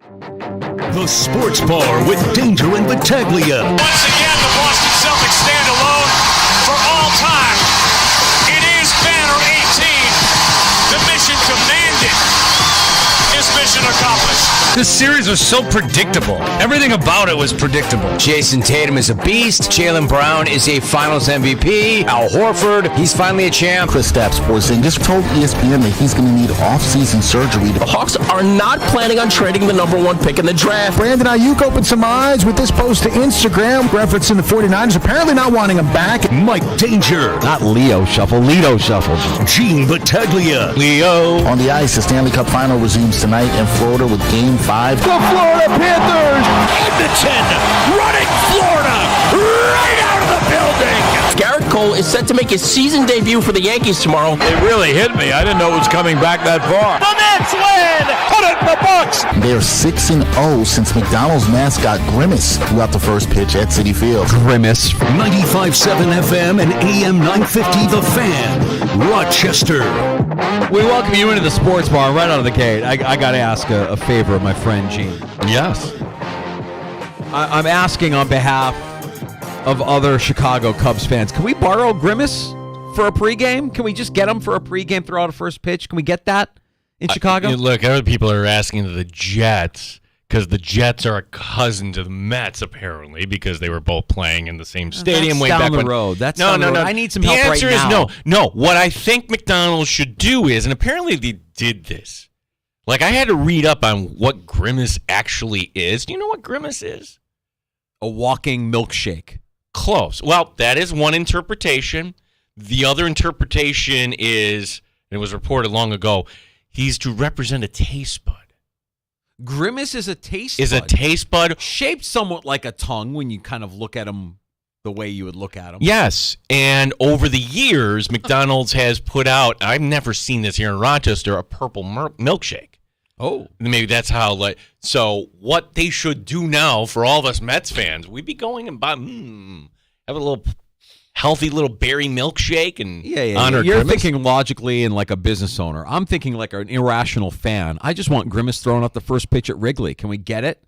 The Sports Bar with Danger and Battaglia. Once again, the Boston Celtics stand alone for all time. It is Banner 18. The mission demanded is mission accomplished. This series was so predictable. Everything about it was predictable. Jason Tatum is a beast. Jaylen Brown is a Finals MVP. Al Horford, he's finally a champ. Kristaps Porzingis told ESPN that he's going to need off-season surgery. The Hawks are not planning on trading the number one pick in the draft. Brandon Ayuk opened some eyes with this post to Instagram referencing the 49ers apparently not wanting him back. Mike Danger. Not Leo Shuffle, Lido Shuffle. Gene Battaglia. Leo. On the ice, the Stanley Cup Final resumes tonight in Florida with Game 5. The Florida Panthers! Edmonton. Running Florida. Right out of the building. Garrett Cole is set to make his season debut for the Yankees tomorrow. It really hit me. I didn't know it was coming back that far. The Mets win! Put it in the books! They're 6-0 since McDonald's mascot Grimace threw out the first pitch at Citi Field. Grimace. 95.7 FM and AM 950 The Fan. Rochester. We welcome you into the Sports Bar right out of the gate. I got to ask a favor of my friend Gene. Yes. I'm asking on behalf of other Chicago Cubs fans. Can we borrow Grimace for a pregame? Can we just get him for a pregame throughout a first pitch? Can we get that in Chicago? Look, other people are asking the Jets because the Jets are a cousin to the Mets, apparently, because they were both playing in the same stadium way down back the when. road. That's no. I need some help right now. The answer is no. What I think McDonald's should do is, and apparently they did this. Like, I had to read up on what Grimace actually is. Do you know what Grimace is? A walking milkshake. Close. Well, that is one interpretation. The other interpretation is, and it was reported long ago, he's to represent a taste bud. Grimace is a taste Is bud. a taste bud. Shaped somewhat like a tongue when you kind of look at him the way you would look at him. Yes, and over the years, McDonald's has put out, I've never seen this here in Rochester, a purple milkshake. Oh. Maybe that's how, so what they should do now for all of us Mets fans, we'd be going and buy, have a little healthy little berry milkshake and honor You're Grimace. thinking logically and like a business owner. I'm thinking like an irrational fan. I just want Grimace throwing out the first pitch at Wrigley. Can we get it?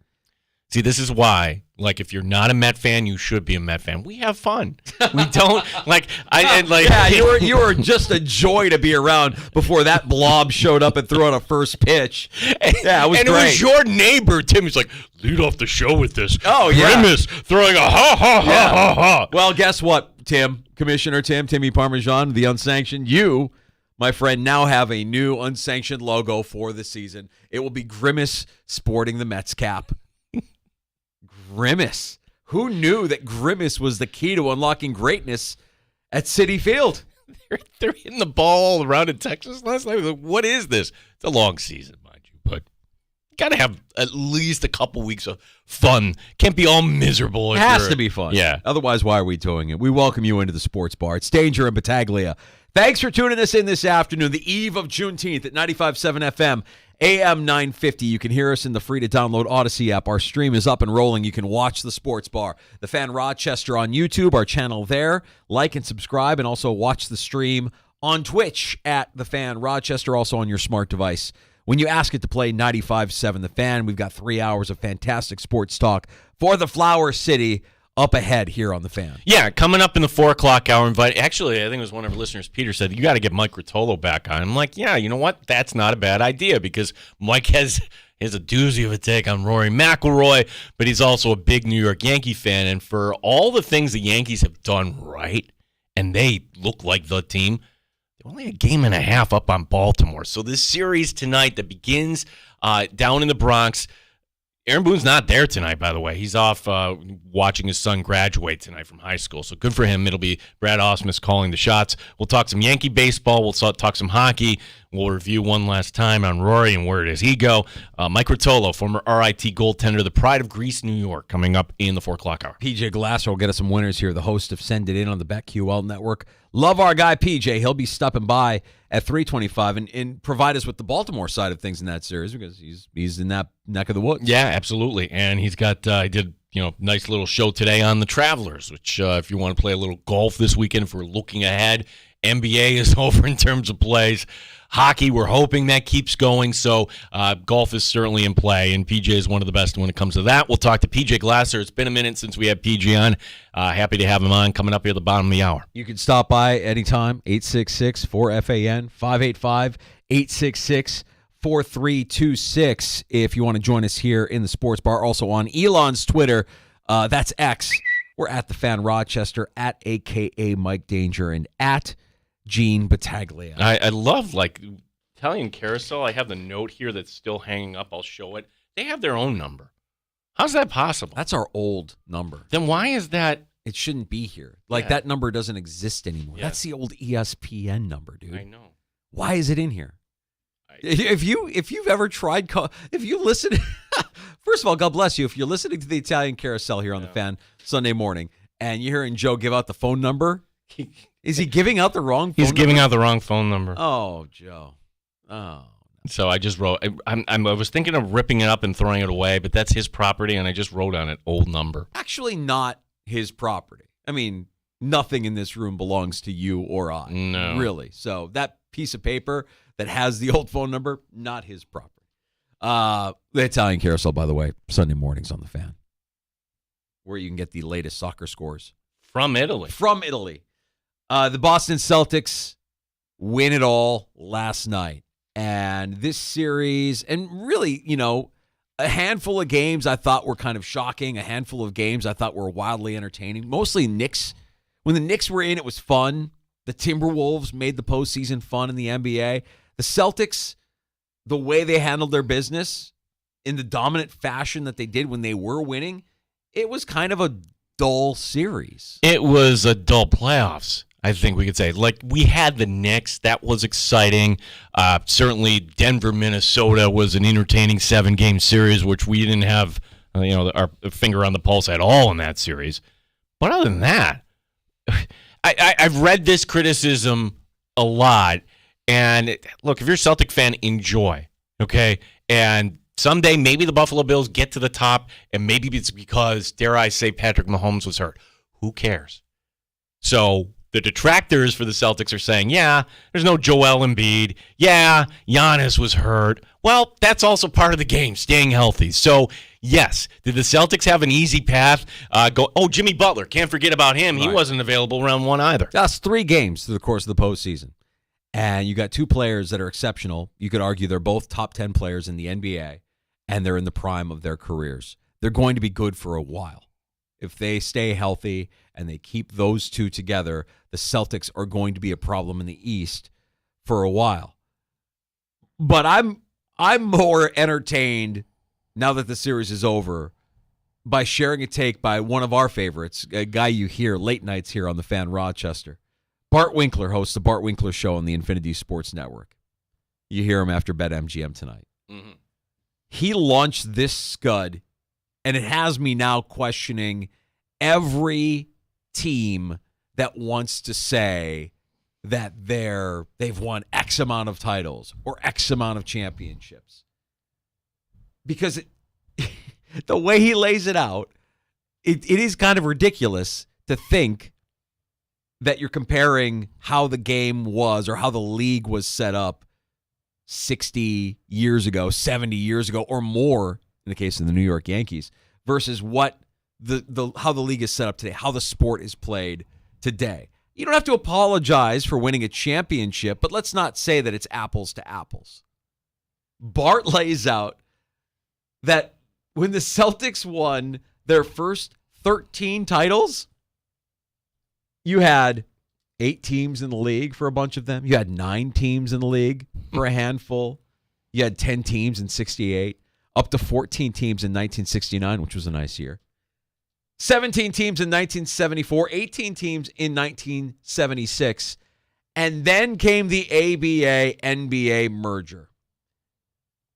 See, this is why, if you're not a Met fan, you should be a Met fan. We have fun. We don't, Yeah, you were just a joy to be around before that blob showed up and threw out a first pitch. Yeah, it was and great. it was your neighbor, Tim. He's like, lead off the show with this. Oh, yeah. Grimace throwing a ha. Well, guess what, Tim? Commissioner Timmy Parmesan, the unsanctioned. You, my friend, now have a new unsanctioned logo for the season. It will be Grimace sporting the Mets cap. Grimace. Who knew that Grimace was the key to unlocking greatness at Citi Field? They're hitting the ball around in Texas last night. Like, what is this? It's a long season, mind you, but you got to have at least a couple weeks of fun. Can't be all miserable. It has to be fun. Yeah. Otherwise, why are we doing it? We welcome you into the Sports Bar. It's Danger and Battaglia. Thanks for tuning us in this afternoon, the eve of Juneteenth at 95.7 FM. AM 950. You can hear us in the free-to-download Odyssey app. Our stream is up and rolling. You can watch the Sports Bar. The Fan Rochester on YouTube, our channel there. Like and subscribe, and also watch the stream on Twitch at The Fan Rochester, also on your smart device. When you ask it to play 95.7 The Fan, we've got 3 hours of fantastic sports talk for the Flower City up ahead here on The Fan. Yeah, coming up in the 4 o'clock hour. Actually, I think it was one of our listeners, Peter, said, you got to get Mike Rotolo back on. I'm like, yeah, you know what? That's not a bad idea because Mike has a doozy of a take on Rory McIlroy, but he's also a big New York Yankee fan. And for all the things the Yankees have done right, and they look like the team, they're only a game and a half up on Baltimore. So this series tonight that begins down in the Bronx, Aaron Boone's not there tonight, by the way. He's off watching his son graduate tonight from high school. So good for him. It'll be Brad Ausmus calling the shots. We'll talk some Yankee baseball. We'll talk some hockey. We'll review one last time on Rory and where does he go. Mike Rotolo, former RIT goaltender, the pride of Greece, New York, coming up in the 4 o'clock hour. PJ Glasser will get us some winners here, the host of Send It In on the BetQL Network. Love our guy, PJ. He'll be stopping by at 3:25 and provide us with the Baltimore side of things in that series because he's in that neck of the woods. Yeah, absolutely. And he's got he did nice little show today on the Travelers, which if you want to play a little golf this weekend, if we're looking ahead, NBA is over in terms of plays. Hockey, we're hoping that keeps going. So golf is certainly in play, and PJ is one of the best when it comes to that. We'll talk to PJ Glasser. It's been a minute since we had PJ on. Happy to have him on coming up here at the bottom of the hour. You can stop by anytime, 866-4FAN, 585-866-4326 if you want to join us here in the Sports Bar. Also on Elon's Twitter, that's X. We're at the Fan Rochester, at AKA Mike Danger, and at Gene Battaglia. I love, Italian Carousel. I have the note here that's still hanging up. I'll show it. They have their own number. How's that possible? That's our old number. Then why is that? It shouldn't be here. That number doesn't exist anymore. Yeah. That's the old ESPN number, dude. I know. Why is it in here? If you've ever tried, if you listen, first of all, God bless you. If you're listening to the Italian Carousel here on the Fan Sunday morning, and you're hearing Joe give out the phone number, is he giving out the wrong phone number? He's giving out the wrong phone number. Oh, Joe. Oh. So I just wrote, I was thinking of ripping it up and throwing it away, but that's his property, and I just wrote on it, old number. Actually not his property. I mean, nothing in this room belongs to you or I. No. Really. So that piece of paper that has the old phone number, not his property. The Italian Carousel, by the way, Sunday mornings on the Fan, where you can get the latest soccer scores. From Italy. The Boston Celtics win it all last night. And this series, and really, a handful of games I thought were kind of shocking. A handful of games I thought were wildly entertaining. Mostly Knicks. When the Knicks were in, it was fun. The Timberwolves made the postseason fun in the NBA. The Celtics, the way they handled their business in the dominant fashion that they did when they were winning, it was kind of a dull series. It was a dull playoffs, I think we could say. We had the Knicks. That was exciting. Certainly Denver, Minnesota was an entertaining 7-game series, which we didn't have our finger on the pulse at all in that series. But other than that, I've read this criticism a lot. And look, if you're a Celtic fan, enjoy, okay? And someday maybe the Buffalo Bills get to the top, and maybe it's because, dare I say, Patrick Mahomes was hurt. Who cares? So the detractors for the Celtics are saying, yeah, there's no Joel Embiid. Yeah, Giannis was hurt. Well, that's also part of the game, staying healthy. So, yes, did the Celtics have an easy path? Jimmy Butler, can't forget about him. Right. He wasn't available round one either. That's 3 games through the course of the postseason. And you got 2 players that are exceptional. You could argue they're both top 10 players in the NBA, and they're in the prime of their careers. They're going to be good for a while. If they stay healthy and they keep those 2 together, the Celtics are going to be a problem in the East for a while. But I'm more entertained now that the series is over by sharing a take by one of our favorites, a guy you hear late nights here on the Fan Rochester. Bart Winkler hosts the Bart Winkler Show on the Infinity Sports Network. You hear him after BetMGM tonight. Mm-hmm. He launched this scud, and it has me now questioning every team that wants to say that they've won X amount of titles or X amount of championships. Because the way he lays it out, it is kind of ridiculous to think that you're comparing how the game was or how the league was set up 60 years ago, 70 years ago, or more, in the case of the New York Yankees, versus what how the league is set up today, how the sport is played today. You don't have to apologize for winning a championship, but let's not say that it's apples to apples. Bart lays out that when the Celtics won their first 13 titles, you had 8 teams in the league for a bunch of them. You had 9 teams in the league for a handful. You had 10 teams in 68, up to 14 teams in 1969, which was a nice year. 17 teams in 1974, 18 teams in 1976, and then came the ABA-NBA merger.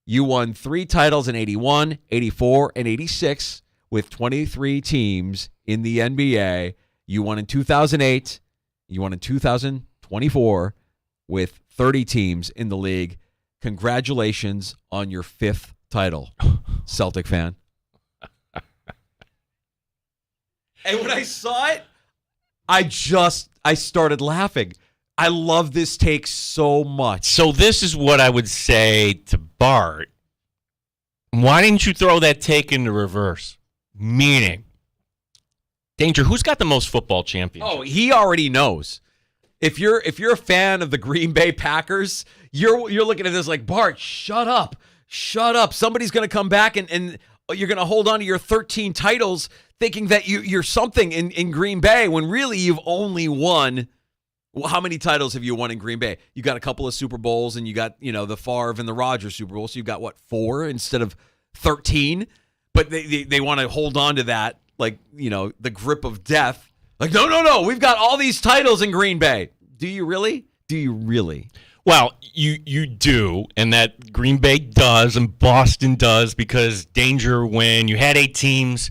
You won 3 titles in 81, 84, and 86 with 23 teams in the NBA. You won in 2008. You won in 2024 with 30 teams in the league. Congratulations on your 5th title, Celtic fan. And when I saw it, I started laughing. I love this take so much. So this is what I would say to Bart. Why didn't you throw that take into reverse? Meaning, Danger, who's got the most football championships? Oh, he already knows. If you're a fan of the Green Bay Packers, you're looking at this like, Bart, shut up. Shut up. Somebody's going to come back and you're going to hold on to your 13 titles thinking that you're something in Green Bay when really you've only won. Well, how many titles have you won in Green Bay? You got a couple of Super Bowls and you got, the Favre and the Rodgers Super Bowl. So you've got, 4 instead of 13? But they want to hold on to that, like, the grip of death. Like, no. We've got all these titles in Green Bay. Do you really? Do you really? Well, you do, and that Green Bay does, and Boston does, because Danger, when you had 8 teams,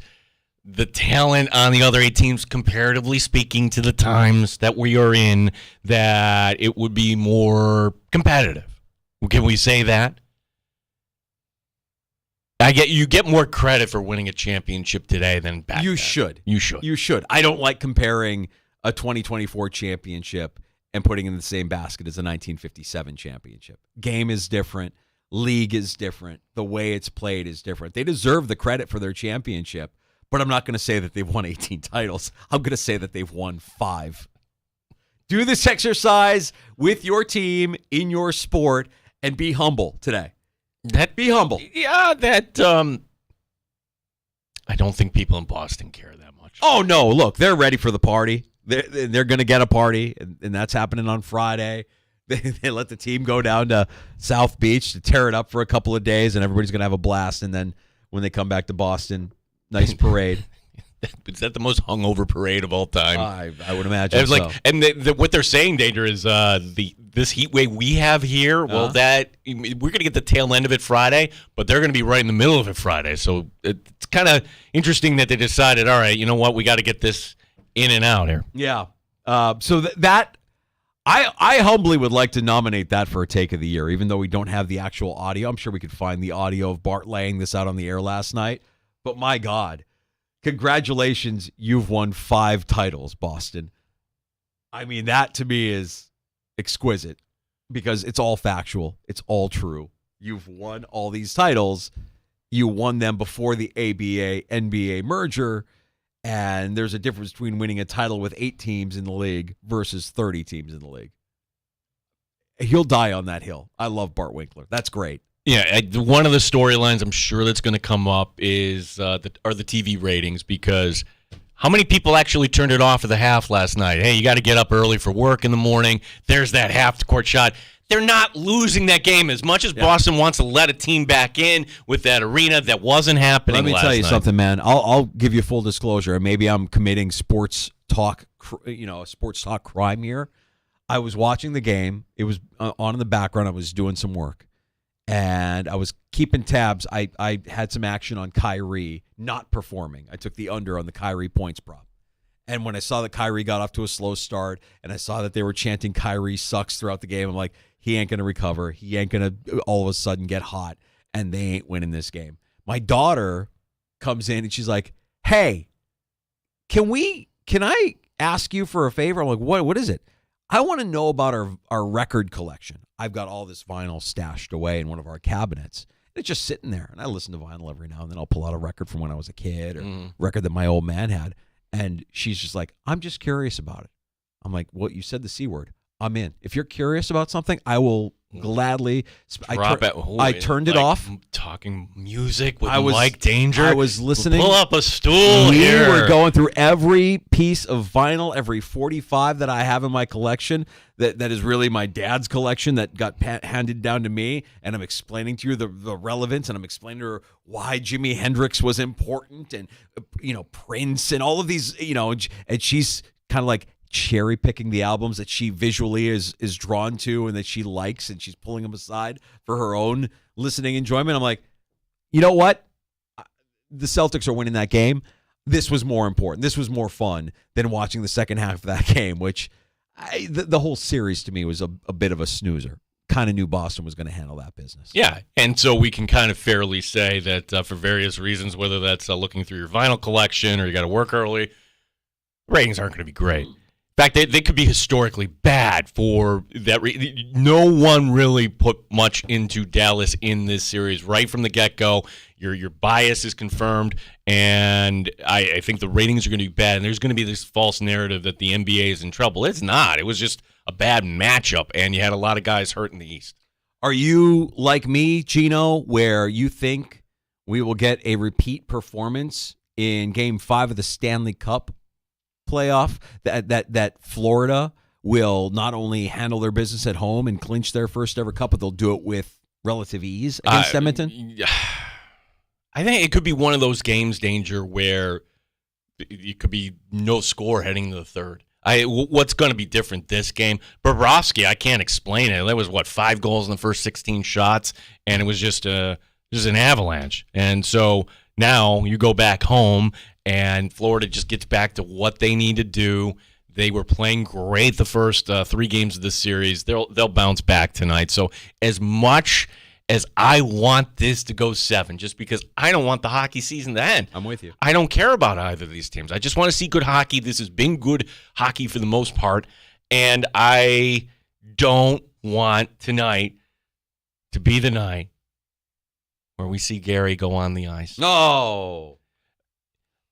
the talent on the other 8 teams, comparatively speaking to the times that we are in, that it would be more competitive. Can we say that? You get more credit for winning a championship today than back then. You should. You should. I don't like comparing a 2024 championship and putting it in the same basket as a 1957 championship. Game is different. League is different. The way it's played is different. They deserve the credit for their championship, but I'm not going to say that they've won 18 titles. I'm going to say that they've won 5. Do this exercise with your team in your sport and be humble today. Be humble. Yeah, I don't think people in Boston care that much. Oh, no. Look, they're ready for the party. They're going to get a party, and that's happening on Friday. They let the team go down to South Beach to tear it up for a couple of days, and everybody's going to have a blast. And then when they come back to Boston, nice parade. Is that the most hungover parade of all time? I would imagine. It's like, and what they're saying, Danger, is this heat wave we have here. Well, that we're going to get the tail end of it Friday, but they're going to be right in the middle of it Friday. So it's kind of interesting that they decided, all right, you know what, we got to get this in and out here. Yeah. So that I humbly would like to nominate that for a take of the year, even though we don't have the actual audio. I'm sure we could find the audio of Bart laying this out on the air last night. But my God. Congratulations, you've won 5 titles, Boston. I mean, that to me is exquisite because it's all factual. It's all true. You've won all these titles. You won them before the ABA-NBA merger, and there's a difference between winning a title with 8 teams in the league versus 30 teams in the league. He'll die on that hill. I love Bart Winkler. That's great. Yeah, one of the storylines I'm sure that's going to come up is the TV ratings, because how many people actually turned it off at the half last night? Hey, you got to get up early for work in the morning. There's that half-court shot. They're not losing that game as much as Boston wants to let a team back in with that arena. That wasn't happening last night. Let me tell you something, man. I'll give you full disclosure, and maybe I'm committing sports talk crime here. I was watching the game. It was on in the background. I was doing some work. And I was keeping tabs. I had some action on Kyrie not performing. I took the under on the Kyrie points prop. And when I saw that Kyrie got off to a slow start and I saw that they were chanting Kyrie sucks throughout the game, I'm like, he ain't going to recover. He ain't going to all of a sudden get hot, and they ain't winning this game. My daughter comes in and she's like, hey, can I ask you for a favor? I'm like, what is it? I want to know about our record collection. I've got all this vinyl stashed away in one of our cabinets. It's just sitting there. And I listen to vinyl every now and then. I'll pull out a record from when I was a kid or a record that my old man had. And she's just like, I'm just curious about it. I'm like, well, you said the C word. I'm in. If you're curious about something, I will gladly. I turned it off. Talking music with Mike Danger. I was listening. Pull up a stool We here. were going through every piece of vinyl, every 45 that I have in my collection. That is really my dad's collection that got handed down to me. And I'm explaining to you the relevance, and I'm explaining to her why Jimi Hendrix was important, and Prince, and all of these. And she's kind of like cherry picking the albums that she visually is drawn to and that she likes, and she's pulling them aside for her own listening enjoyment. I'm like, you know what? The Celtics are winning that game. This was more important. This was more fun than watching the second half of that game, which the whole series to me was a bit of a snoozer. Kind of knew Boston was going to handle that business. Yeah, and so we can kind of fairly say that for various reasons, whether that's looking through your vinyl collection or you got to work early, ratings aren't going to be great. In fact, they could be historically bad for that. No one really put much into Dallas in this series right from the get-go. Your bias is confirmed, and I think the ratings are going to be bad, and there's going to be this false narrative that the NBA is in trouble. It's not. It was just a bad matchup, and you had a lot of guys hurt in the East. Are you like me, Gino, where you think we will get a repeat performance in Game 5 of the Stanley Cup playoff, that Florida will not only handle their business at home and clinch their first ever cup, but they'll do it with relative ease against Edmonton? I think it could be one of those games, Danger, where it could be no score heading to the third. What's going to be different this game? Bobrovsky, I can't explain it. That was, 5 goals in the first 16 shots, and it was just an avalanche. And so now you go back home, and Florida just gets back to what they need to do. They were playing great the first 3 games of this series. They'll bounce back tonight. So as much as I want this to go 7, just because I don't want the hockey season to end. I'm with you. I don't care about either of these teams. I just want to see good hockey. This has been good hockey for the most part, and I don't want tonight to be the night where we see Gary go on the ice. No.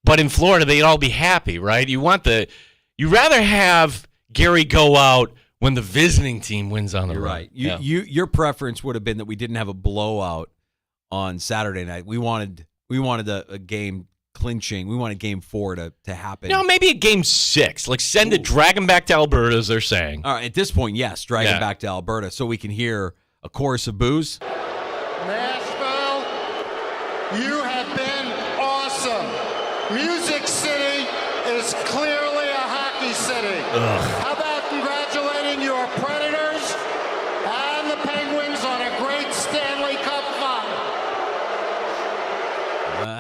But in Florida, they'd all be happy, right? You rather have Gary go out when the visiting team wins on the road. You're right. Your preference would have been that we didn't have a blowout on Saturday night. We wanted a game clinching. We wanted Game 4 to happen. No, maybe a Game 6. Send it, drag them back to Alberta, as they're saying. All right, at this point, yes, drag them back to Alberta so we can hear a chorus of boos. Nashville, you have been awesome. Music City is clearly a hockey city. How about congratulating your Predators and the Penguins on a great Stanley Cup final?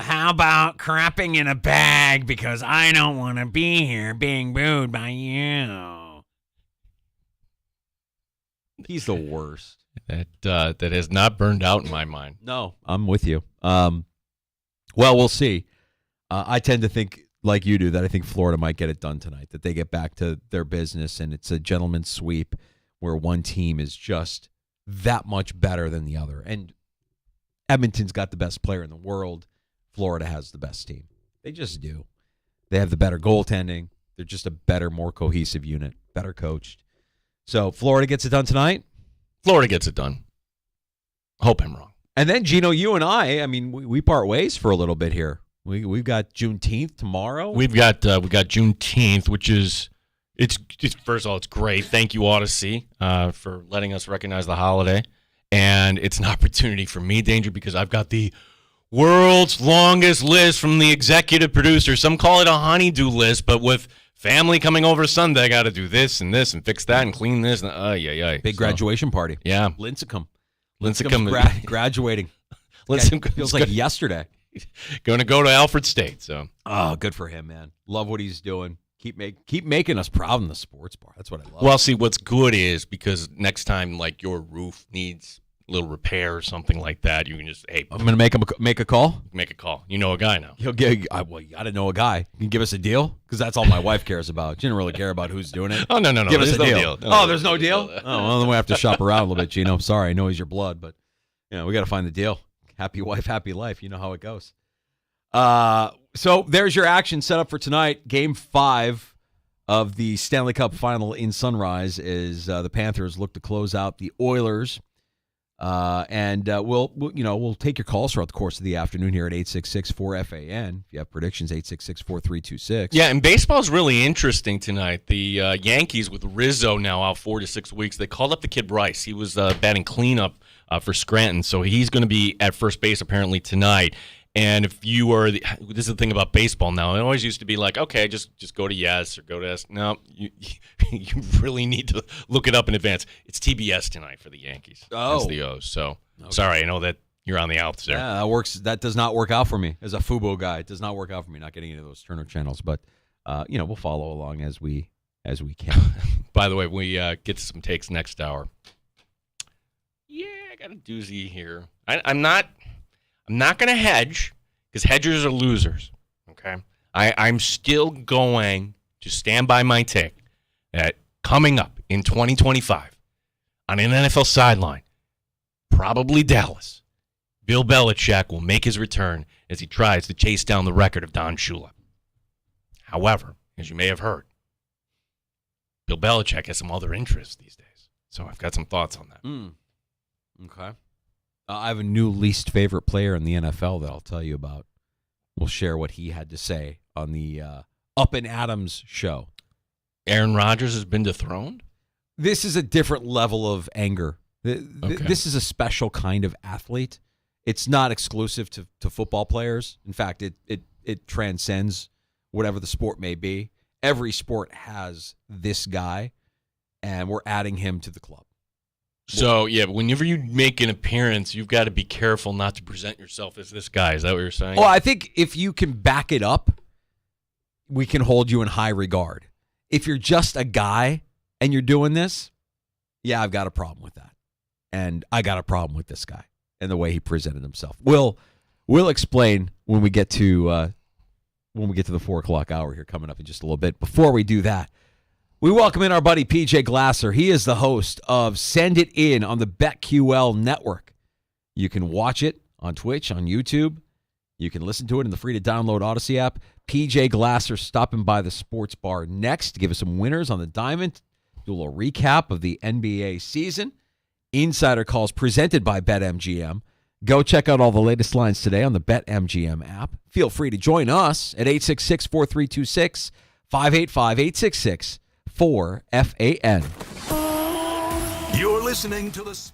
How about crapping in a bag because I don't want to be here being booed by you? He's the worst. That has not burned out in my mind. No, I'm with you. Well, we'll see. I tend to think like you do that I think Florida might get it done tonight, that they get back to their business and it's a gentleman's sweep where one team is just that much better than the other. And Edmonton's got the best player in the world. Florida has the best team. They just do. They have the better goaltending. They're just a better, more cohesive unit, better coached. So Florida gets it done tonight? Florida gets it done. Hope I'm wrong. And then, Gino, you and I mean, we part ways for a little bit here. We've got Juneteenth tomorrow. We got Juneteenth, which is it's first of all, it's great. Thank you, Odyssey, for letting us recognize the holiday, and it's an opportunity for me, Danger, because I've got the world's longest list from the executive producer. Some call it a honeydew list, but with family coming over Sunday, I got to do this and fix that and clean this. And, Big graduation party. Yeah, Lincecum graduating. Lincecum feels like yesterday. Going to go to Alfred State. So, good for him, man. Love what he's doing. Keep making us proud in the sports bar. That's what I love. Well, see, what's good is because next time, your roof needs a little repair or something like that, you can just I'm going to make a call. Make a call. You know a guy now. He'll get. Well, you got to know a guy. Can you give us a deal? Because that's all my wife cares about. She didn't really care about who's doing it. Oh no. Give us a deal. No, there's no deal. Well, then we have to shop around a little bit, Gino. I'm sorry. I know he's your blood, but we got to find the deal. Happy wife, happy life. You know how it goes. So there's your action set up for tonight. Game 5 of the Stanley Cup Final in Sunrise is the Panthers look to close out the Oilers. And we'll take your calls throughout the course of the afternoon here at 866-4FAN. If you have predictions, 866-4326. Yeah, and baseball's really interesting tonight. The Yankees with Rizzo now out 4 to 6 weeks. They called up the kid Bryce. He was batting cleanup for Scranton, so he's going to be at first base apparently tonight. And if you are, this is the thing about baseball now. It always used to be like, okay, just go to yes or go to S. No, you really need to look it up in advance. It's TBS tonight for the Yankees. Oh, it's the O's. So sorry, I know that you're on the outs there. Yeah, that works. That does not work out for me as a Fubo guy. It does not work out for me not getting into those Turner channels. But we'll follow along as we can. By the way, we get to some takes next hour. Yeah, I got a doozy here. I'm not going to hedge because hedgers are losers, okay? I'm still going to stand by my take that coming up in 2025 on an NFL sideline, probably Dallas, Bill Belichick will make his return as he tries to chase down the record of Don Shula. However, as you may have heard, Bill Belichick has some other interests these days. So I've got some thoughts on that. Okay. I have a new least favorite player in the NFL that I'll tell you about. We'll share what he had to say on the Up and Adams show. Aaron Rodgers has been dethroned? This is a different level of anger. Okay. This is a special kind of athlete. It's not exclusive to football players. In fact, it transcends whatever the sport may be. Every sport has this guy, and we're adding him to the club. So, yeah, whenever you make an appearance, you've got to be careful not to present yourself as this guy. Is that what you're saying? Well, I think if you can back it up, we can hold you in high regard. If you're just a guy and you're doing this, yeah, I've got a problem with that. And I got a problem with this guy and the way he presented himself. We'll explain when we get to the 4 o'clock hour here coming up in just a little bit. Before we do that, we welcome in our buddy PJ Glasser. He is the host of Send It In on the BetQL network. You can watch it on Twitch, on YouTube. You can listen to it in the free-to-download Odyssey app. PJ Glasser stopping by the sports bar next to give us some winners on the diamond, do a little recap of the NBA season. Insider calls presented by BetMGM. Go check out all the latest lines today on the BetMGM app. Feel free to join us at 866-4326, 585-866-4FAN. You're listening to the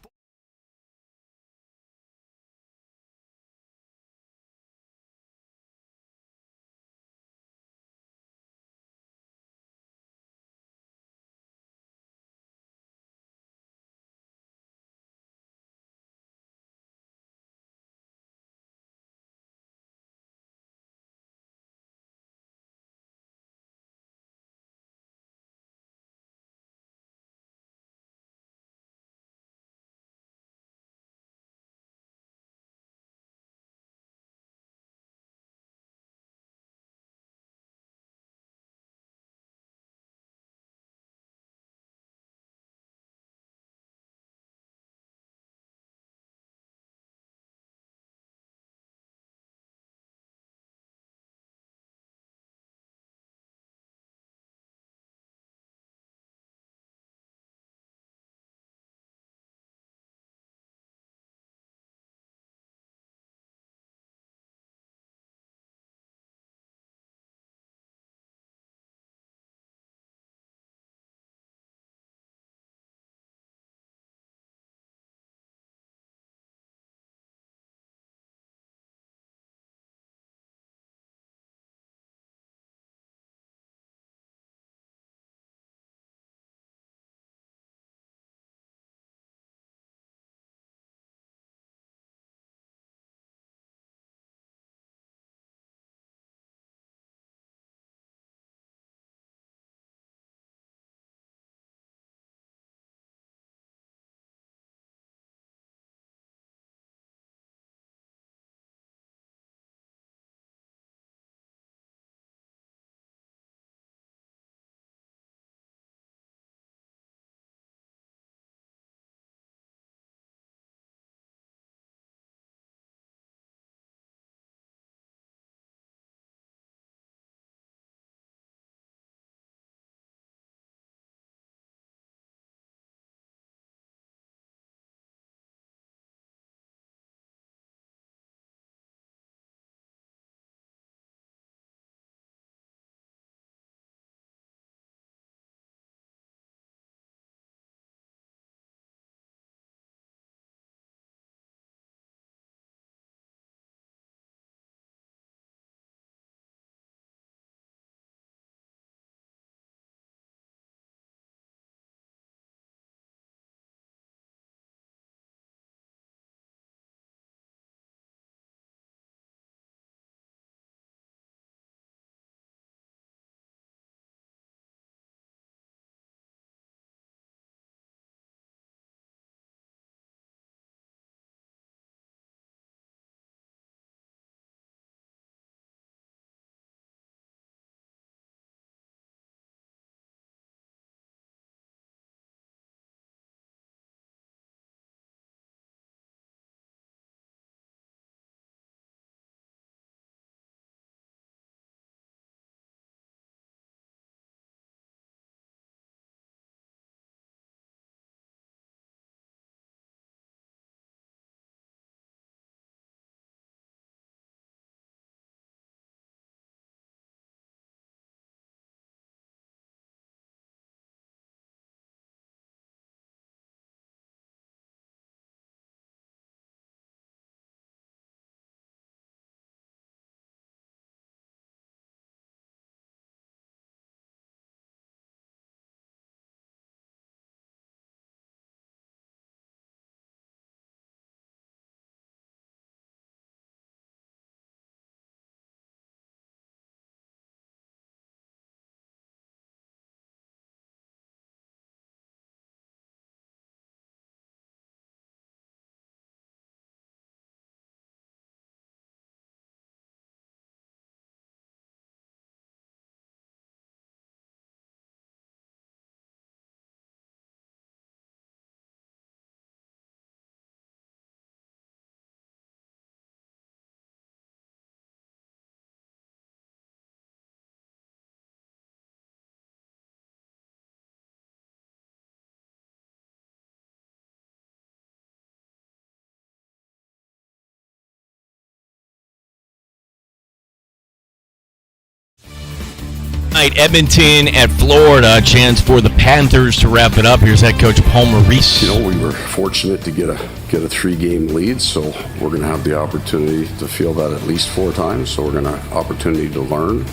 tonight, Edmonton at Florida. A chance for the Panthers to wrap it up. Here's head coach Paul Maurice. We were fortunate to get a 3-game lead, so we're going to have the opportunity to feel that at least 4 times. So we're going to have opportunity to learn.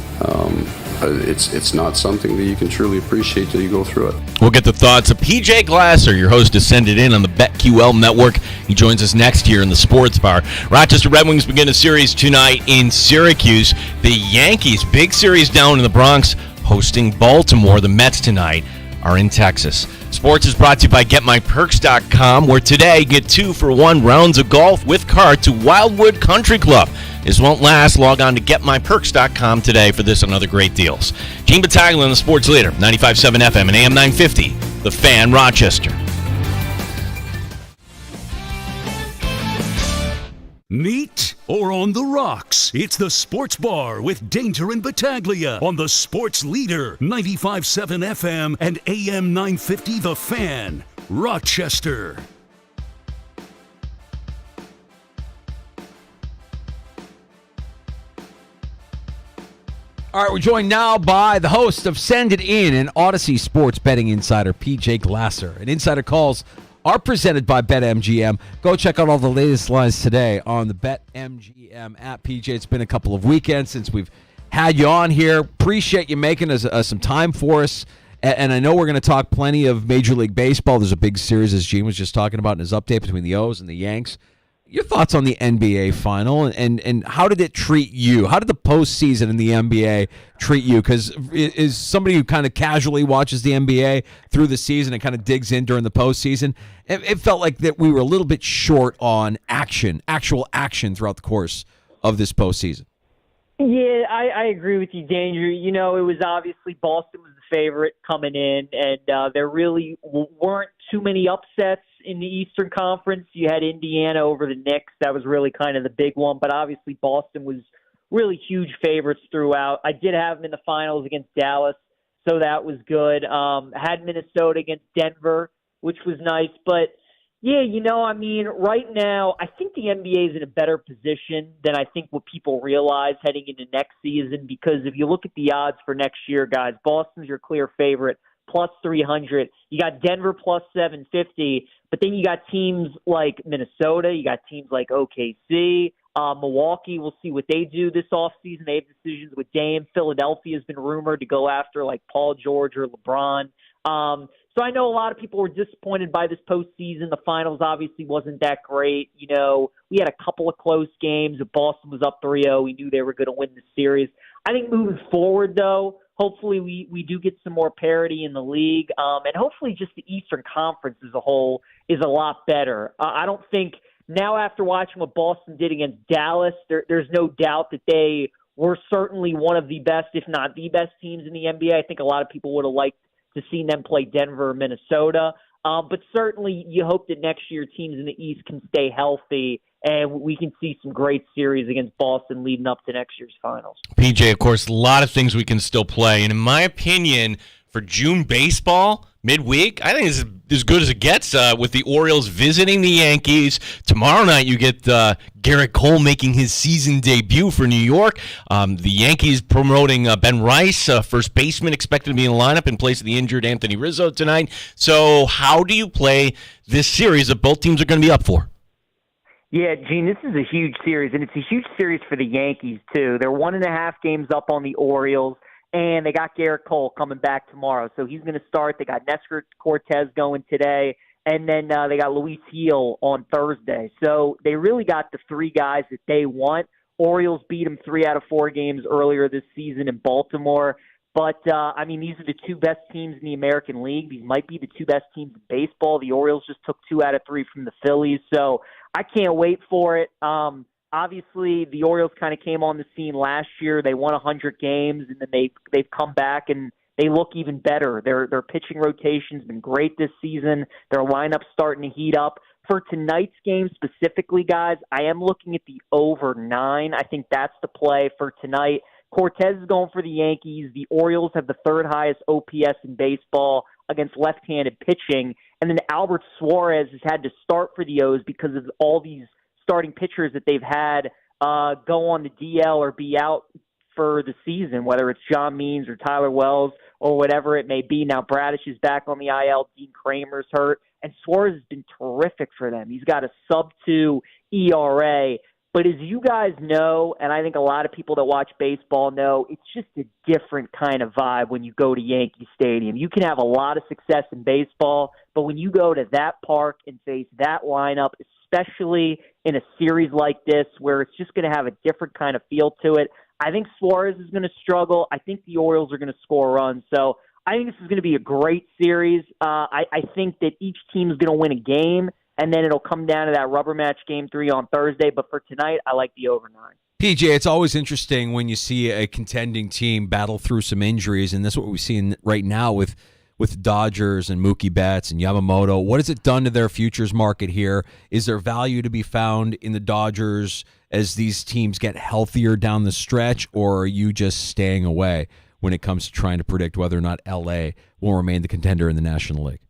It's not something that you can truly appreciate till you go through it. We'll get the thoughts of PJ Glasser, your host, to send it in on the BetQL network. He joins us next here in the Sports Bar. Rochester Red Wings begin a series tonight in Syracuse. The Yankees, big series down in the Bronx, hosting Baltimore. The Mets tonight are in Texas. Sports is brought to you by GetMyPerks.com, where today get 2-for-1 rounds of golf with cart to Wildwood Country Club. This won't last. Log on to GetMyPerks.com today for this and other great deals. Gene Battaglia, the sports leader, 95.7 FM and AM 950, The Fan, Rochester. Neat or on the rocks? It's the Sports Bar with Danger and Battaglia on the Sports Leader, 95.7 FM and AM 950 The Fan, Rochester. All right, we're joined now by the host of Send It In, an Odyssey sports betting insider, PJ Glasser. And insider calls are presented by BetMGM. Go check out all the latest lines today on the BetMGM app. PJ, it's been a couple of weekends since we've had you on here. Appreciate you making some time for us. And I know we're going to talk plenty of Major League Baseball. There's a big series, as Gene was just talking about in his update, between the O's and the Yanks. Your thoughts on the NBA final, and how did it treat you? How did the postseason in the NBA treat you? Because is somebody who kind of casually watches the NBA through the season and kind of digs in during the postseason, it felt like that we were a little bit short on actual action throughout the course of this postseason. Yeah, I agree with you, Danger. It was obviously Boston was the favorite coming in, and there really weren't too many upsets in the Eastern Conference. You had Indiana over the Knicks. That was really kind of the big one, but obviously Boston was really huge favorites throughout. I did have them in the finals against Dallas, so that was good. Had Minnesota against Denver, which was nice, but yeah, right now, I think the NBA is in a better position than I think what people realize heading into next season, because if you look at the odds for next year, guys, Boston's your clear favorite, plus 300. You got Denver plus 750, but then you got teams like Minnesota, you got teams like OKC, Milwaukee. We'll see what they do this offseason. They have decisions with Dame. Philadelphia has been rumored to go after like Paul George or LeBron. So I know a lot of people were disappointed by this postseason. The finals obviously wasn't that great. We had a couple of close games. If Boston was up 3-0, we knew they were going to win the series. I think moving forward, though, hopefully we do get some more parity in the league. And hopefully just the Eastern Conference as a whole is a lot better. I don't think now, after watching what Boston did against Dallas, there's no doubt that they were certainly one of the best, if not the best teams in the NBA. I think a lot of people would have liked to see them play Denver or Minnesota. But certainly you hope that next year teams in the East can stay healthy and we can see some great series against Boston leading up to next year's finals. PJ, of course, a lot of things we can still play. And in my opinion, for June baseball, midweek, I think it's as good as it gets with the Orioles visiting the Yankees. Tomorrow night you get Garrett Cole making his season debut for New York. The Yankees promoting Ben Rice, first baseman, expected to be in the lineup in place of the injured Anthony Rizzo tonight. So how do you play this series that both teams are going to be up for? Yeah, Gene, this is a huge series, and it's a huge series for the Yankees, too. They're 1.5 games up on the Orioles. And they got Garrett Cole coming back tomorrow. So he's going to start. They got Nestor Cortez going today. And then they got Luis Gil on Thursday. So they really got the 3 guys that they want. Orioles beat them 3 out of 4 games earlier this season in Baltimore. But, these are the 2 best teams in the American League. These might be the 2 best teams in baseball. The Orioles just took 2 out of 3 from the Phillies. So I can't wait for it. Obviously, the Orioles kind of came on the scene last year. They won 100 games, and then they've come back and they look even better. Their pitching rotation's been great this season. Their lineup's starting to heat up. For tonight's game specifically, guys, I am looking at the over 9. I think that's the play for tonight. Cortez is going for the Yankees. The Orioles have the 3rd highest OPS in baseball against left-handed pitching. And then Albert Suarez has had to start for the O's because of all these starting pitchers that they've had go on the DL or be out for the season, whether it's John Means or Tyler Wells or whatever it may be. Now Bradish is back on the IL. Dean Kramer's hurt. And Suarez has been terrific for them. He's got a sub-2 ERA. But as you guys know, and I think a lot of people that watch baseball know, it's just a different kind of vibe when you go to Yankee Stadium. You can have a lot of success in baseball, but when you go to that park and face that lineup, especially in a series like this where it's just going to have a different kind of feel to it, I think Suarez is going to struggle. I think the Orioles are going to score runs. So I think this is going to be a great series. I think that each team is going to win a game, and then it'll come down to that rubber match game 3 on Thursday. But for tonight, I like the over 9. PJ, it's always interesting when you see a contending team battle through some injuries, and that's what we're seeing right now with Dodgers and Mookie Betts and Yamamoto. What has it done to their futures market here? Is there value to be found in the Dodgers as these teams get healthier down the stretch, or are you just staying away when it comes to trying to predict whether or not L.A. will remain the contender in the National League?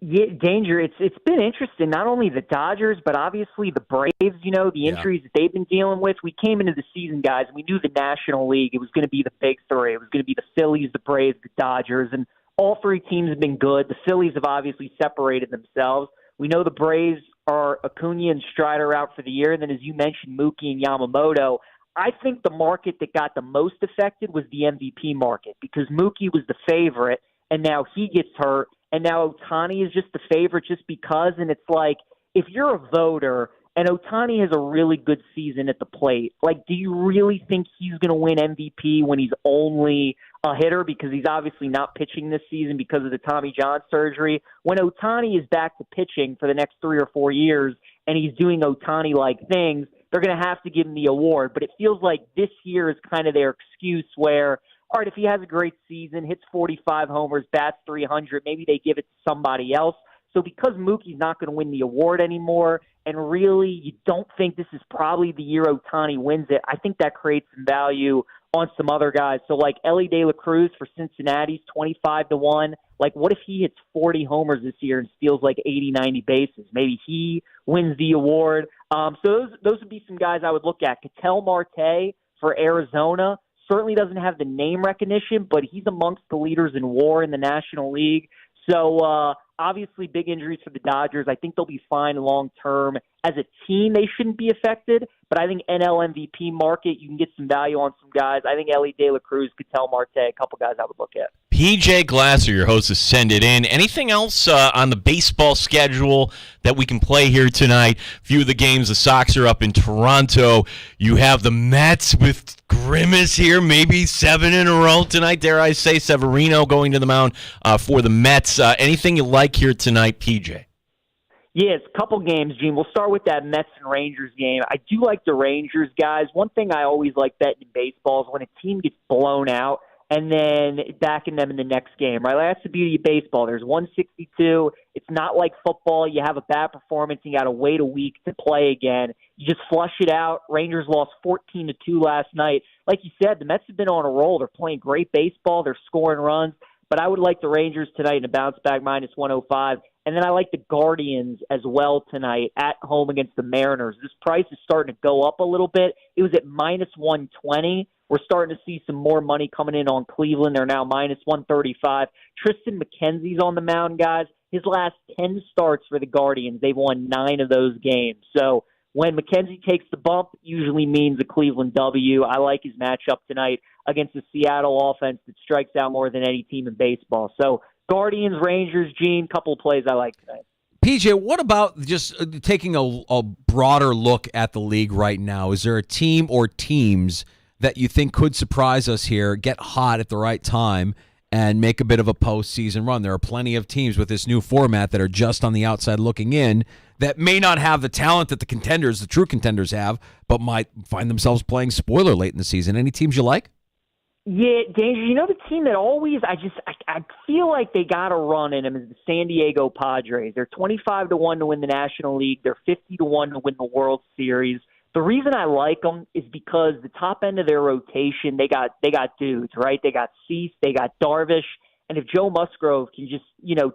Yeah, Danger, it's been interesting, not only the Dodgers, but obviously the Braves, the injuries that they've been dealing with. We came into the season, guys, and we knew the National League, it was going to be the big three. It was going to be the Phillies, the Braves, the Dodgers, and all three teams have been good. The Phillies have obviously separated themselves. We know the Braves are Acuna and Strider out for the year, and then as you mentioned, Mookie and Yamamoto. I think the market that got the most affected was the MVP market because Mookie was the favorite, and now he gets hurt. And now Ohtani is just the favorite just because. And it's like, if you're a voter and Ohtani has a really good season at the plate, like, do you really think he's going to win MVP when he's only a hitter? Because he's obviously not pitching this season because of the Tommy John surgery. When Ohtani is back to pitching for the next 3 or 4 years and he's doing Ohtani-like things, they're going to have to give him the award. But it feels like this year is kind of their excuse where, all right, if he has a great season, hits 45 homers, bats 300, maybe they give it to somebody else. So because Mookie's not going to win the award anymore, and really you don't think this is probably the year Ohtani wins it, I think that creates some value on some other guys. So like Ellie De La Cruz for Cincinnati's 25-1. Like, what if he hits 40 homers this year and steals like 80, 90 bases? Maybe he wins the award. So those would be some guys I would look at. Ketel Marte for Arizona certainly doesn't have the name recognition, but he's amongst the leaders in WAR in the National League. So obviously big injuries for the Dodgers. I think they'll be fine long-term. As a team, they shouldn't be affected, but I think NL MVP market, you can get some value on some guys. I think Ellie De La Cruz, Ketel Marte, a couple guys I would look at. PJ Glasser, your host, is Send It In. Anything else on the baseball schedule that we can play here tonight? A few of the games, the Sox are up in Toronto. You have the Mets with Grimace here, maybe 7 in a row tonight, dare I say. Severino going to the mound for the Mets. Anything you like here tonight, PJ? Yeah, it's a couple games, Gene. We'll start with that Mets and Rangers game. I do like the Rangers, guys. One thing I always like betting in baseball is when a team gets blown out and then backing them in the next game, right? That's the beauty of baseball. There's 162. It's not like football. You have a bad performance, and you got to wait a week to play again. You just flush it out. Rangers lost 14-2 last night. Like you said, the Mets have been on a roll. They're playing great baseball. They're scoring runs. But I would like the Rangers tonight in a bounce back minus 105. And then I like the Guardians as well tonight at home against the Mariners. This price is starting to go up a little bit. It was at minus 120. We're starting to see some more money coming in on Cleveland. They're now minus 135. Tristan McKenzie's on the mound, guys. His last 10 starts for the Guardians, they've won 9 of those games. So when McKenzie takes the bump, usually means a Cleveland W. I like his matchup tonight against the Seattle offense that strikes out more than any team in baseball. So Guardians, Rangers, Gene, couple of plays I like tonight. PJ, what about just taking a broader look at the league right now? Is there a team or teams that you think could surprise us here, get hot at the right time, and make a bit of a postseason run? There are plenty of teams with this new format that are just on the outside looking in that may not have the talent that the contenders, the true contenders, have, but might find themselves playing spoiler late in the season. Any teams you like? Yeah, Danger, the team that always, I feel like they got a run in them is the San Diego Padres. They're 25-1 to win the National League. They're 50-1 to win the World Series. The reason I like them is because the top end of their rotation, they got dudes, right? They got Cease, they got Darvish, And if Joe Musgrove can just,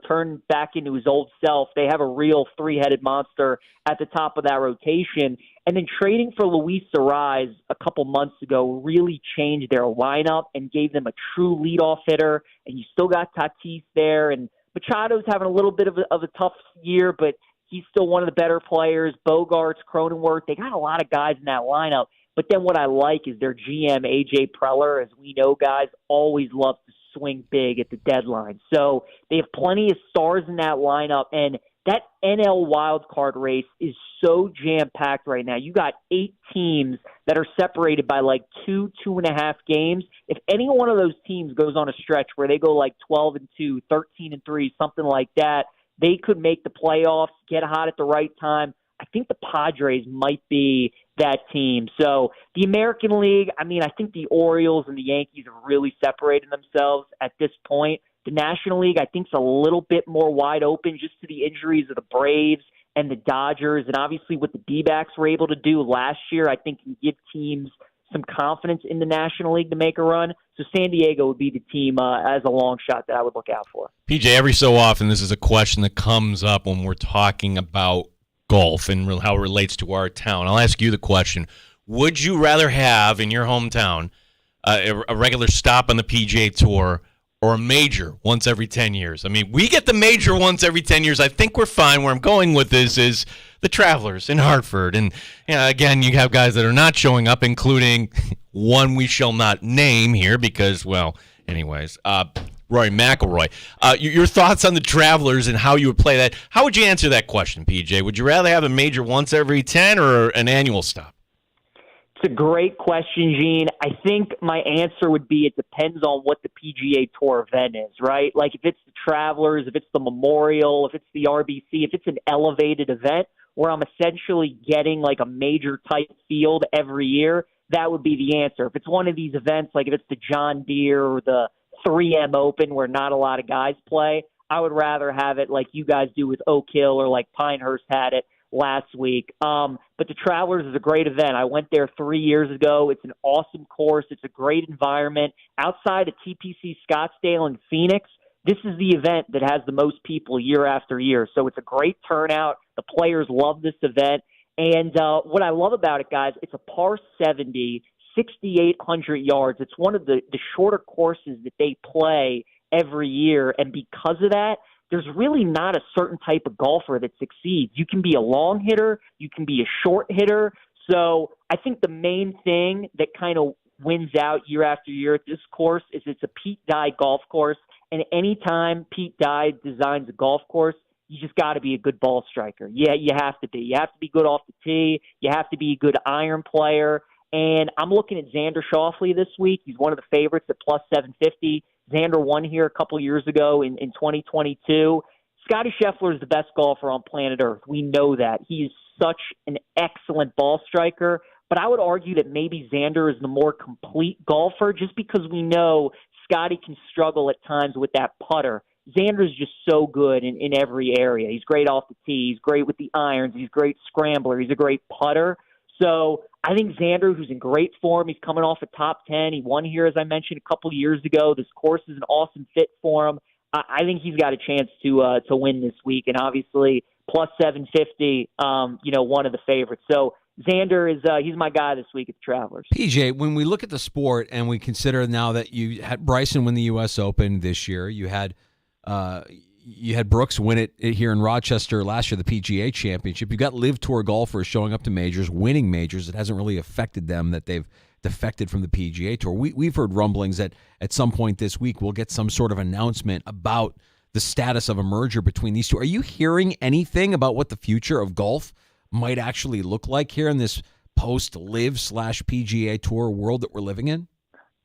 turn back into his old self, they have a real three-headed monster at the top of that rotation. And then trading for Luis Arise a couple months ago really changed their lineup and gave them a true leadoff hitter. And you still got Tatis there. And Machado's having a little bit of a tough year, but he's still one of the better players. Bogarts, Cronenworth, they got a lot of guys in that lineup. But then what I like is their GM, A.J. Preller. As we know, guys always love to swing big at the deadline. So they have plenty of stars in that lineup, and that NL wildcard race is so jam-packed right now. You got 8 teams that are separated by like 2.5 games. If any one of those teams goes on a stretch where they go like 12-2, 13-3, something like that, they could make the playoffs, get hot at the right time. I think the Padres might be that team. So the American League, I think the Orioles and the Yankees have really separated themselves at this point. The National League, I think, is a little bit more wide open just to the injuries of the Braves and the Dodgers. And obviously what the D-backs were able to do last year, I think can give teams some confidence in the National League to make a run. So San Diego would be the team as a long shot that I would look out for. PJ, every so often this is a question that comes up when we're talking about golf and how it relates to our town. I'll ask you the question. Would you rather have in your hometown a regular stop on the PGA Tour or a major once every 10 years? We get the major once every 10 years. I think we're fine. Where I'm going with this is the Travelers in Hartford. And again, you have guys that are not showing up, including one we shall not name here because, anyways, Rory McIlroy. Your thoughts on the Travelers and how you would play that? How would you answer that question, PJ? Would you rather have a major once every 10 or an annual stop? It's a great question, Gene. I think my answer would be it depends on what the PGA Tour event is, right? Like if it's the Travelers, if it's the Memorial, if it's the RBC, if it's an elevated event where I'm essentially getting like a major type field every year, that would be the answer. If it's one of these events, like if it's the John Deere or the 3M Open where not a lot of guys play, I would rather have it like you guys do with Oak Hill or like Pinehurst had it last week. But the Travelers is a great event. I went there 3 years ago. It's an awesome course. It's a great environment. Outside of TPC Scottsdale and Phoenix, this is the event that has the most people year after year. So it's a great turnout. The players love this event. And what I love about it, guys, it's a par 70, 6,800 yards. It's one of the shorter courses that they play every year. And because of that, there's really not a certain type of golfer that succeeds. You can be a long hitter. You can be a short hitter. So I think the main thing that kind of wins out year after year at this course is it's a Pete Dye golf course. And anytime Pete Dye designs a golf course, you just got to be a good ball striker. Yeah, you have to be. You have to be good off the tee. You have to be a good iron player. And I'm looking at Xander Schauffele this week. He's one of the favorites at plus 750. Xander won here a couple years ago in 2022. Scotty Scheffler is the best golfer on planet Earth. We know that. He is such an excellent ball striker. But I would argue that maybe Xander is the more complete golfer just because we know Scotty can struggle at times with that putter. Xander's just so good in every area. He's great off the tee. He's great with the irons. He's a great scrambler. He's a great putter. So I think Xander, who's in great form, he's coming off a top 10. He won here, as I mentioned, a couple years ago. This course is an awesome fit for him. I think he's got a chance to win this week. And obviously, plus 750, one of the favorites. So Xander he's my guy this week at the Travelers. PJ, when we look at the sport and we consider now that you had Bryson win the U.S. Open this year, you had Brooks win it here in Rochester last year, the PGA Championship. You've got Live Tour golfers showing up to majors, winning majors. It hasn't really affected them that they've defected from the PGA Tour. We've heard rumblings that at some point this week we'll get some sort of announcement about the status of a merger between these two. Are you hearing anything about what the future of golf might actually look like here in this post-Live/PGA Tour world that we're living in?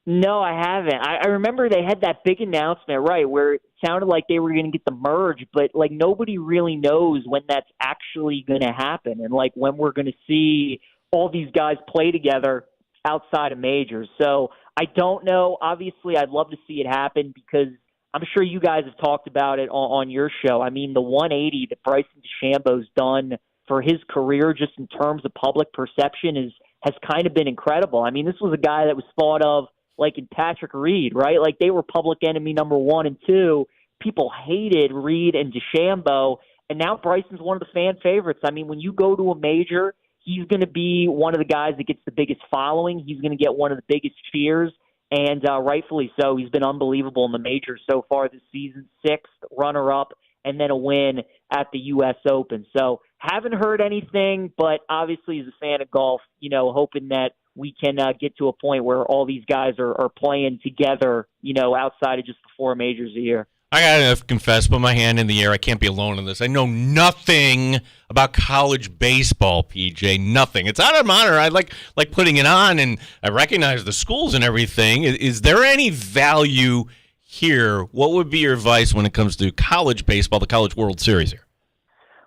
No, I haven't. I remember they had that big announcement, right, where it sounded like they were going to get the merge, but like nobody really knows when that's actually going to happen and like when we're going to see all these guys play together outside of majors. So I don't know. Obviously, I'd love to see it happen because I'm sure you guys have talked about it on your show. I mean, the 180 that Bryson DeChambeau's done for his career just in terms of public perception has kind of been incredible. I mean, this was a guy that was thought of like in Patrick Reed, right? Like they were public enemy number 1 and 2. People hated Reed and DeChambeau, and now Bryson's one of the fan favorites. I mean, when you go to a major, he's going to be one of the guys that gets the biggest following. He's going to get one of the biggest cheers, and rightfully so. He's been unbelievable in the majors so far this season, 6th runner-up, and then a win at the U.S. Open. So haven't heard anything, but obviously as a fan of golf, hoping that we can get to a point where all these guys are playing together, outside of just the 4 majors a year. I gotta confess, put my hand in the air. I can't be alone in this. I know nothing about college baseball, PJ. Nothing. It's out of honor. I like putting it on, and I recognize the schools and everything. Is there any value here? What would be your advice when it comes to college baseball, the College World Series here?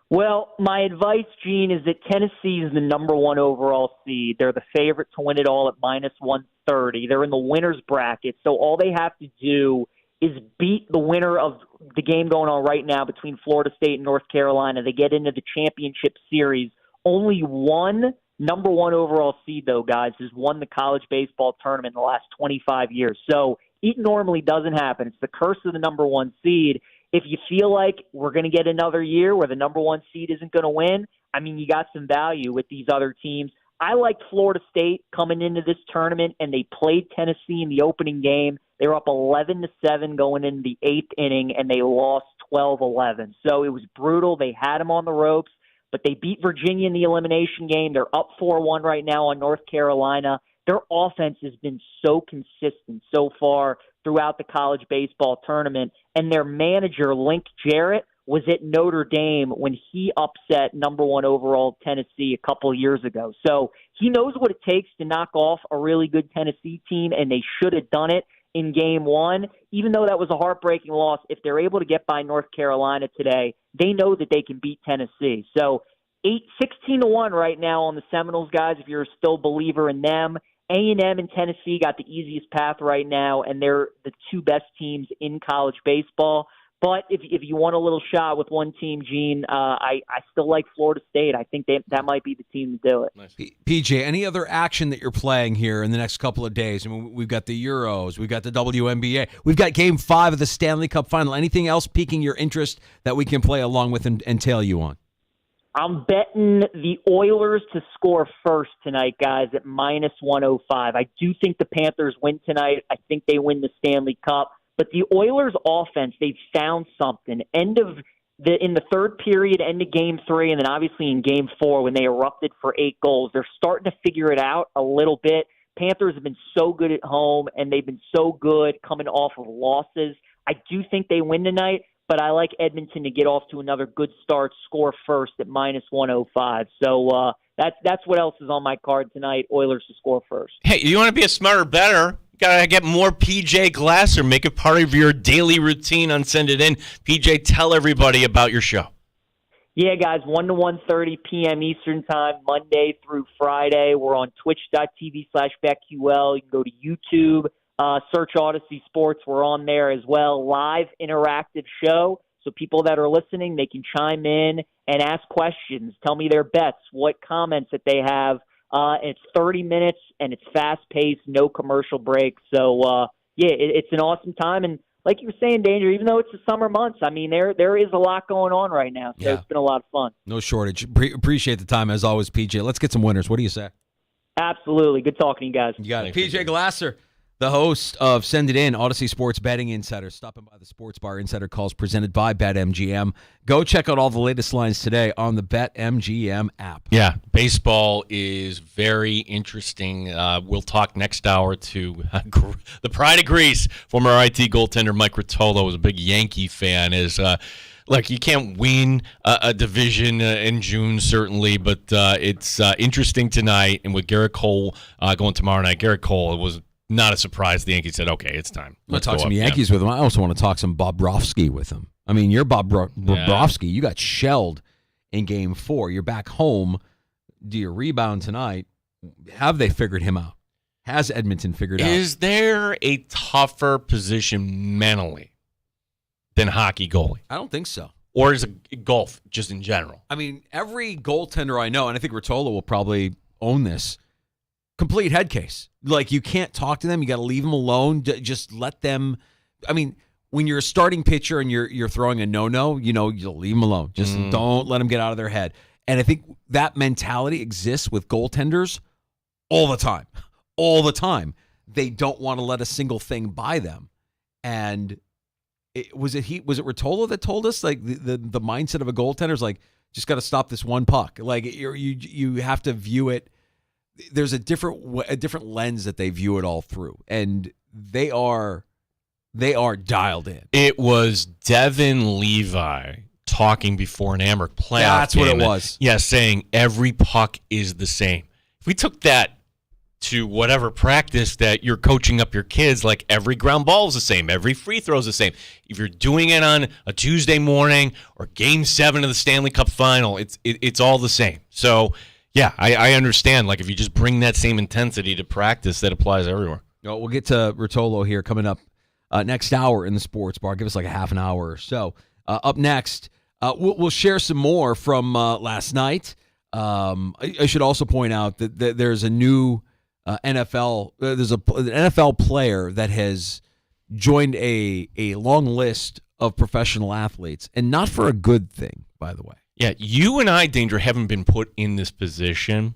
Well, my advice, Gene, is that Tennessee is the number 1 overall seed. They're the favorite to win it all at -130. They're in the winner's bracket, so all they have to do is beat the winner of the game going on right now between Florida State and North Carolina. They get into the championship series. Only one number 1 overall seed, though, guys, has won the college baseball tournament in the last 25 years. So it normally doesn't happen. It's the curse of the number 1 seed. If you feel like we're going to get another year where the number 1 seed isn't going to win, I mean, you got some value with these other teams. I liked Florida State coming into this tournament, and they played Tennessee in the opening game. They were up 11-7 going into the 8th inning, and they lost 12-11. So it was brutal. They had them on the ropes, but they beat Virginia in the elimination game. They're up 4-1 right now on North Carolina. Their offense has been so consistent so far throughout the college baseball tournament, and their manager, Link Jarrett, was at Notre Dame when he upset number 1 overall Tennessee a couple of years ago. So he knows what it takes to knock off a really good Tennessee team, and they should have done it in game 1. Even though that was a heartbreaking loss, if they're able to get by North Carolina today, they know that they can beat Tennessee. So 16-1 right now on the Seminoles, guys, if you're still a believer in them. A&M and Tennessee got the easiest path right now, and they're the 2 best teams in college baseball. But if you want a little shot with one team, Gene, I still like Florida State. I think that might be the team to do it. Nice. PJ, any other action that you're playing here in the next couple of days? I mean, we've got the Euros, we've got the WNBA, we've got Game 5 of the Stanley Cup Final. Anything else piquing your interest that we can play along with and tail you on? I'm betting the Oilers to score first tonight, guys, at -105. I do think the Panthers win tonight. I think they win the Stanley Cup. But the Oilers' offense, they've found something. In the third period, end of Game 3, and then obviously in Game 4 when they erupted for 8 goals, they're starting to figure it out a little bit. Panthers have been so good at home, and they've been so good coming off of losses. I do think they win tonight, but I like Edmonton to get off to another good start, score first at -105. So that's what else is on my card tonight, Oilers to score first. Hey, you want to be a smarter bettor? Gotta get more PJ Glasser. Make it part of your daily routine on Send It In. PJ, tell everybody about your show. Yeah, guys, 1 to 1:30 p.m. Eastern Time, Monday through Friday. We're on twitch.tv/BetQL. You can go to YouTube, search Odyssey Sports. We're on there as well. Live interactive show. So people that are listening, they can chime in and ask questions, tell me their bets, what comments that they have. It's 30 minutes, and it's fast-paced, no commercial breaks. So, it's an awesome time. And like you were saying, Danger, even though it's the summer months, I mean, there is a lot going on right now. So It's been a lot of fun. No shortage. Appreciate the time, as always, PJ. Let's get some winners. What do you say? Absolutely. Good talking to you guys. You got it. PJ Glasser, the host of Send It In, Odyssey Sports Betting Insider, stopping by the Sports Bar Insider Calls presented by BetMGM. Go check out all the latest lines today on the BetMGM app. Yeah, baseball is very interesting. We'll talk next hour to the pride of Greece, former IT goaltender Mike Rotolo was a big Yankee fan. Look, you can't win a division in June, certainly, but it's interesting tonight. And with Garrett Cole going tomorrow night, Garrett Cole, it was not a surprise. The Yankees said, okay, it's time. Let's talk some Yankees with him. I also want to talk some Bobrovsky with him. I mean, you're Bobrovsky. You got shelled in Game 4. You're back home. Do you rebound tonight? Have they figured him out? Has Edmonton figured out? Is there a tougher position mentally than hockey goalie? I don't think so. Or is it golf just in general? I mean, every goaltender I know, and I think Rotolo will probably own this, complete head case. Like, you can't talk to them. You got to leave them alone. Just let them. I mean, when you're a starting pitcher and you're throwing a no-no, you'll leave them alone. Just don't let them get out of their head. And I think that mentality exists with goaltenders all the time. All the time. They don't want to let a single thing by them. And was it Rotolo that told us, like, the mindset of a goaltender is like, just got to stop this one puck. Like, you have to view it. There's a different lens that they view it all through, and they are dialed in. It was Devin Levi talking before an Amherst playoff That's what game. it was. Yeah, saying every puck is the same. If we took that to whatever practice that you're coaching up your kids, like every ground ball is the same, every free throw is the same. If you're doing it on a Tuesday morning or Game 7 of the Stanley Cup Final, it's all the same. So, yeah, I understand. Like, if you just bring that same intensity to practice, that applies everywhere. We'll get to Rotolo here coming up next hour in the Sports Bar. Give us like a half an hour or so. Up next, we'll share some more from last night. I should also point out that there's a new NFL. There's an NFL player that has joined a long list of professional athletes, and not for a good thing, by the way. Yeah, you and I, Danger, haven't been put in this position,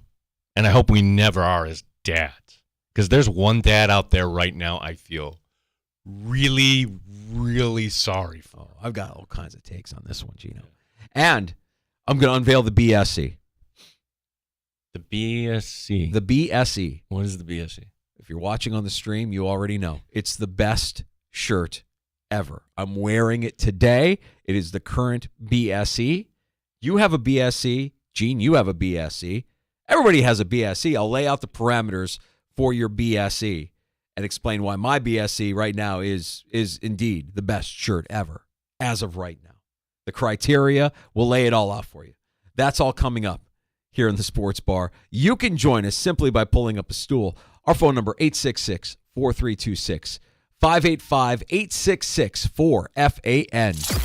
and I hope we never are as dads. Because there's one dad out there right now I feel really, really sorry for. Oh, I've got all kinds of takes on this one, Gino. And I'm going to unveil the BSE. The BSE. The BSE. What is the BSE? If you're watching on the stream, you already know. It's the best shirt ever. I'm wearing it today. It is the current BSE. You have a BSE. Gene, you have a BSE. Everybody has a BSE. I'll lay out the parameters for your BSE and explain why my BSE right now is indeed the best shirt ever, as of right now. The criteria, we'll lay it all out for you. That's all coming up here in the Sports Bar. You can join us simply by pulling up a stool. Our phone number, 866-4326, 585-866-4FAN.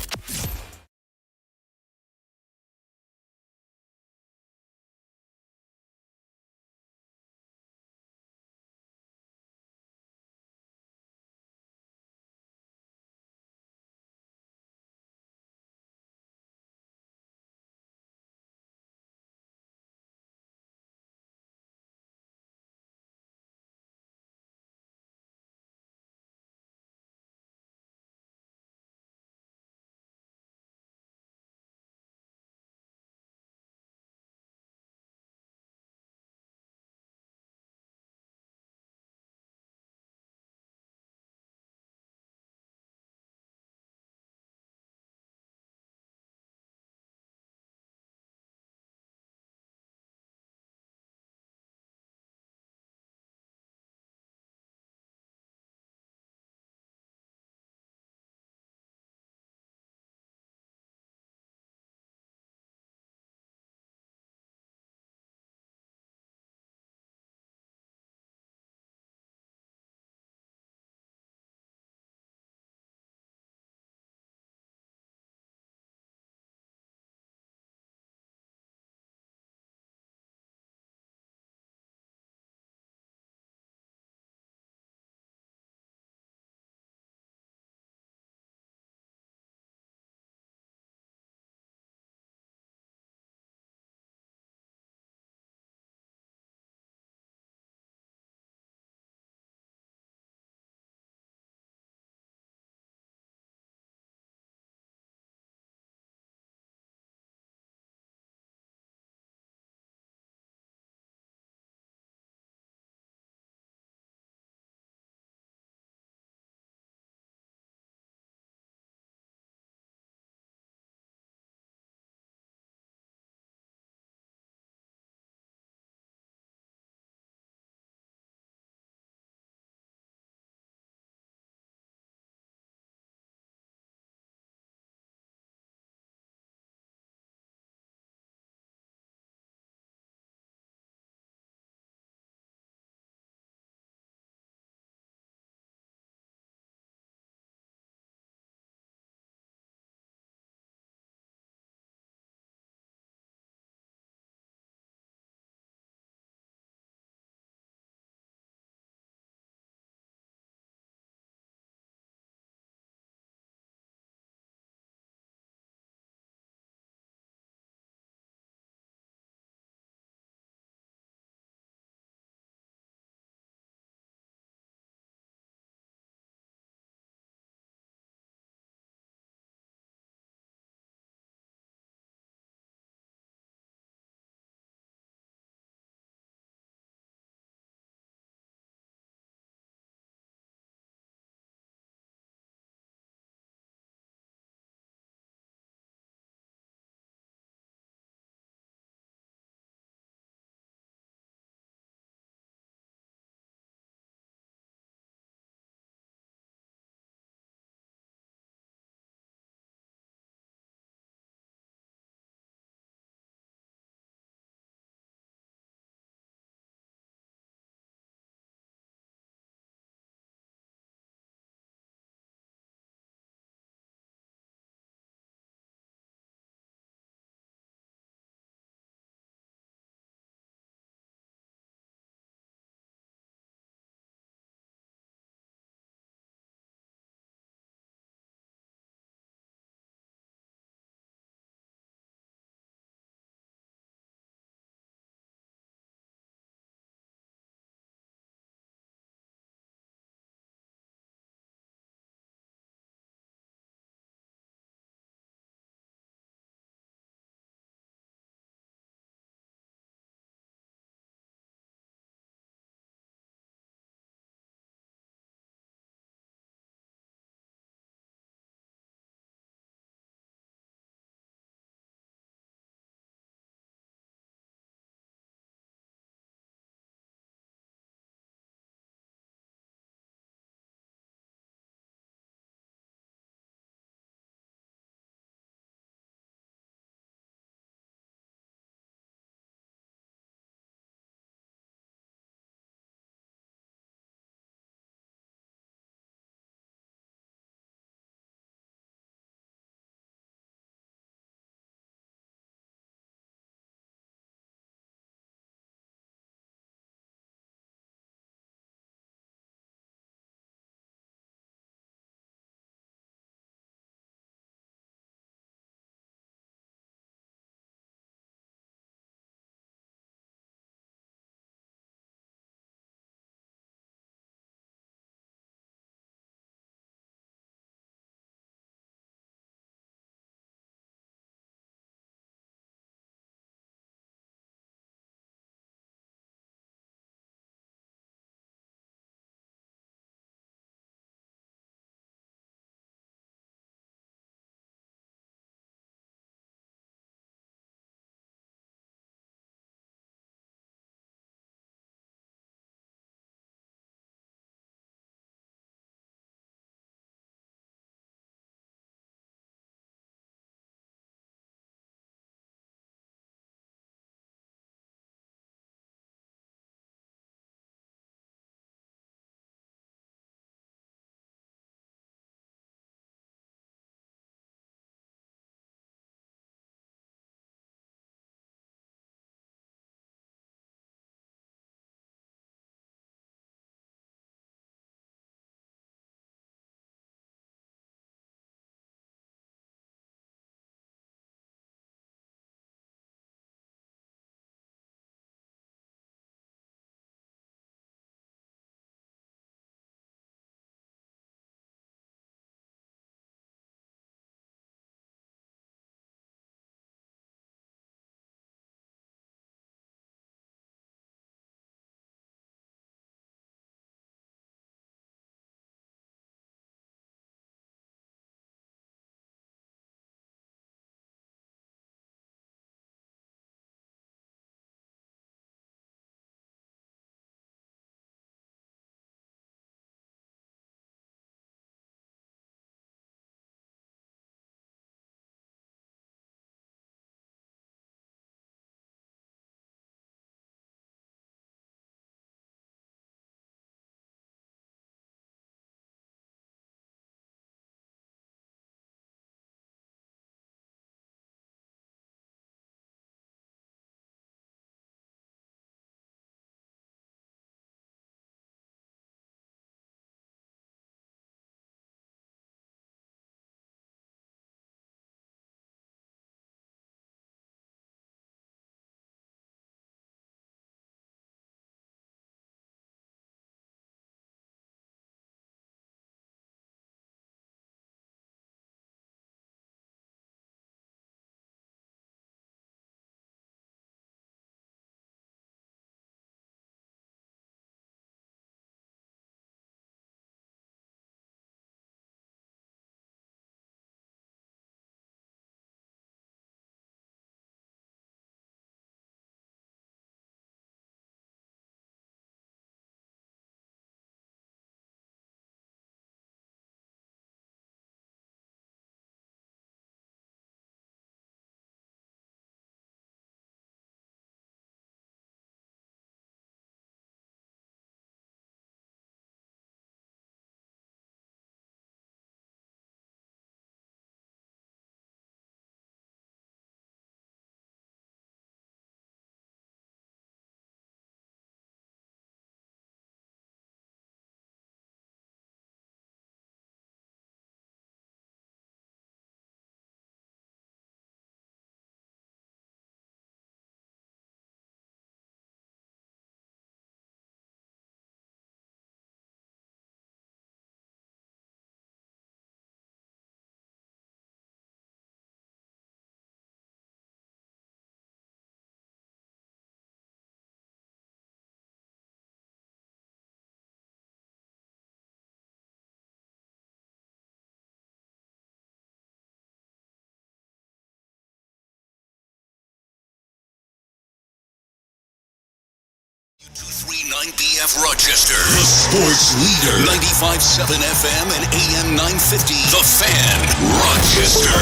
239BF Rochester, the sports leader. 95.7 FM and AM 950. The Fan, Rochester.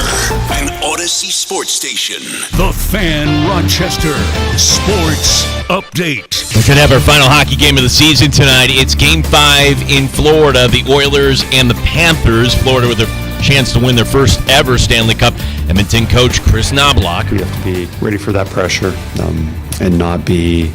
An Odyssey sports station. The Fan, Rochester. Sports update. We could have our final hockey game of the season tonight. It's Game 5 in Florida. The Oilers and the Panthers. Florida with a chance to win their first ever Stanley Cup. Edmonton coach Chris Knobloch. We have to be ready for that pressure and not be,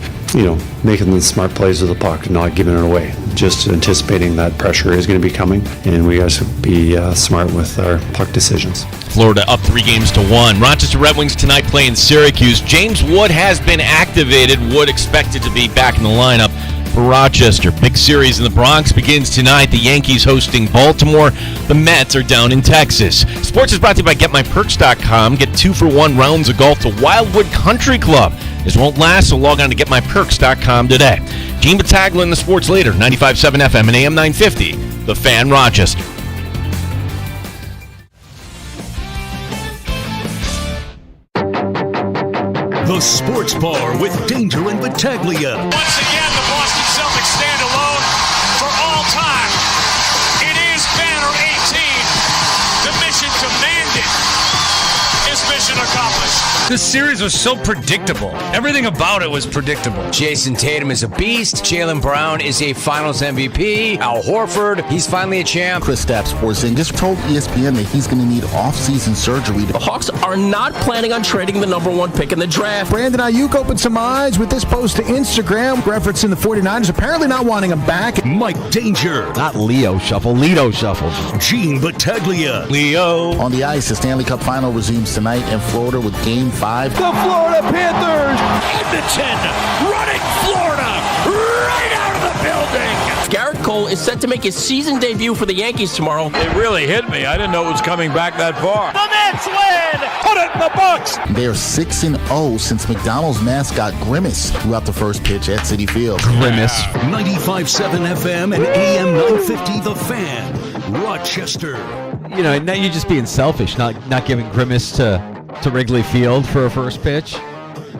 making the smart plays with the puck, not giving it away. Just anticipating that pressure is going to be coming, and we guys have to be smart with our puck decisions. Florida up 3-1. Rochester Red Wings tonight playing Syracuse. James Wood has been activated. Wood expected to be back in the lineup for Rochester. Big series in the Bronx begins tonight. The Yankees hosting Baltimore. The Mets are down in Texas. Sports is brought to you by GetMyPerks.com. Get 2-for-1 rounds of golf to Wildwood Country Club. This won't last, so log on to GetMyPerks.com today. Gene Battaglia in the sports leader, 95.7 FM and AM 950. The Fan, Rochester. The Sports Bar with Danger and Battaglia. Once again, the Boston Celtics stand alone for all time. It is Banner 18. The mission demanded is mission accomplished. This series was so predictable. Everything about it was predictable. Jason Tatum is a beast. Jaylen Brown is a Finals MVP. Al Horford, he's finally a champ. Chris Stapps Porzingis told ESPN that he's going to need off-season surgery. The Hawks are not planning on trading the number 1 pick in the draft. Brandon Ayuk opened some eyes with this post to Instagram, referencing the 49ers apparently not wanting him back. Mike Danger. Not Leo Shuffle, Lido Shuffle. Gene Battaglia. Leo. On the ice, the Stanley Cup final resumes tonight in Florida with Game 5. The Florida Panthers. Edmonton running Florida right out of the building. Garrett Cole is set to make his season debut for the Yankees tomorrow. It really hit me. I didn't know it was coming back that far. The Mets win! Put it in the books! They're 6-0 since McDonald's mascot Grimace threw out the first pitch at Citi Field. Grimace. 95.7 FM and AM 950. The Fan, Rochester. Now you're just being selfish, not giving Grimace to Wrigley Field for a first pitch.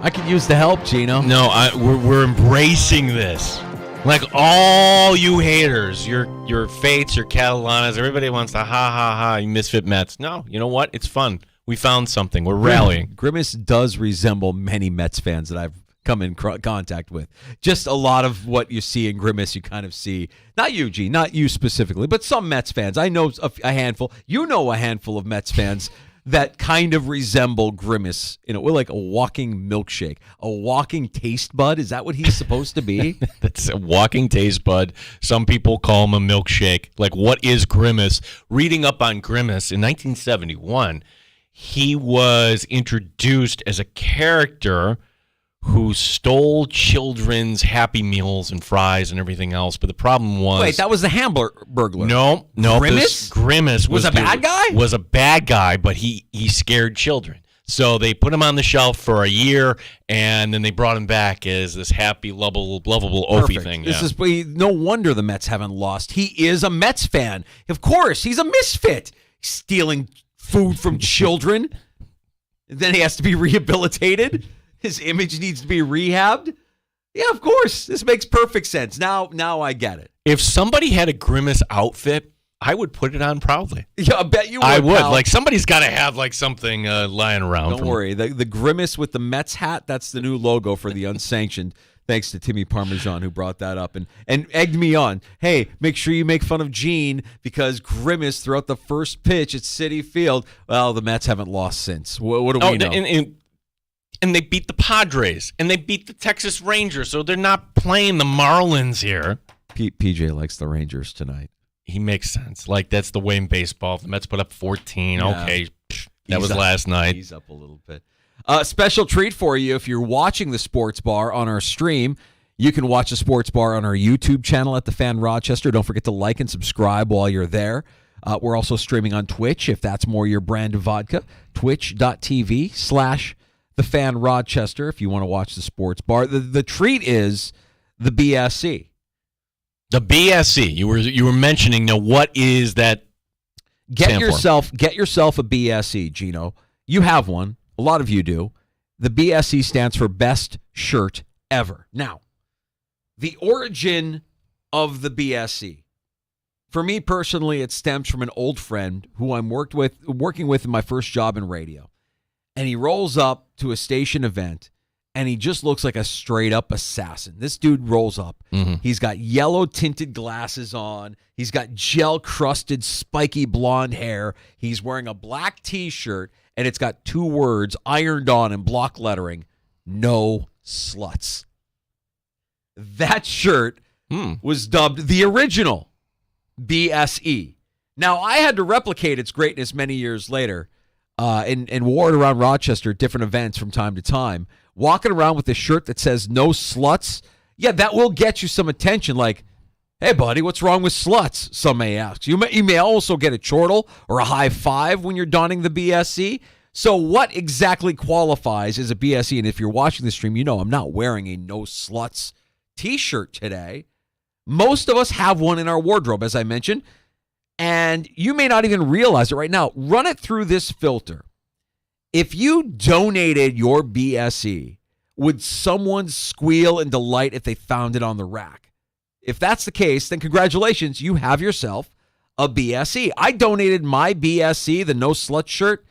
I could use the help, Gino. No, we're embracing this. Like all you haters, your Fates, your Catalanas, everybody wants to ha, you misfit Mets. No, you know what? It's fun. We found something. We're rallying. Grimace does resemble many Mets fans that I've come in contact with. Just a lot of what you see in Grimace, you kind of see. Not you, G, not you specifically, but some Mets fans. I know a handful. You know a handful of Mets fans that kind of resemble Grimace. We're like a walking milkshake, a walking taste bud. Is that what he's supposed to be? That's a walking taste bud. Some people call him a milkshake. Like, what is Grimace? Reading up on Grimace, in 1971, he was introduced as a character who stole children's Happy Meals and fries and everything else. But the problem was... Wait, that was the Hamburglar. No. Grimace? Grimace was a bad guy? Was a bad guy, but he scared children. So they put him on the shelf for a year, and then they brought him back as this happy, lovable Opie thing. This is no wonder the Mets haven't lost. He is a Mets fan. Of course, he's a misfit. Stealing food from children. And then he has to be rehabilitated. His image needs to be rehabbed. Yeah, of course. This makes perfect sense. Now I get it. If somebody had a Grimace outfit, I would put it on proudly. Yeah, I bet you would. I would. Pal. Like, somebody's got to have like something lying around. Don't worry. The Grimace with the Mets hat, that's the new logo for the unsanctioned. Thanks to Timmy Parmesan who brought that up and egged me on. Hey, make sure you make fun of Gene because Grimace threw out the first pitch at Citi Field. Well, the Mets haven't lost since. What do we know? And they beat the Padres, and they beat the Texas Rangers, so they're not playing the Marlins here. PJ likes the Rangers tonight. He makes sense. Like, that's the way in baseball. If the Mets put up 14, yeah. Okay, that was last night. He's up a little bit. Special treat for you if you're watching the Sports Bar on our stream. You can watch the Sports Bar on our YouTube channel at The Fan Rochester. Don't forget to like and subscribe while you're there. We're also streaming on Twitch if that's more your brand of vodka. Twitch.tv/The Fan Rochester if you want to watch the Sports Bar. The treat is the BSC. The BSC. You were mentioning. Now, what is that? Get yourself a BSC, Gino. You have one. A lot of you do. The BSC stands for Best Shirt Ever. Now, the origin of the BSE. For me personally, it stems from an old friend who I'm working with in my first job in radio. And he rolls up to a station event, and he just looks like a straight-up assassin. This dude rolls up. Mm-hmm. He's got yellow-tinted glasses on. He's got gel-crusted, spiky blonde hair. He's wearing a black T-shirt, and it's got 2 words ironed on in block lettering, "No sluts." That shirt was dubbed the original BSE. Now, I had to replicate its greatness many years later and wore it around Rochester at different events from time to time. Walking around with a shirt that says "No sluts," yeah, that will get you some attention. Like, hey, buddy, what's wrong with sluts? Some may ask. You may also get a chortle or a high five when you're donning the BSE. So what exactly qualifies as a BSE? And if you're watching the stream, you know I'm not wearing a "No sluts" T-shirt today. Most of us have one in our wardrobe, as I mentioned, and you may not even realize it right now. Run it through this filter. If you donated your BSE, would someone squeal in delight if they found it on the rack? If that's the case, then congratulations, you have yourself a BSE. I donated my BSE, the "No Slut" shirt,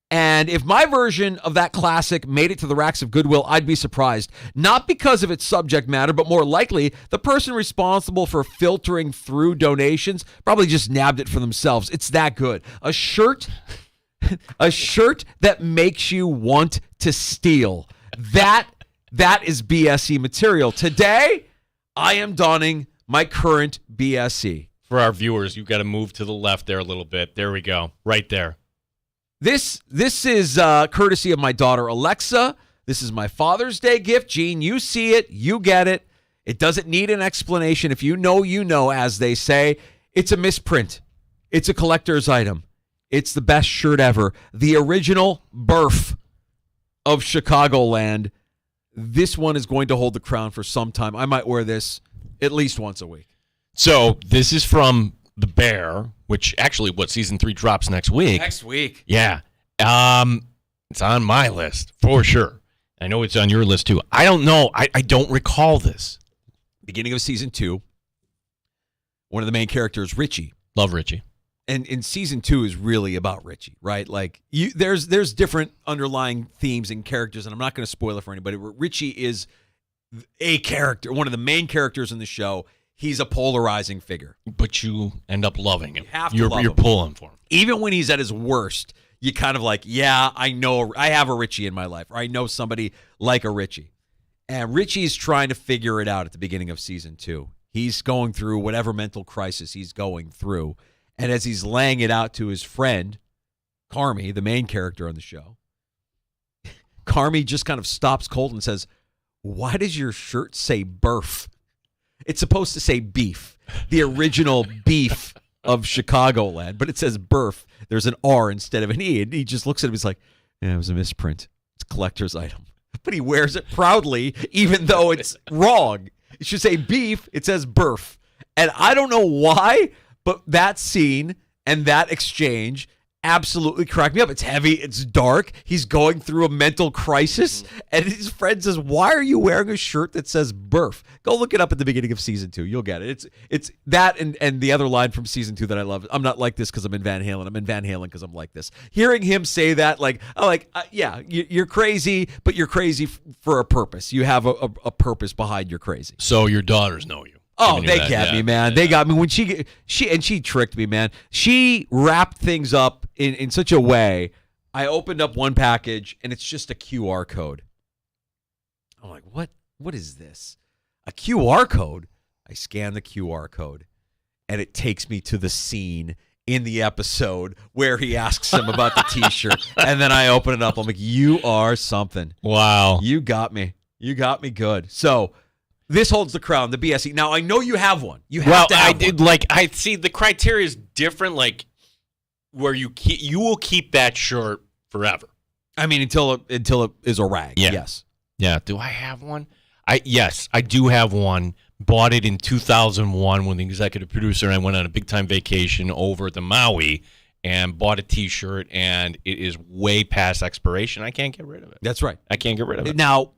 and if my version of that classic made it to the racks of Goodwill, I'd be surprised. Not because of its subject matter, but more likely the person responsible for filtering through donations probably just nabbed it for themselves. It's that good. A shirt that makes you want to steal. That is BSE material. Today, I am donning my current BSE. For our viewers, you've got to move to the left there a little bit. There we go. Right there. This is courtesy of my daughter, Alexa. This is my Father's Day gift. Gene, you see it. You get it. It doesn't need an explanation. If you know, as they say. It's a misprint. It's a collector's item. It's the best shirt ever. The original birth of Chicagoland. This one is going to hold the crown for some time. I might wear this at least once a week. So this is from The Bear, which actually, season 3 drops next week. Next week. Yeah. It's on my list for sure. I know it's on your list too. I don't know. I don't recall this. Beginning of season 2, one of the main characters, Richie. Love Richie. And in season 2 is really about Richie, right? Like there's different underlying themes and characters, and I'm not going to spoil it for anybody. But Richie is a character, one of the main characters in the show. He's a polarizing figure. But you end up loving him. You have to love him. You're pulling for him. Even when he's at his worst, you kind of like, yeah, I know, I have a Richie in my life, or I know somebody like a Richie. And Richie's trying to figure it out at the beginning of season 2. He's going through whatever mental crisis he's going through. And as he's laying it out to his friend, Carmi, the main character on the show, Carmi just kind of stops cold and says, "Why does your shirt say birth?" It's supposed to say beef, the original beef of Chicagoland, but it says birth. There's an R instead of an E, and he just looks at him. He's like, "Yeah, it was a misprint. It's a collector's item." But he wears it proudly, even though it's wrong. It should say beef. It says birth. And I don't know why, but that scene and that exchange absolutely cracked me up. It's heavy. It's dark. He's going through a mental crisis. And his friend says, "Why are you wearing a shirt that says birth?" Go look it up at the beginning of season 2. You'll get it. It's that and the other line from season 2 that I love. "I'm not like this because I'm in Van Halen. I'm in Van Halen because I'm like this." Hearing him say that, yeah, you're crazy, but you're crazy for a purpose. You have a purpose behind your crazy. So your daughters know you. Oh, they got me, man. They got me when she tricked me, man. She wrapped things up in such a way. I opened up one package and it's just a QR code. I'm like, what is this? A QR code? I scan the QR code and it takes me to the scene in the episode where he asks him about the T-shirt. And then I open it up. I'm like, you are something. Wow. You got me. You got me good. So this holds the crown, the BSE. Now, I know you have one. You have to have one. I see the criteria is different, like where you will keep that shirt forever. I mean, until it is a rag. Yeah. Yes. Yeah. Do I have one? Yes, I do have one. Bought it in 2001 when the executive producer and I went on a big-time vacation over to Maui and bought a T-shirt, and it is way past expiration. I can't get rid of it. That's right. I can't get rid of it. Now,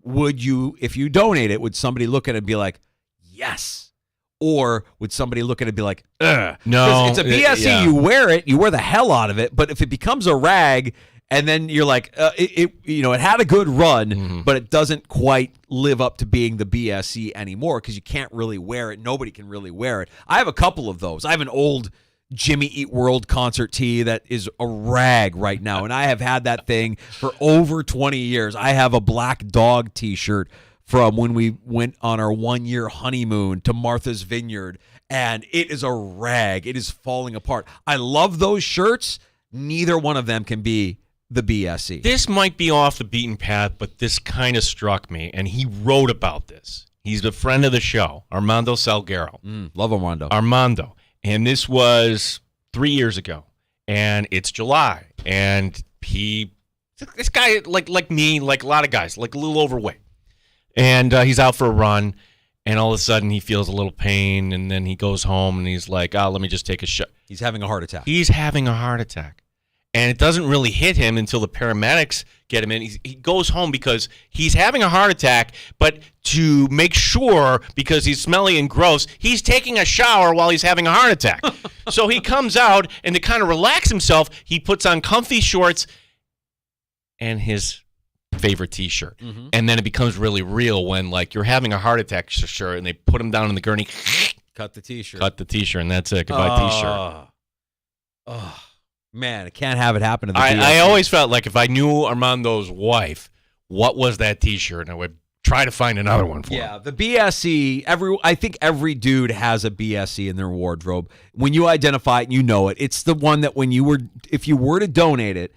would you, if you donate it, would somebody look at it and be like, yes? Or would somebody look at it and be like, ugh? No. It's a BSE. You wear it. You wear the hell out of it. But if it becomes a rag and then you're like, it had a good run, but it doesn't quite live up to being the BSE anymore because you can't really wear it. Nobody can really wear it. I have a couple of those. I have an old Jimmy Eat World concert tee that is a rag right now, and I have had that thing for over 20 years. I have a Black Dog t-shirt from when we went on our 1-year honeymoon to Martha's Vineyard, and it is a rag. It is falling apart. I love those shirts. Neither one of them can be the BSE. This might be off the beaten path, but this kind of struck me, and he wrote about this. He's a friend of the show, Armando Salguero. Love Armando. Armando. And this was 3 years ago, and it's July, and this guy, like me, like a lot of guys, like a little overweight, and he's out for a run, and all of a sudden he feels a little pain, and then he goes home, and he's like, let me just take a shot. He's having a heart attack. He's having a heart attack. And it doesn't really hit him until the paramedics get him in. He goes home because he's having a heart attack, but to make sure, because he's smelly and gross, he's taking a shower while he's having a heart attack. So he comes out, and to kind of relax himself, he puts on comfy shorts and his favorite T-shirt. And then it becomes really real when, like, you're having a heart attack, sure, and they put him down in the gurney. Cut the T-shirt. And that's it. Goodbye, T-shirt. Oh. Man, I can't have it happen to the I always felt like if I knew Armando's wife, what was that T-shirt, and I would try to find another one for him. Yeah, the BSE, I think every dude has a BSE in their wardrobe. When you identify it and you know it, it's the one that if you were to donate it,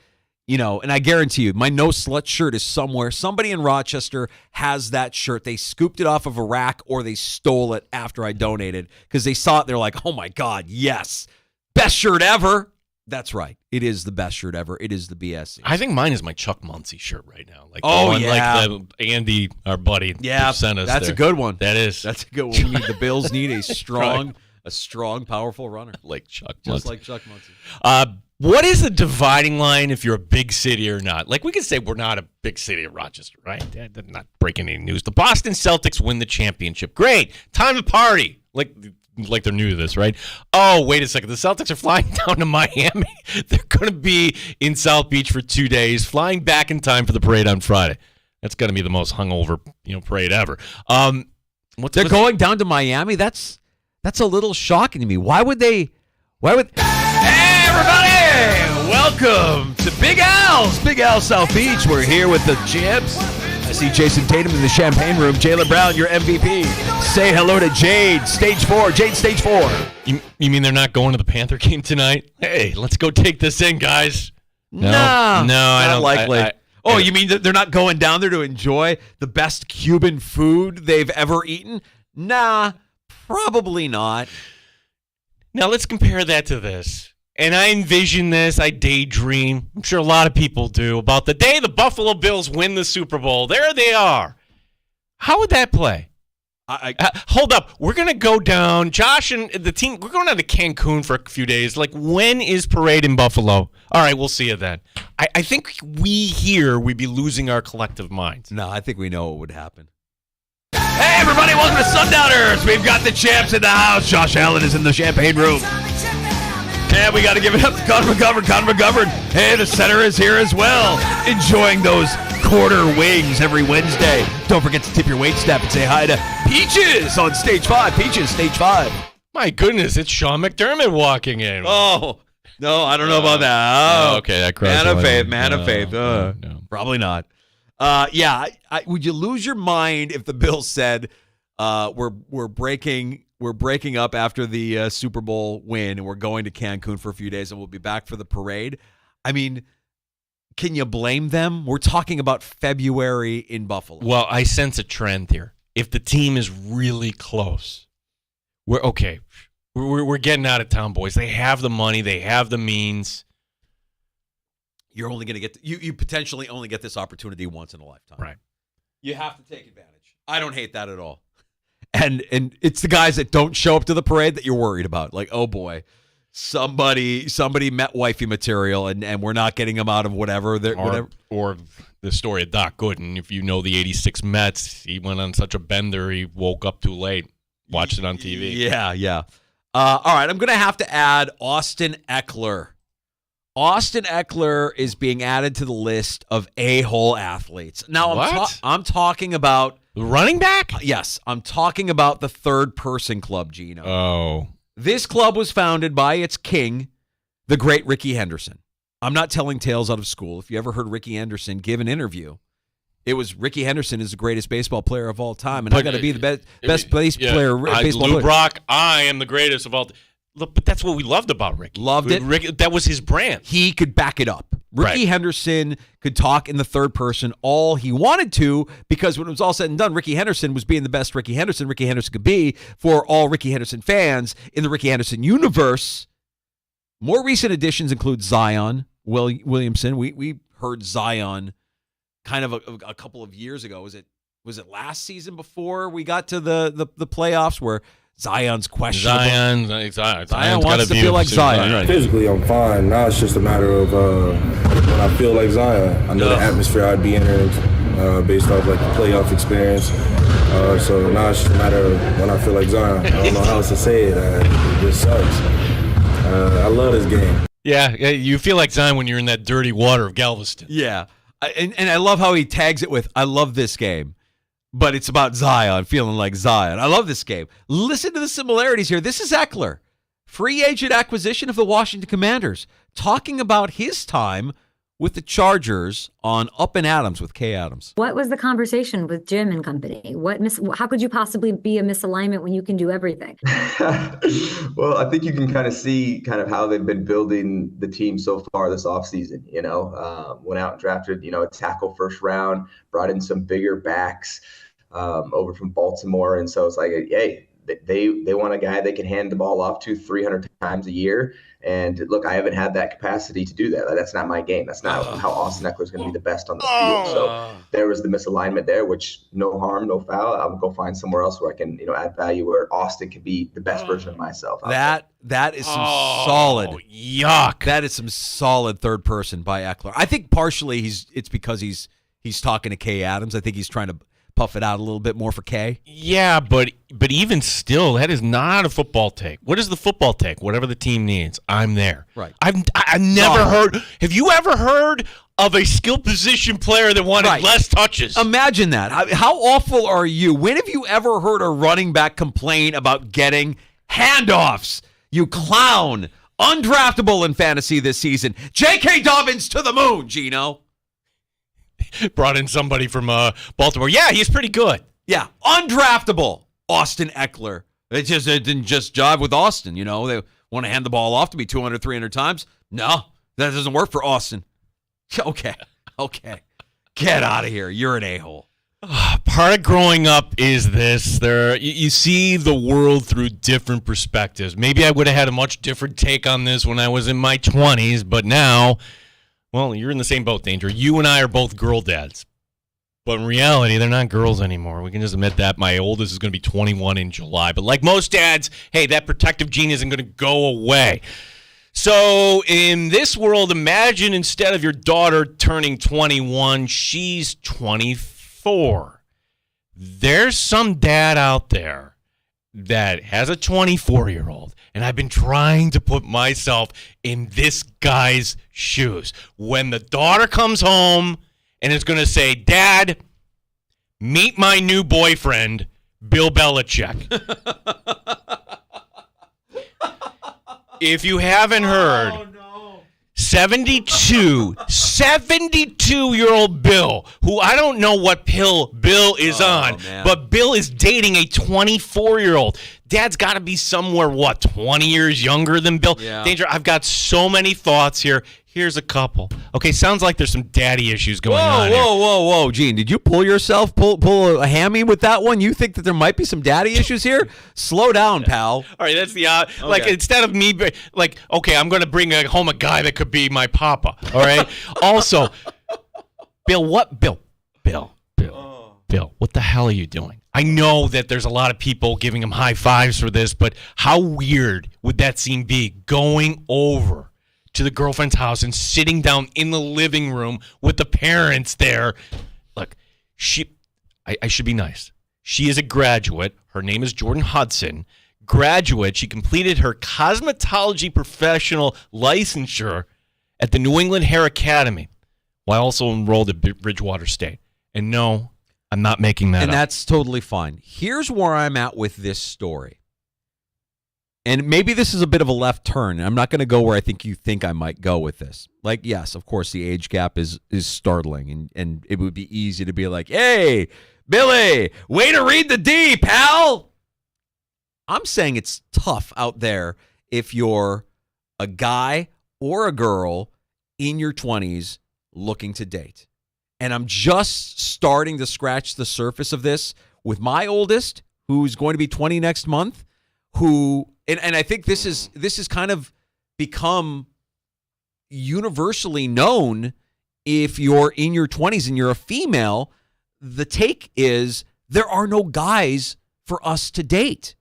and I guarantee you, my No Slut shirt is somewhere. Somebody in Rochester has that shirt. They scooped it off of a rack or they stole it after I donated because they saw it. They're like, oh my God, yes, best shirt ever. That's right. It is the best shirt ever. It is the BSE. I think mine is my Chuck Muncie shirt right now. Like yeah. Like Andy, our buddy, sent us. That's there. a good one. That's a good one. The Bills need a strong, powerful runner like Chuck Muncie. Just like Chuck Muncie. What is the dividing line if you're a big city or not? Like, we can say we're not a big city of Rochester, right? That's not breaking any news. The Boston Celtics win the championship. Great. Time to party. Like they're new to this, right? Oh, wait a second. The Celtics are flying down to Miami. They're going to be in South Beach for 2 days, flying back in time for the parade on Friday. That's going to be the most hungover, parade ever. They're going down to Miami? That's a little shocking to me. Why would Hey, everybody! Welcome to Big Al South Beach. We're here with the champs. I see Jason Tatum in the champagne room. Jaylen Brown, your MVP. Say hello to Jade, stage 4. Jade, stage 4. You mean they're not going to the Panther game tonight? Hey, let's go take this in, guys. No, I don't. Likely. You mean that they're not going down there to enjoy the best Cuban food they've ever eaten? Nah, probably not. Now let's compare that to this. And I envision this, I daydream, I'm sure a lot of people do, about the day the Buffalo Bills win the Super Bowl. There they are. How would that play? Hold up. We're going to go down. Josh and the team, we're going down to Cancun for a few days. Like, when is parade in Buffalo? All right, we'll see you then. I think we'd be losing our collective minds. No, I think we know what would happen. Hey, everybody, welcome to Sundowners. We've got the champs in the house. Josh Allen is in the champagne room. And we got to give it up to Connor McGovern. Hey, the center is here as well. Enjoying those quarter wings every Wednesday. Don't forget to tip your wait staff and say hi to Peaches on stage 5. Peaches, stage 5. My goodness, it's Sean McDermott walking in. Oh, no, I don't know about that. Oh, okay, that crossed Man of faith. No. Probably not. Would you lose your mind if the Bills said, we're breaking up after the Super Bowl win, and we're going to Cancun for a few days, and we'll be back for the parade? I mean, can you blame them? We're talking about February in Buffalo. Well, I sense a trend here. If the team is really close, we're okay. We're getting out of town, boys. They have the money. They have the means. You're only going to get you potentially only get this opportunity once in a lifetime. Right. You have to take advantage. I don't hate that at all. And it's the guys that don't show up to the parade that you're worried about. Like, oh boy, somebody met wifey material, and we're not getting them out of whatever. Or the story of Doc Gooden. If you know the 86 Mets, he went on such a bender, he woke up too late, watched it on TV. Yeah. All right, I'm going to have to add Austin Eckler. Austin Eckler is being added to the list of a-hole athletes. Now, I'm talking about... Running back? Yes, I'm talking about the third-person club, Gino. Oh. This club was founded by its king, the great Ricky Henderson. I'm not telling tales out of school. If you ever heard Ricky Henderson give an interview, it was Ricky Henderson is the greatest baseball player of all time, and I got to be the best baseball Lou player. Brock, I am the greatest of all. Look, but that's what we loved about Ricky. Loved it. Ricky, that was his brand. He could back it up. Ricky Henderson could talk in the third person all he wanted to, because when it was all said and done, Ricky Henderson was being the best Ricky Henderson could be for all Ricky Henderson fans in the Ricky Henderson universe. More recent additions include Zion Williamson. We heard Zion kind of a couple of years ago. Was it last season before we got to the playoffs where Zion's questionable? Zion wants to feel like Zion. Right. Physically, I'm fine. Now it's just a matter of when I feel like Zion. I know the atmosphere I'd be entering based off like the playoff experience. So now it's just a matter of when I feel like Zion. I don't know how else to say it. It just sucks. I love this game. Yeah, you feel like Zion when you're in that dirty water of Galveston. Yeah, and I love how he tags it with, I love this game. But it's about Zion, feeling like Zion. I love this game. Listen to the similarities here. This is Eckler, free agent acquisition of the Washington Commanders, talking about his time with the Chargers on Up and Adams with Kay Adams. What was the conversation with Jim and company? How could you possibly be a misalignment when you can do everything? Well, I think you can kind of see how they've been building the team so far this offseason. Went out and drafted, a tackle first round, brought in some bigger backs over from Baltimore. And so it's like, hey, they want a guy they can hand the ball off to 300 times a year. And look, I haven't had that capacity to do that. That's not my game. That's not how Austin Eckler is going to be the best on the field. So there was the misalignment there, which no harm, no foul. I'll go find somewhere else where I can, add value where Austin can be the best version of myself. That is some solid yuck. That is some solid third person by Eckler. I think partially it's because he's talking to Kay Adams. I think he's trying to puff it out a little bit more for Kay. Yeah, but even still, that is not a football take. What is the football take? Whatever the team needs, I'm there. Right. I've never heard. Have you ever heard of a skill position player that wanted less touches? Imagine that. How awful are you? When have you ever heard a running back complain about getting handoffs? You clown. Undraftable in fantasy this season. J.K. Dobbins to the moon, Gino. Brought in somebody from Baltimore. Yeah, he's pretty good. Yeah, undraftable. Austin Eckler. It didn't just jive with Austin. They want to hand the ball off to me 200, 300 times. No, that doesn't work for Austin. Okay. Get out of here. You're an a-hole. Part of growing up is this. You see the world through different perspectives. Maybe I would have had a much different take on this when I was in my 20s, but now... Well, you're in the same boat, Danger. You and I are both girl dads. But in reality, they're not girls anymore. We can just admit that. My oldest is going to be 21 in July. But like most dads, hey, that protective gene isn't going to go away. So in this world, imagine instead of your daughter turning 21, she's 24. There's some dad out there that has a 24-year-old. And I've been trying to put myself in this guy's shoes. When the daughter comes home and is going to say, Dad, meet my new boyfriend, Bill Belichick. If you haven't heard, 72-year-old Bill, who I don't know what pill Bill is on, but Bill is dating a 24-year-old. Dad's got to be somewhere, 20 years younger than Bill? Yeah. Danger, I've got so many thoughts here. Here's a couple. Okay, sounds like there's some daddy issues going on here. Whoa, Gene, did you pull a hammy with that one? You think that there might be some daddy issues here? Slow down, pal. All right, that's the like instead of me I'm going to bring home a guy that could be my papa. All right. Also, Bill. Bill, what the hell are you doing? I know that there's a lot of people giving him high fives for this, but how weird would that scene be, going over to the girlfriend's house and sitting down in the living room with the parents there? Look, I should be nice. She is a graduate. Her name is Jordan Hudson. Graduate. She completed her cosmetology professional licensure at the New England Hair Academy while also enrolled at Bridgewater State. And no, I'm not making that up. And that's totally fine. Here's where I'm at with this story. And maybe this is a bit of a left turn. I'm not going to go where I think you think I might go with this. Like, yes, of course, the age gap is startling. And it would be easy to be like, hey, Billy, way to read the D, pal. I'm saying it's tough out there if you're a guy or a girl in your 20s looking to date. And I'm just starting to scratch the surface of this with my oldest, who's going to be 20 next month, who, and I think this is kind of become universally known. If you're in your 20s and you're a female, the take is there are no guys for us to date.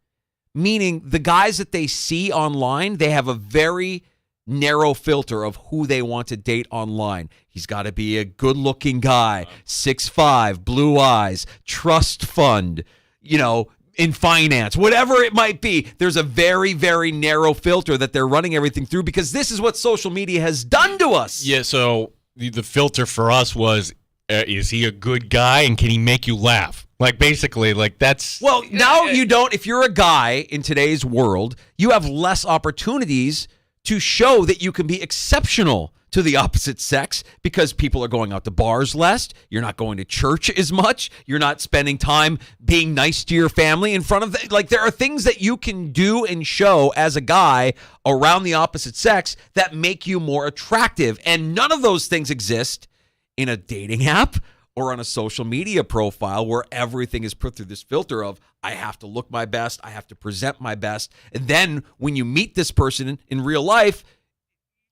Meaning the guys that they see online, they have a very narrow filter of who they want to date online. He's got to be a good-looking guy, 6'5", blue eyes, trust fund, in finance, whatever it might be. There's a very, very narrow filter that they're running everything through because this is what social media has done to us. Yeah, so the filter for us was, is he a good guy and can he make you laugh? Like, basically, like, that's... Well, now you don't. If you're a guy in today's world, you have less opportunities to show that you can be exceptional to the opposite sex because people are going out to bars less. You're not going to church as much. You're not spending time being nice to your family in front of... there are things that you can do and show as a guy around the opposite sex that make you more attractive. And none of those things exist in a dating app or on a social media profile where everything is put through this filter of, I have to look my best, I have to present my best. And then when you meet this person in real life,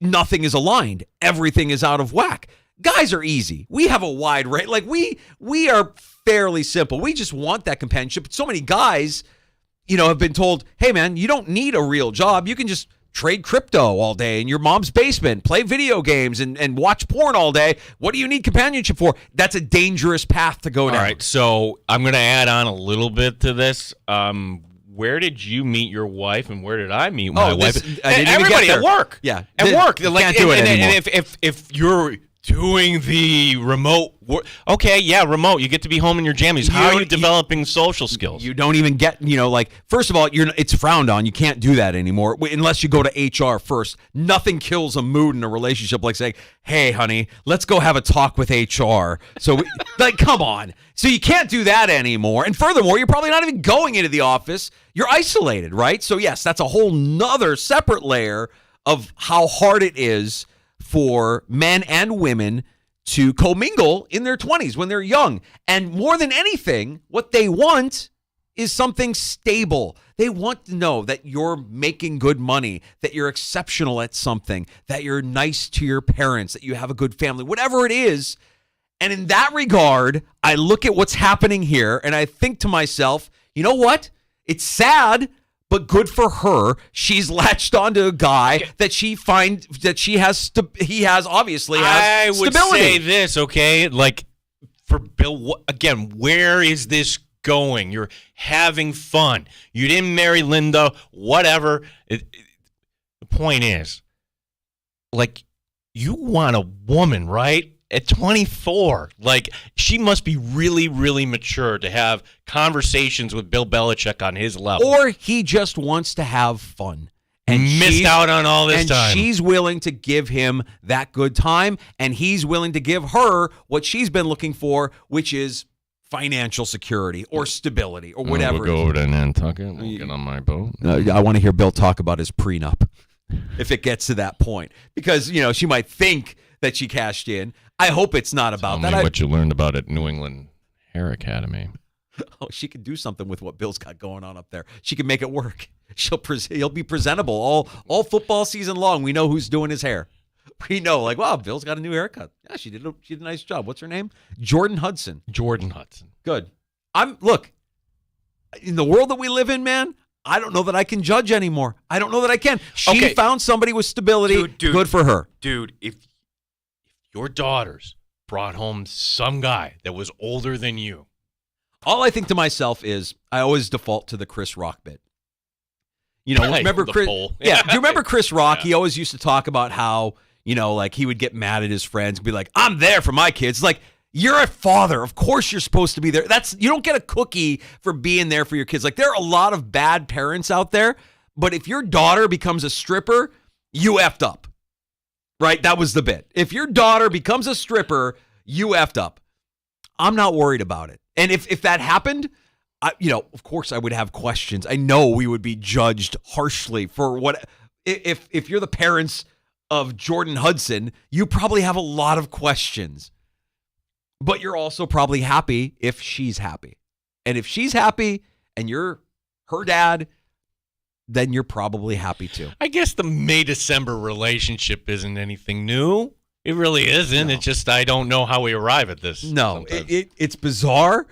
nothing is aligned. Everything is out of whack. Guys are easy. We have a wide range. Like, we are fairly simple. We just want that companionship. But so many guys, have been told, hey, man, you don't need a real job. You can just trade crypto all day in your mom's basement, play video games, and watch porn all day. What do you need companionship for? That's a dangerous path to go down. All right, so I'm going to add on a little bit to this. Where did you meet your wife, and where did I meet my wife? I didn't Everybody even get there. at work. Yeah, at work. You can't do it anymore. And if you're doing the remote work, okay, yeah, remote. You get to be home in your jammies. How are you developing social skills? You don't even get, first of all, it's frowned on. You can't do that anymore unless you go to HR first. Nothing kills a mood in a relationship like saying, hey, honey, let's go have a talk with HR. So, come on. So you can't do that anymore. And furthermore, you're probably not even going into the office. You're isolated, right? So, yes, that's a whole nother separate layer of how hard it is for men and women to commingle in their 20s when they're young. And more than anything, what they want is something stable. They want to know that you're making good money, that you're exceptional at something, that you're nice to your parents, that you have a good family, whatever it is. And in that regard, I look at what's happening here and I think to myself, you know what? It's sad, but good for her. She's latched onto a guy that she finds that he obviously has stability. I would say this, okay? Like, for Bill, again, where is this going? You're having fun. You didn't marry Linda, whatever. The point is, like, you want a woman, right? At 24, like, she must be really, really mature to have conversations with Bill Belichick on his level. Or he just wants to have fun. And missed out on all this time. And she's willing to give him that good time, and he's willing to give her what she's been looking for, which is financial security or stability or whatever. We'll go over to Nantucket. We'll get on my boat. I want to hear Bill talk about his prenup if it gets to that point. Because, she might think that she cashed in. I hope it's not about that. Tell me what you learned about at New England Hair Academy. Oh, she could do something with what Bill's got going on up there. She can make it work. He'll be presentable all football season long. We know who's doing his hair. We know, like, wow, Bill's got a new haircut. Yeah, she did a nice job. What's her name? Jordan Hudson. Jordan Hudson. Good. Look, in the world that we live in, man, I don't know that I can judge anymore. I don't know that I can. She found somebody with stability. Dude, good for her. Dude, if your daughters brought home some guy that was older than you. All I think to myself is I always default to the Chris Rock bit. You know, remember Chris? Yeah, do you remember Chris Rock? Yeah. He always used to talk about how, you know, like he would get mad at his friends and be like, I'm there for my kids. Like, you're a father. Of course you're supposed to be there. You don't get a cookie for being there for your kids. Like, there are a lot of bad parents out there, but if your daughter becomes a stripper, you effed up. Right? That was the bit. If your daughter becomes a stripper, you effed up. I'm not worried about it. And if that happened, of course I would have questions. I know we would be judged harshly for what if you're the parents of Jordan Hudson, you probably have a lot of questions. But you're also probably happy if she's happy. And if she's happy and you're her dad, then you're probably happy too. I guess the May-December relationship isn't anything new. It really isn't. No. It's just I don't know how we arrive at this. No, it's bizarre.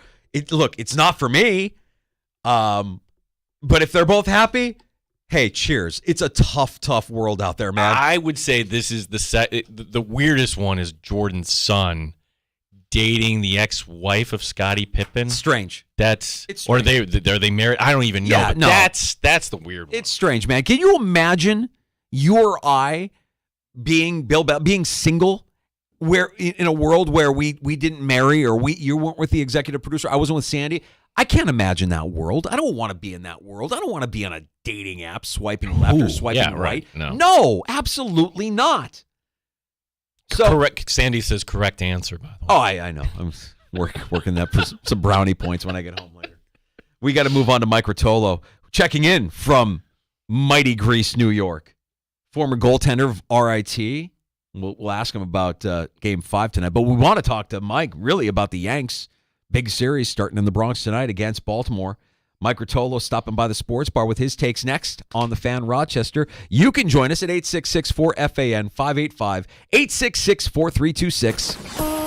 Look, it's not for me. But if they're both happy, hey, cheers. It's a tough world out there, man. I would say this is the weirdest one is Jordan's son dating the ex-wife of Scottie Pippen. Strange. It's strange. Or are they married? I don't even know. Yeah, but no. That's the weird one. It's strange, man. Can you imagine you or I being single, where in a world where we didn't marry, or you weren't with the executive producer, I wasn't with Sandy? I can't imagine that world. I don't want to be in that world. I don't want to be on a dating app swiping left or swiping right. No, absolutely not. So, correct. Sandy says correct answer, by the way. Oh, I know. I'm working that for some brownie points when I get home later. We got to move on to Mike Rotolo, checking in from mighty Greece, New York. Former goaltender of RIT. We'll ask him about Game 5 tonight. But we want to talk to Mike really about the Yanks. Big series starting in the Bronx tonight against Baltimore. Mike Rotolo stopping by the sports bar with his takes next on The Fan Rochester. You can join us at 866-4FAN 585-866-4326.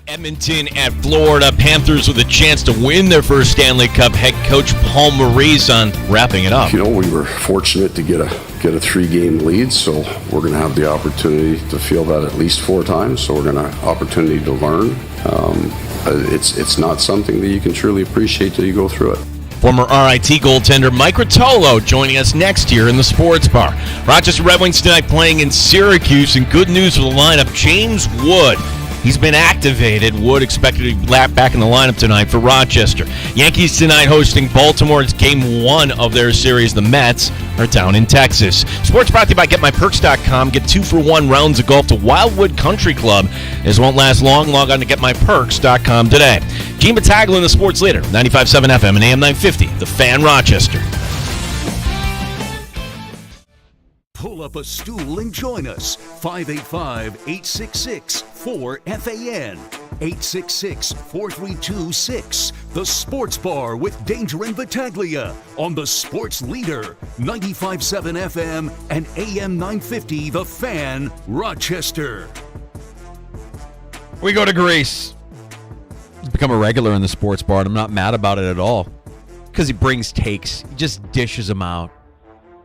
Edmonton at Florida. Panthers with a chance to win their first Stanley Cup. Head coach Paul Maurice on wrapping it up. You know, we were fortunate to get a 3-game lead, so we're going to have the opportunity to feel that at least 4 times. So we're going to have opportunity to learn. It's not something that you can truly appreciate till you go through it. Former RIT goaltender Mike Rotolo joining us next year in the Sports Bar. Rochester Red Wings tonight playing in Syracuse, and good news for the lineup, James Wood. He's been activated. Wood expected to be back in the lineup tonight for Rochester. Yankees tonight hosting Baltimore. It's game 1 of their series. The Mets are down in Texas. Sports brought to you by GetMyPerks.com. Get 2-for-1 rounds of golf to Wildwood Country Club. This won't last long. Log on to GetMyPerks.com today. Gene Battaglia, the sports leader, 95.7 FM and AM 950. The Fan, Rochester. Pull up a stool and join us. 585-866-4FAN. 866-432-6. The Sports Bar with Danger and Battaglia on the Sports Leader, 95.7 FM and AM 950. The Fan, Rochester. We go to Greece. He's become a regular in the Sports Bar, and I'm not mad about it at all. Because he brings takes. He just dishes them out.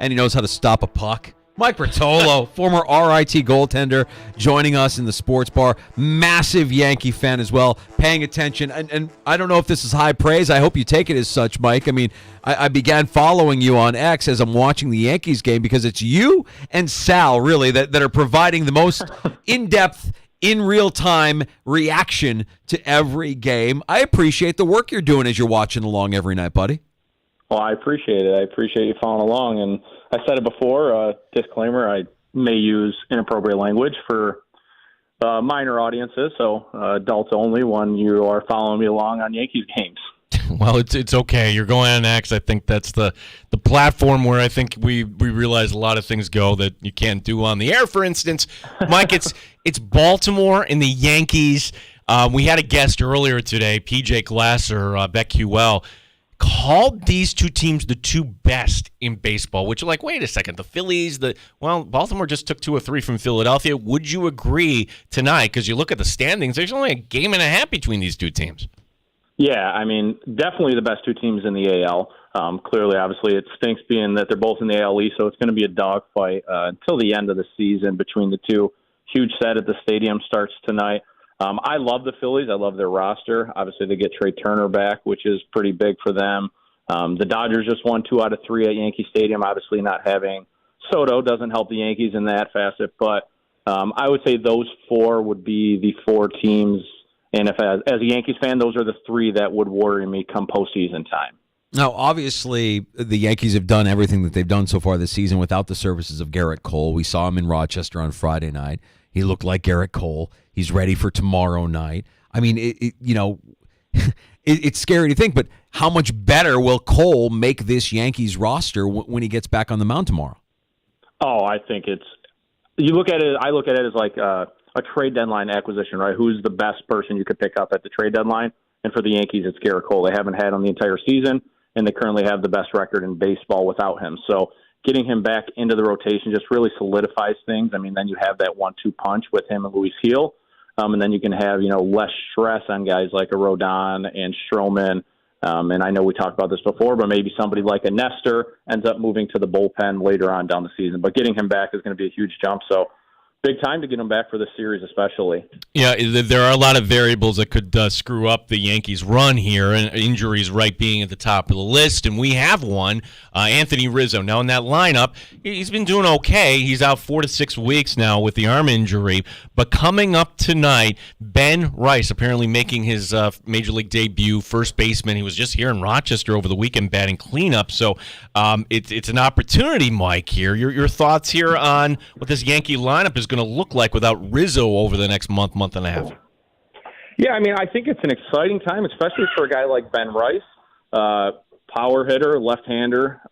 And he knows how to stop a puck. Mike Rotolo, former RIT goaltender, joining us in the Sports Bar. Massive Yankee fan as well, paying attention. And I don't know if this is high praise. I hope you take it as such, Mike. I mean, I began following you on X as I'm watching the Yankees game because it's you and Sal, really, that are providing the most in-depth, in real-time reaction to every game. I appreciate the work you're doing as you're watching along every night, buddy. Well, I appreciate it. I appreciate you following along. And I said it before, disclaimer, I may use inappropriate language for minor audiences, so adults only when you are following me along on Yankees games. Well, it's okay. You're going on X. I think that's the platform where I think we realize a lot of things go that you can't do on the air. For instance, Mike, it's Baltimore and the Yankees. We had a guest earlier today, PJ Glasser, BetQL, called these two teams the 2 best in baseball, which are like, wait a second, the Phillies, Baltimore just took 2 or 3 from Philadelphia. Would you agree tonight? Because you look at the standings, there's only a game and a half between these 2 teams. Yeah, I mean, definitely the best 2 teams in the AL. Clearly, obviously, it stinks being that they're both in the AL East, so it's going to be a dogfight until the end of the season between the 2. Huge set at the stadium starts tonight. I love the Phillies. I love their roster. Obviously, they get Trey Turner back, which is pretty big for them. The Dodgers just won 2 out of 3 at Yankee Stadium. Obviously, not having Soto doesn't help the Yankees in that facet. But I would say those 4 would be the 4 teams. And if as a Yankees fan, those are the 3 that would worry me come postseason time. Now, obviously, the Yankees have done everything that they've done so far this season without the services of Garrett Cole. We saw him in Rochester on Friday night. He looked like Garrett Cole. He's ready for tomorrow night. I mean, it's scary to think, but how much better will Cole make this Yankees roster when he gets back on the mound tomorrow? Oh, I think I look at it as like a trade deadline acquisition, right? Who's the best person you could pick up at the trade deadline? And for the Yankees, it's Garrett Cole. They haven't had him the entire season, and they currently have the best record in baseball without him. So getting him back into the rotation just really solidifies things. I mean, then you have that 1-2 punch with him and Luis Gil. And then you can have, less stress on guys like a Rodon and Stroman. And I know we talked about this before, but maybe somebody like a Nestor ends up moving to the bullpen later on down the season. But getting him back is going to be a huge jump. So big time to get him back for the series especially. Yeah, there are a lot of variables that could screw up the Yankees' run here, and injuries right being at the top of the list, and we have one, Anthony Rizzo. Now, in that lineup, he's been doing okay. He's out 4 to 6 weeks now with the arm injury, but coming up tonight, Ben Rice apparently making his Major League debut, first baseman. He was just here in Rochester over the weekend batting cleanup, so it's an opportunity, Mike, here. Your thoughts here on what this Yankee lineup is going to look like without Rizzo over the next month and a half? Yeah, I mean, I think it's an exciting time, especially for a guy like Ben Rice, power hitter, left-hander.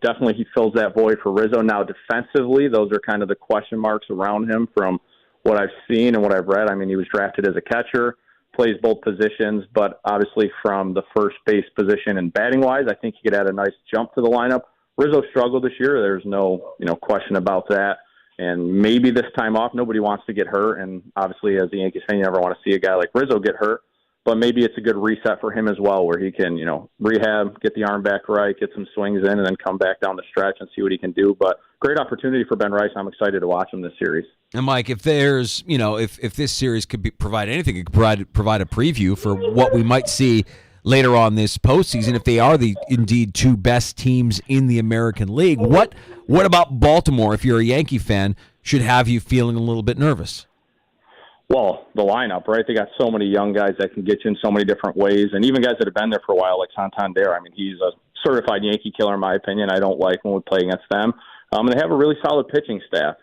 Definitely he fills that void for Rizzo. Now, defensively, those are kind of the question marks around him from what I've seen and what I've read. I mean, he was drafted as a catcher, plays both positions, but obviously from the first base position and batting-wise, I think he could add a nice jump to the lineup. Rizzo struggled this year. There's no question about that. And maybe this time off, nobody wants to get hurt. And obviously, as a Yankees fan, you never want to see a guy like Rizzo get hurt. But maybe it's a good reset for him as well, where he can, rehab, get the arm back right, get some swings in, and then come back down the stretch and see what he can do. But great opportunity for Ben Rice. I'm excited to watch him this series. And Mike, if there's, if this series could provide anything, it could provide a preview for what we might see later on this postseason if they are the indeed two best teams in the American League. What about Baltimore, if you're a Yankee fan, should have you feeling a little bit nervous? Well, the lineup, right? They got so many young guys that can get you in so many different ways, and even guys that have been there for a while, like Santander. I mean, he's a certified Yankee killer, in my opinion. I don't like when we play against them. And they have a really solid pitching staff.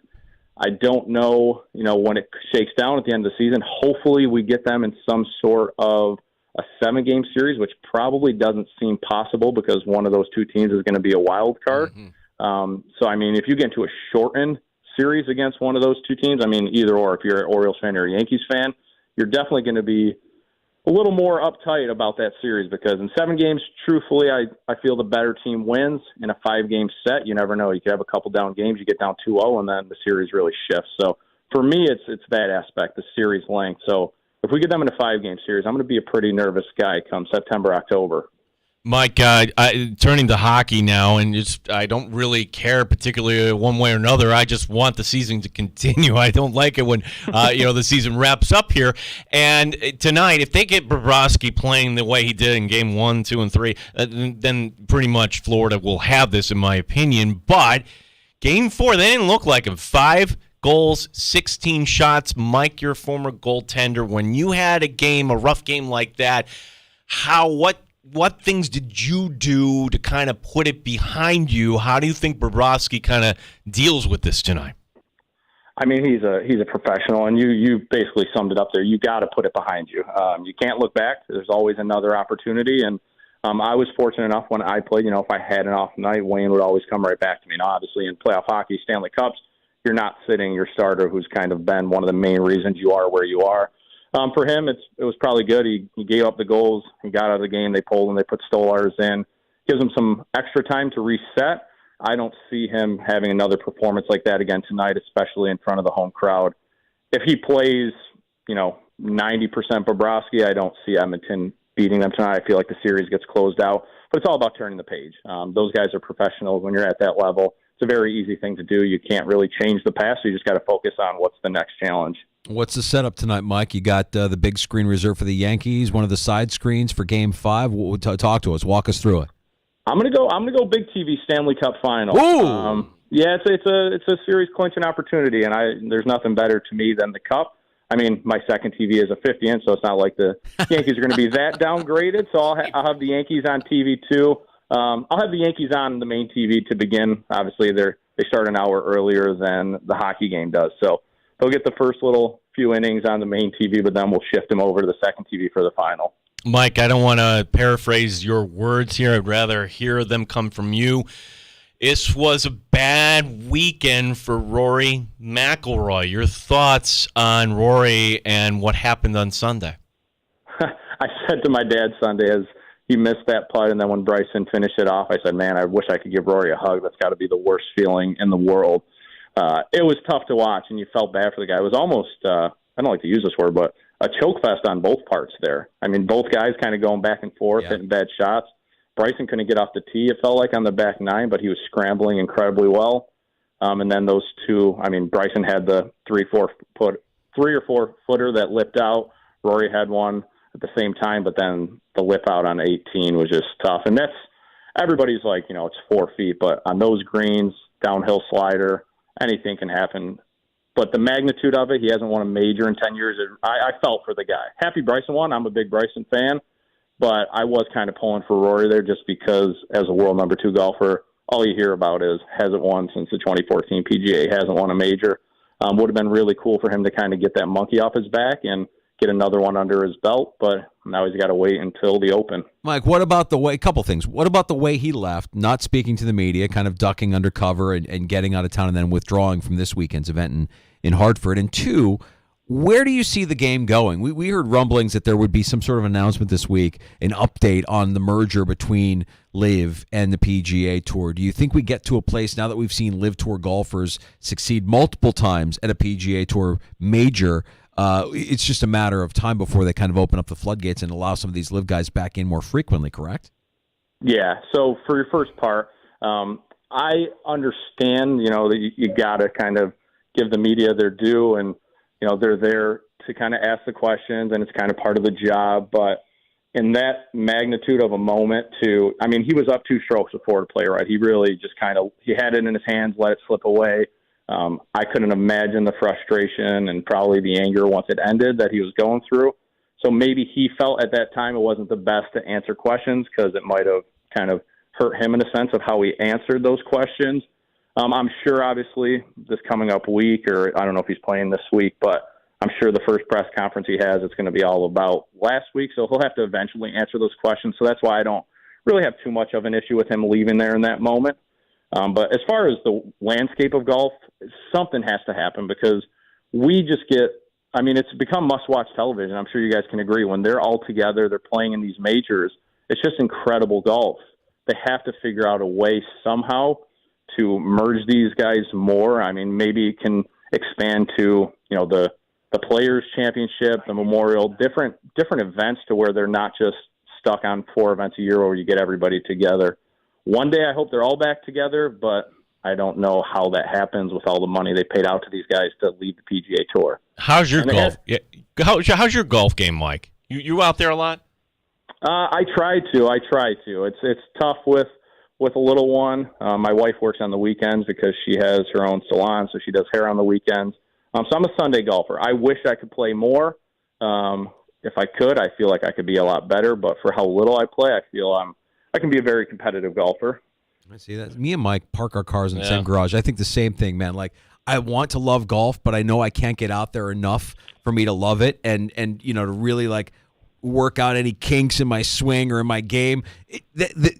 I don't know, when it shakes down at the end of the season. Hopefully we get them in some sort of a 7-game series, which probably doesn't seem possible because one of those two teams is going to be a wild card. Mm-hmm. So, I mean, if you get into a shortened series against one of those two teams, I mean, either or, if you're an Orioles fan or a Yankees fan, you're definitely going to be a little more uptight about that series because in 7 games, truthfully, I feel the better team wins. In a 5-game set, you never know. You could have a couple down games, you get down 2-0, and then the series really shifts. So for me, it's that aspect, the series length. So if we get them in a 5-game series, I'm going to be a pretty nervous guy come September, October. Mike, turning to hockey now, and I don't really care particularly one way or another. I just want the season to continue. I don't like it when the season wraps up here. And tonight, if they get Bobrovsky playing the way he did in Game 1, 2, and 3, then pretty much Florida will have this, in my opinion. But Game 4, they didn't look like him. 5 goals, 16 shots. Mike, your former goaltender, when you had a rough game like that, what things did you do to kind of put it behind you? How do you think Bobrovsky kind of deals with this tonight? I mean, he's a professional, and you basically summed it up there. You got to put it behind you. You can't look back. There's always another opportunity, and I was fortunate enough when I played. If I had an off night, Wayne would always come right back to me. And obviously, in playoff hockey, Stanley Cups, you're not sitting your starter, who's kind of been one of the main reasons you are where you are. For him, it was probably good. He gave up the goals. He got out of the game. They pulled him. They put Stolarz in. Gives him some extra time to reset. I don't see him having another performance like that again tonight, especially in front of the home crowd. If he plays, 90% Bobrovsky, I don't see Edmonton beating them tonight. I feel like the series gets closed out. But it's all about turning the page. Those guys are professionals. When you're at that level, it's a very easy thing to do. You can't really change the past. So you just got to focus on what's the next challenge. What's the setup tonight, Mike? You got the big screen reserved for the Yankees, one of the side screens for Game 5. Talk to us. Walk us through it. I'm gonna go big TV Stanley Cup final. Ooh. Yeah, it's a series clinching opportunity, and there's nothing better to me than the Cup. I mean, my second TV is a 50-inch, so it's not like the Yankees are going to be that downgraded. So I'll have the Yankees on TV too. I'll have the Yankees on the main TV to begin. Obviously, they start an hour earlier than the hockey game does, so they'll get the first little few innings on the main TV, but then we'll shift them over to the second TV for the final. Mike, I don't want to paraphrase your words here. I'd rather hear them come from you. This was a bad weekend for Rory McIlroy. Your thoughts on Rory and what happened on Sunday? I said to my dad Sunday as he missed that putt, and then when Bryson finished it off, I said, man, I wish I could give Rory a hug. That's got to be the worst feeling in the world. It was tough to watch, and you felt bad for the guy. It was almost, I don't like to use this word, but a choke fest on both parts there. I mean, both guys kind of going back and forth, hitting bad shots. Bryson couldn't get off the tee, it felt like, on the back nine, but he was scrambling incredibly well. And then those two, I mean, Bryson had the 3 or 4 footer that lipped out. Rory had one at the same time, but then the lip out on 18 was just tough. And that's, everybody's like, it's 4 feet, but on those greens, downhill slider, anything can happen. But the magnitude of it, he hasn't won a major in 10 years. I felt for the guy. Happy Bryson won. I'm a big Bryson fan. But I was kind of pulling for Rory there just because as a world number 2 golfer, all you hear about is hasn't won since the 2014 PGA, hasn't won a major. Would have been really cool for him to kind of get that monkey off his back and get another one under his belt, but now he's got to wait until the Open. Mike, what about the way, a couple things. What about the way he left, not speaking to the media, kind of ducking undercover and getting out of town and then withdrawing from this weekend's event in Hartford? And 2, Where do you see the game going? We heard rumblings that there would be some sort of announcement this week, an update on the merger between LIV and the PGA Tour. Do you think we get to a place now that we've seen LIV Tour golfers succeed multiple times at a PGA Tour major? It's just a matter of time before they kind of open up the floodgates and allow some of these LIV guys back in more frequently, correct? Yeah. So for your first part, I understand, that you got to kind of give the media their due, and, they're there to kind of ask the questions, and it's kind of part of the job. But in that magnitude of a moment he was up 2 strokes before to play right. He really just he had it in his hands, let it slip away. I couldn't imagine the frustration and probably the anger once it ended that he was going through. So maybe he felt at that time it wasn't the best to answer questions because it might have kind of hurt him in a sense of how he answered those questions. I'm sure, obviously, this coming up week, or I don't know if he's playing this week, but I'm sure the first press conference he has, it's going to be all about last week. So he'll have to eventually answer those questions. So that's why I don't really have too much of an issue with him leaving there in that moment. But as far as the landscape of golf, something has to happen because we just it's become must-watch television. I'm sure you guys can agree. When they're all together, they're playing in these majors, it's just incredible golf. They have to figure out a way somehow to merge these guys more. Maybe it can expand to, the Players' Championship, the Memorial, different events to where they're not just stuck on 4 events a year where you get everybody together. One day I hope they're all back together, but I don't know how that happens with all the money they paid out to these guys to lead the PGA Tour. How's your golf? How's your golf game, Mike? You out there a lot? I try to. It's tough with a little one. My wife works on the weekends because she has her own salon, so she does hair on the weekends. So I'm a Sunday golfer. I wish I could play more. If I could, I feel like I could be a lot better. But for how little I play, I feel I can be a very competitive golfer. I see that. Me and Mike park our cars in the same garage. I think the same thing, man. Like, I want to love golf, but I know I can't get out there enough for me to love it and to really work out any kinks in my swing or in my game.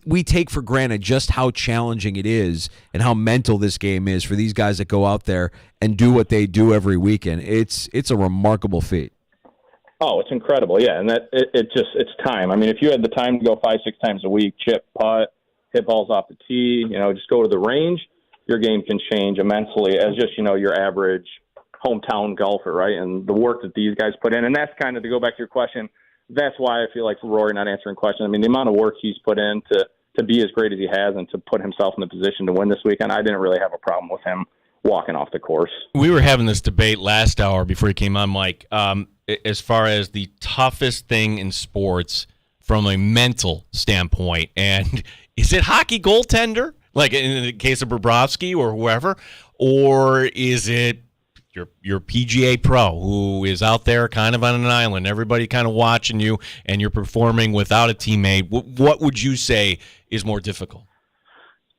We take for granted just how challenging it is and how mental this game is for these guys that go out there and do what they do every weekend. It's a remarkable feat. Oh, it's incredible. Yeah. And it's time. If you had the time to go 5-6 times a week, chip, putt, hit balls off the tee, just go to the range, your game can change immensely as just, your average hometown golfer, right? And the work that these guys put in. And that's kind of, to go back to your question, that's why I feel like Rory not answering questions. The amount of work he's put in to be as great as he has and to put himself in the position to win this weekend, I didn't really have a problem with him walking off the course. We were having this debate last hour before he came on, Mike, as far as the toughest thing in sports from a mental standpoint. And is it hockey goaltender, like in the case of Bobrovsky or whoever, or is it your PGA pro who is out there kind of on an island, everybody kind of watching you, and you're performing without a teammate? What would you say is more difficult?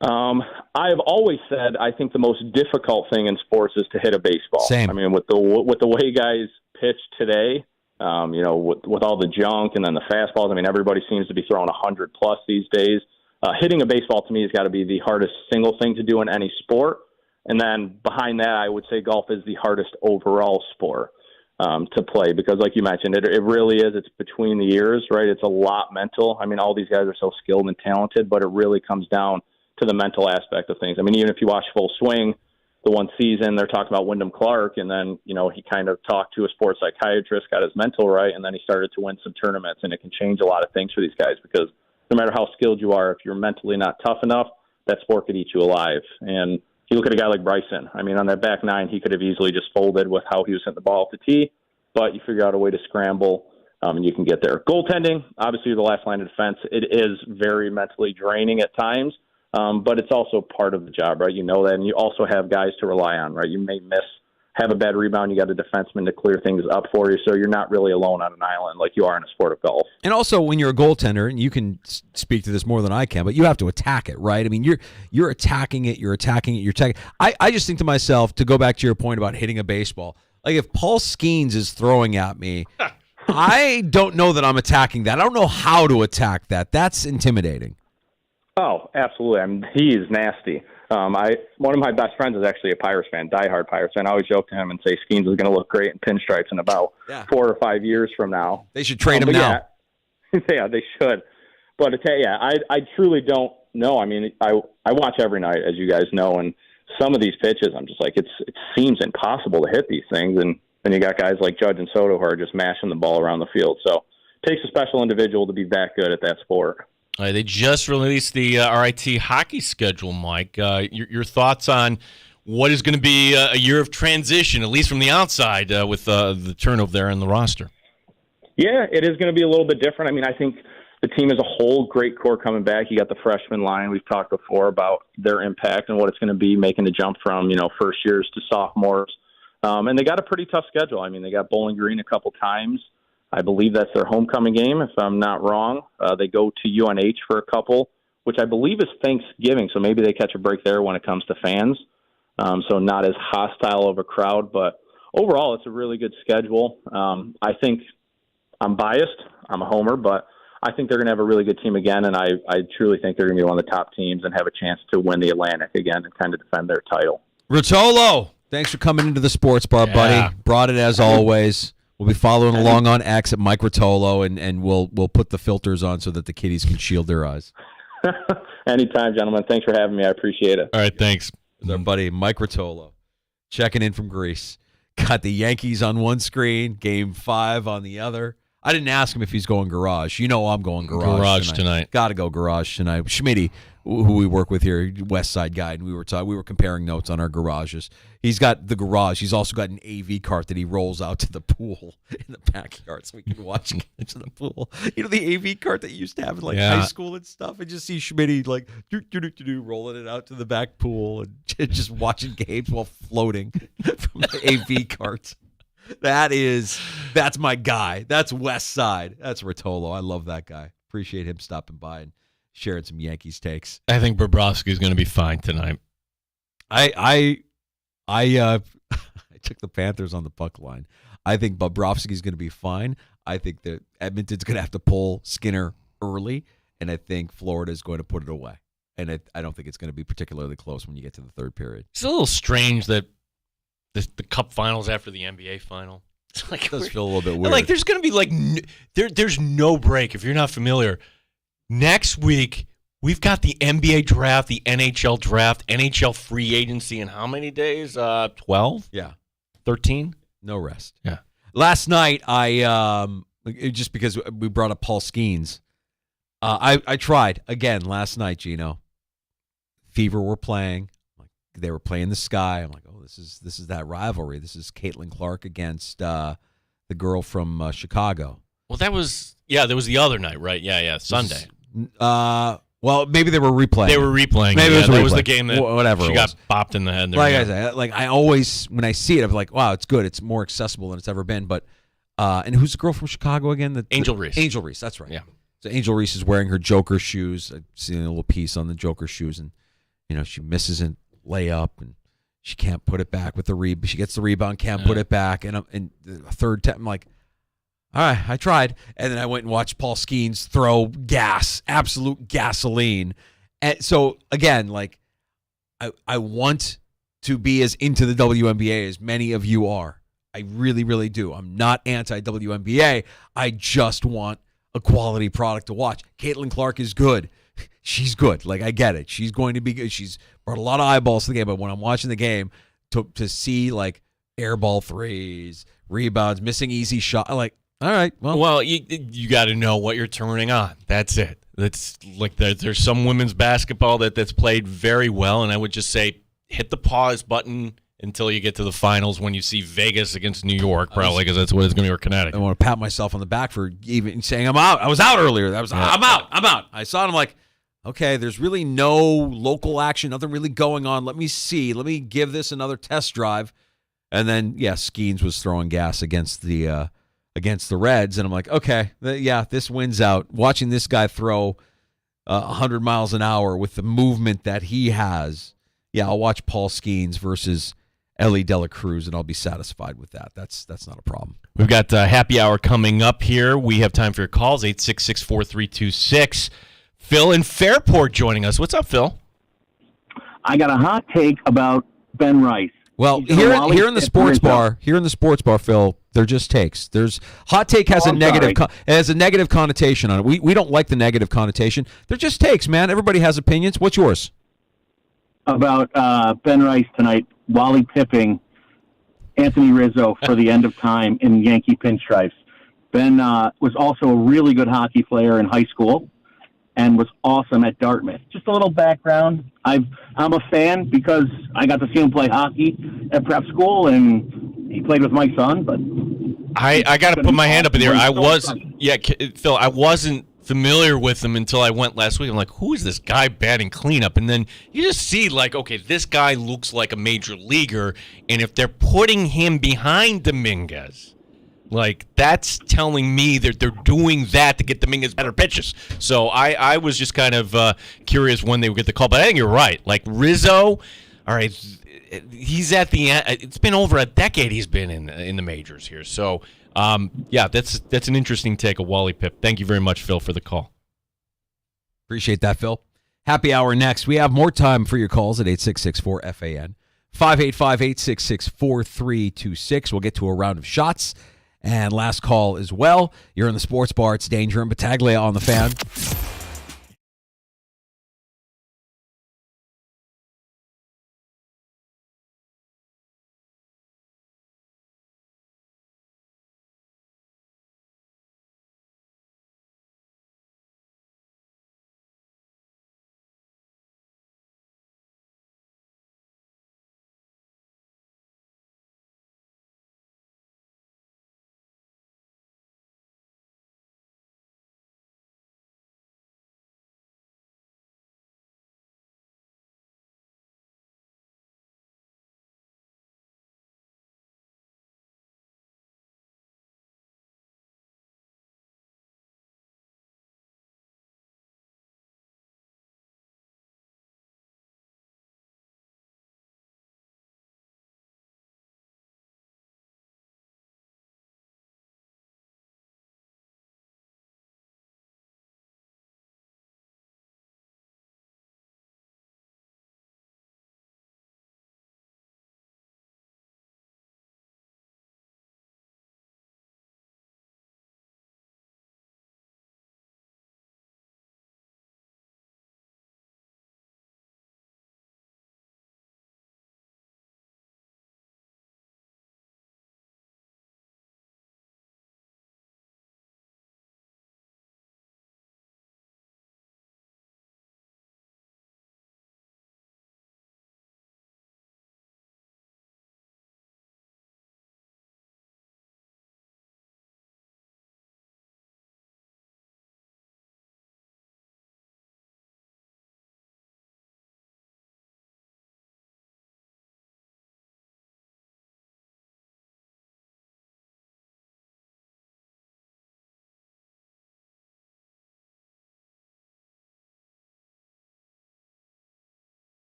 I've always said I think the most difficult thing in sports is to hit a baseball. Same. With the way guys pitch today, with all the junk and then the fastballs. Everybody seems to be throwing 100+ these days. Hitting a baseball to me has got to be the hardest single thing to do in any sport. And then behind that, I would say golf is the hardest overall sport to play because, like you mentioned, it really is. It's between the ears, right? It's a lot mental. All these guys are so skilled and talented, but it really comes down to the mental aspect of things. Even if you watch Full Swing, the one season, they're talking about Wyndham Clark, and then, he kind of talked to a sports psychiatrist, got his mental right, and then he started to win some tournaments, and it can change a lot of things for these guys because no matter how skilled you are, if you're mentally not tough enough, that sport could eat you alive. And you look at a guy like Bryson. On that back nine, he could have easily just folded with how he was hitting the ball off the tee, but you figure out a way to scramble, and you can get there. Goaltending, obviously the last line of defense, it is very mentally draining at times, but it's also part of the job, right? You know that, and you also have guys to rely on, right? You may have a bad rebound, you got a defenseman to clear things up for you, so you're not really alone on an island like you are in a sport of golf. And also, when you're a goaltender, and you can speak to this more than I can, but you have to attack it, right? You're attacking it, you're attacking it, you're attacking it. I just think to myself, to go back to your point about hitting a baseball, like if Paul Skeens is throwing at me, I don't know that I'm attacking that. I don't know how to attack that. That's intimidating. Oh, absolutely. He is nasty. One of my best friends is actually a Pirates fan, diehard Pirates fan. I always joke to him and say Skeens is going to look great in pinstripes in about 4 or 5 years from now. They should trade him now. Yeah, they should. But I truly don't know. I mean, I watch every night, as you guys know, and some of these pitches, I'm just like, it seems impossible to hit these things. And then you got guys like Judge and Soto who are just mashing the ball around the field. So it takes a special individual to be that good at that sport. They just released the RIT hockey schedule, Mike. Your thoughts on what is going to be a year of transition, at least from the outside, with the turnover there in the roster? Yeah, it is going to be a little bit different. I mean, I think the team as a whole, great core coming back. You got the freshman line. We've talked before about their impact and what it's going to be making the jump from, first years to sophomores. And they got a pretty tough schedule. I mean, they got Bowling Green a couple times. I believe that's their homecoming game, if I'm not wrong. They go to UNH for a couple, which I believe is Thanksgiving, so maybe they catch a break there when it comes to fans. So not as hostile of a crowd. But overall, it's a really good schedule. I think I'm biased. I'm a homer, but I think they're going to have a really good team again, and I truly think they're going to be one of the top teams and have a chance to win the Atlantic again and kind of defend their title. Rotolo, thanks for coming into the Sports Bar, buddy. Brought it as always. We'll be following along on X at Mike Rotolo, and we'll put the filters on so that the kiddies can shield their eyes. Anytime, gentlemen. Thanks for having me. I appreciate it. All right, thanks. There's our buddy Mike Rotolo checking in from Greece. Got the Yankees on one screen, Game 5 on the other. I didn't ask him if he's going garage. I'm going garage tonight. Got to go garage tonight. Schmitty, who we work with here, West Side guy, and we were comparing notes on our garages. He's got the garage. He's also got an AV cart that he rolls out to the pool in the backyard so we can watch games in the pool. The AV cart that you used to have in high school and stuff. And just see Schmitty rolling it out to the back pool and just watching games while floating from the AV cart. That's my guy. That's West Side. That's Rotolo. I love that guy. Appreciate him stopping by and sharing some Yankees takes. I think Bobrovsky's going to be fine tonight. I took the Panthers on the puck line. I think Bobrovsky's going to be fine. I think that Edmonton's going to have to pull Skinner early, and I think Florida's going to put it away. And I don't think it's going to be particularly close when you get to the third period. It's a little strange that the Cup Finals after the NBA final. It's like it does feel a little bit weird. Like there's going to be there's no break if you're not familiar. Next week we've got the NBA draft, the NHL draft, NHL free agency in how many days? 12? Yeah. 13? No rest. Yeah. Last night I just because we brought up Paul Skeens, I tried again last night, Gino. Fever were playing. They were playing the Sky. I'm like, oh, this is that rivalry. This is Caitlin Clark against the girl from Chicago. Well, that was the other night, right? Yeah, Sunday. Well, maybe they were replaying. They were replaying. Maybe that was the game that whatever she got bopped in the head. Like I said, I always when I see it, I'm like, wow, it's good. It's more accessible than it's ever been. But and who's the girl from Chicago again? Angel Reese. Angel Reese. That's right. Yeah. So Angel Reese is wearing her Joker shoes. I've seen a little piece on the Joker shoes, and she misses a layup and she can't put it back with the rebound. She gets the rebound, can't put it back, and the third time, I'm like, all right, I tried, and then I went and watched Paul Skeens throw absolute gasoline. And so again, like I want to be as into the WNBA as many of you are. I really, really do. I'm not anti-WNBA. I just want a quality product to watch. Caitlin Clark is good. She's good. Like, I get it. She's going to be good. She's brought a lot of eyeballs to the game. But when I'm watching the game, to see, like, airball threes, rebounds, missing easy shot, I'm like, all right. Well, you got to know what you're turning on. That's it. That's like there's some women's basketball that's played very well, and I would just say hit the pause button until you get to the finals when you see Vegas against New York, probably, because that's what it's going to be, or Connecticut. I want to pat myself on the back for even saying I'm out. I was out earlier. I'm out. I saw it. I'm like, okay, there's really no local action, nothing really going on. Let me see. Let me give this another test drive. And then, Skeens was throwing gas against the Reds, and I'm like, okay, this wins out. Watching this guy throw 100 miles an hour with the movement that he has, I'll watch Paul Skeens versus Ellie Dela Cruz, and I'll be satisfied with that. That's not a problem. We've got happy hour coming up here. We have time for your calls, 866-4326. Phil in Fairport joining us. What's up, Phil? I got a hot take about Ben Rice. Well, here in the sports bar, Phil, they're just takes. There's hot take has a negative connotation on it. We don't like the negative connotation. They're just takes, man. Everybody has opinions. What's yours? About Ben Rice tonight, Wally pipping Anthony Rizzo for the end of time in Yankee pinstripes. Ben was also a really good hockey player in high school and was awesome at Dartmouth. Just a little background. I'm a fan because I got to see him play hockey at prep school, and he played with my son. But I got to put my hand up in there. Phil, I wasn't familiar with him until I went last week. I'm like, who is this guy batting cleanup? And then you just see, like, okay, this guy looks like a major leaguer, and if they're putting him behind Dominguez, like, that's telling me that they're doing that to get Dominguez better pitches. So I was just kind of curious when they would get the call. But I think you're right. Like, Rizzo, all right, he's at the end. It's been over a decade he's been in the majors here. So, that's an interesting take, a Wally Pip. Thank you very much, Phil, for the call. Appreciate that, Phil. Happy hour next. We have more time for your calls at 866-4FAN, 585-866-4326. We'll get to a round of shots. And last call as well. You're in the sports bar. It's Danger and Battaglia on the Fan.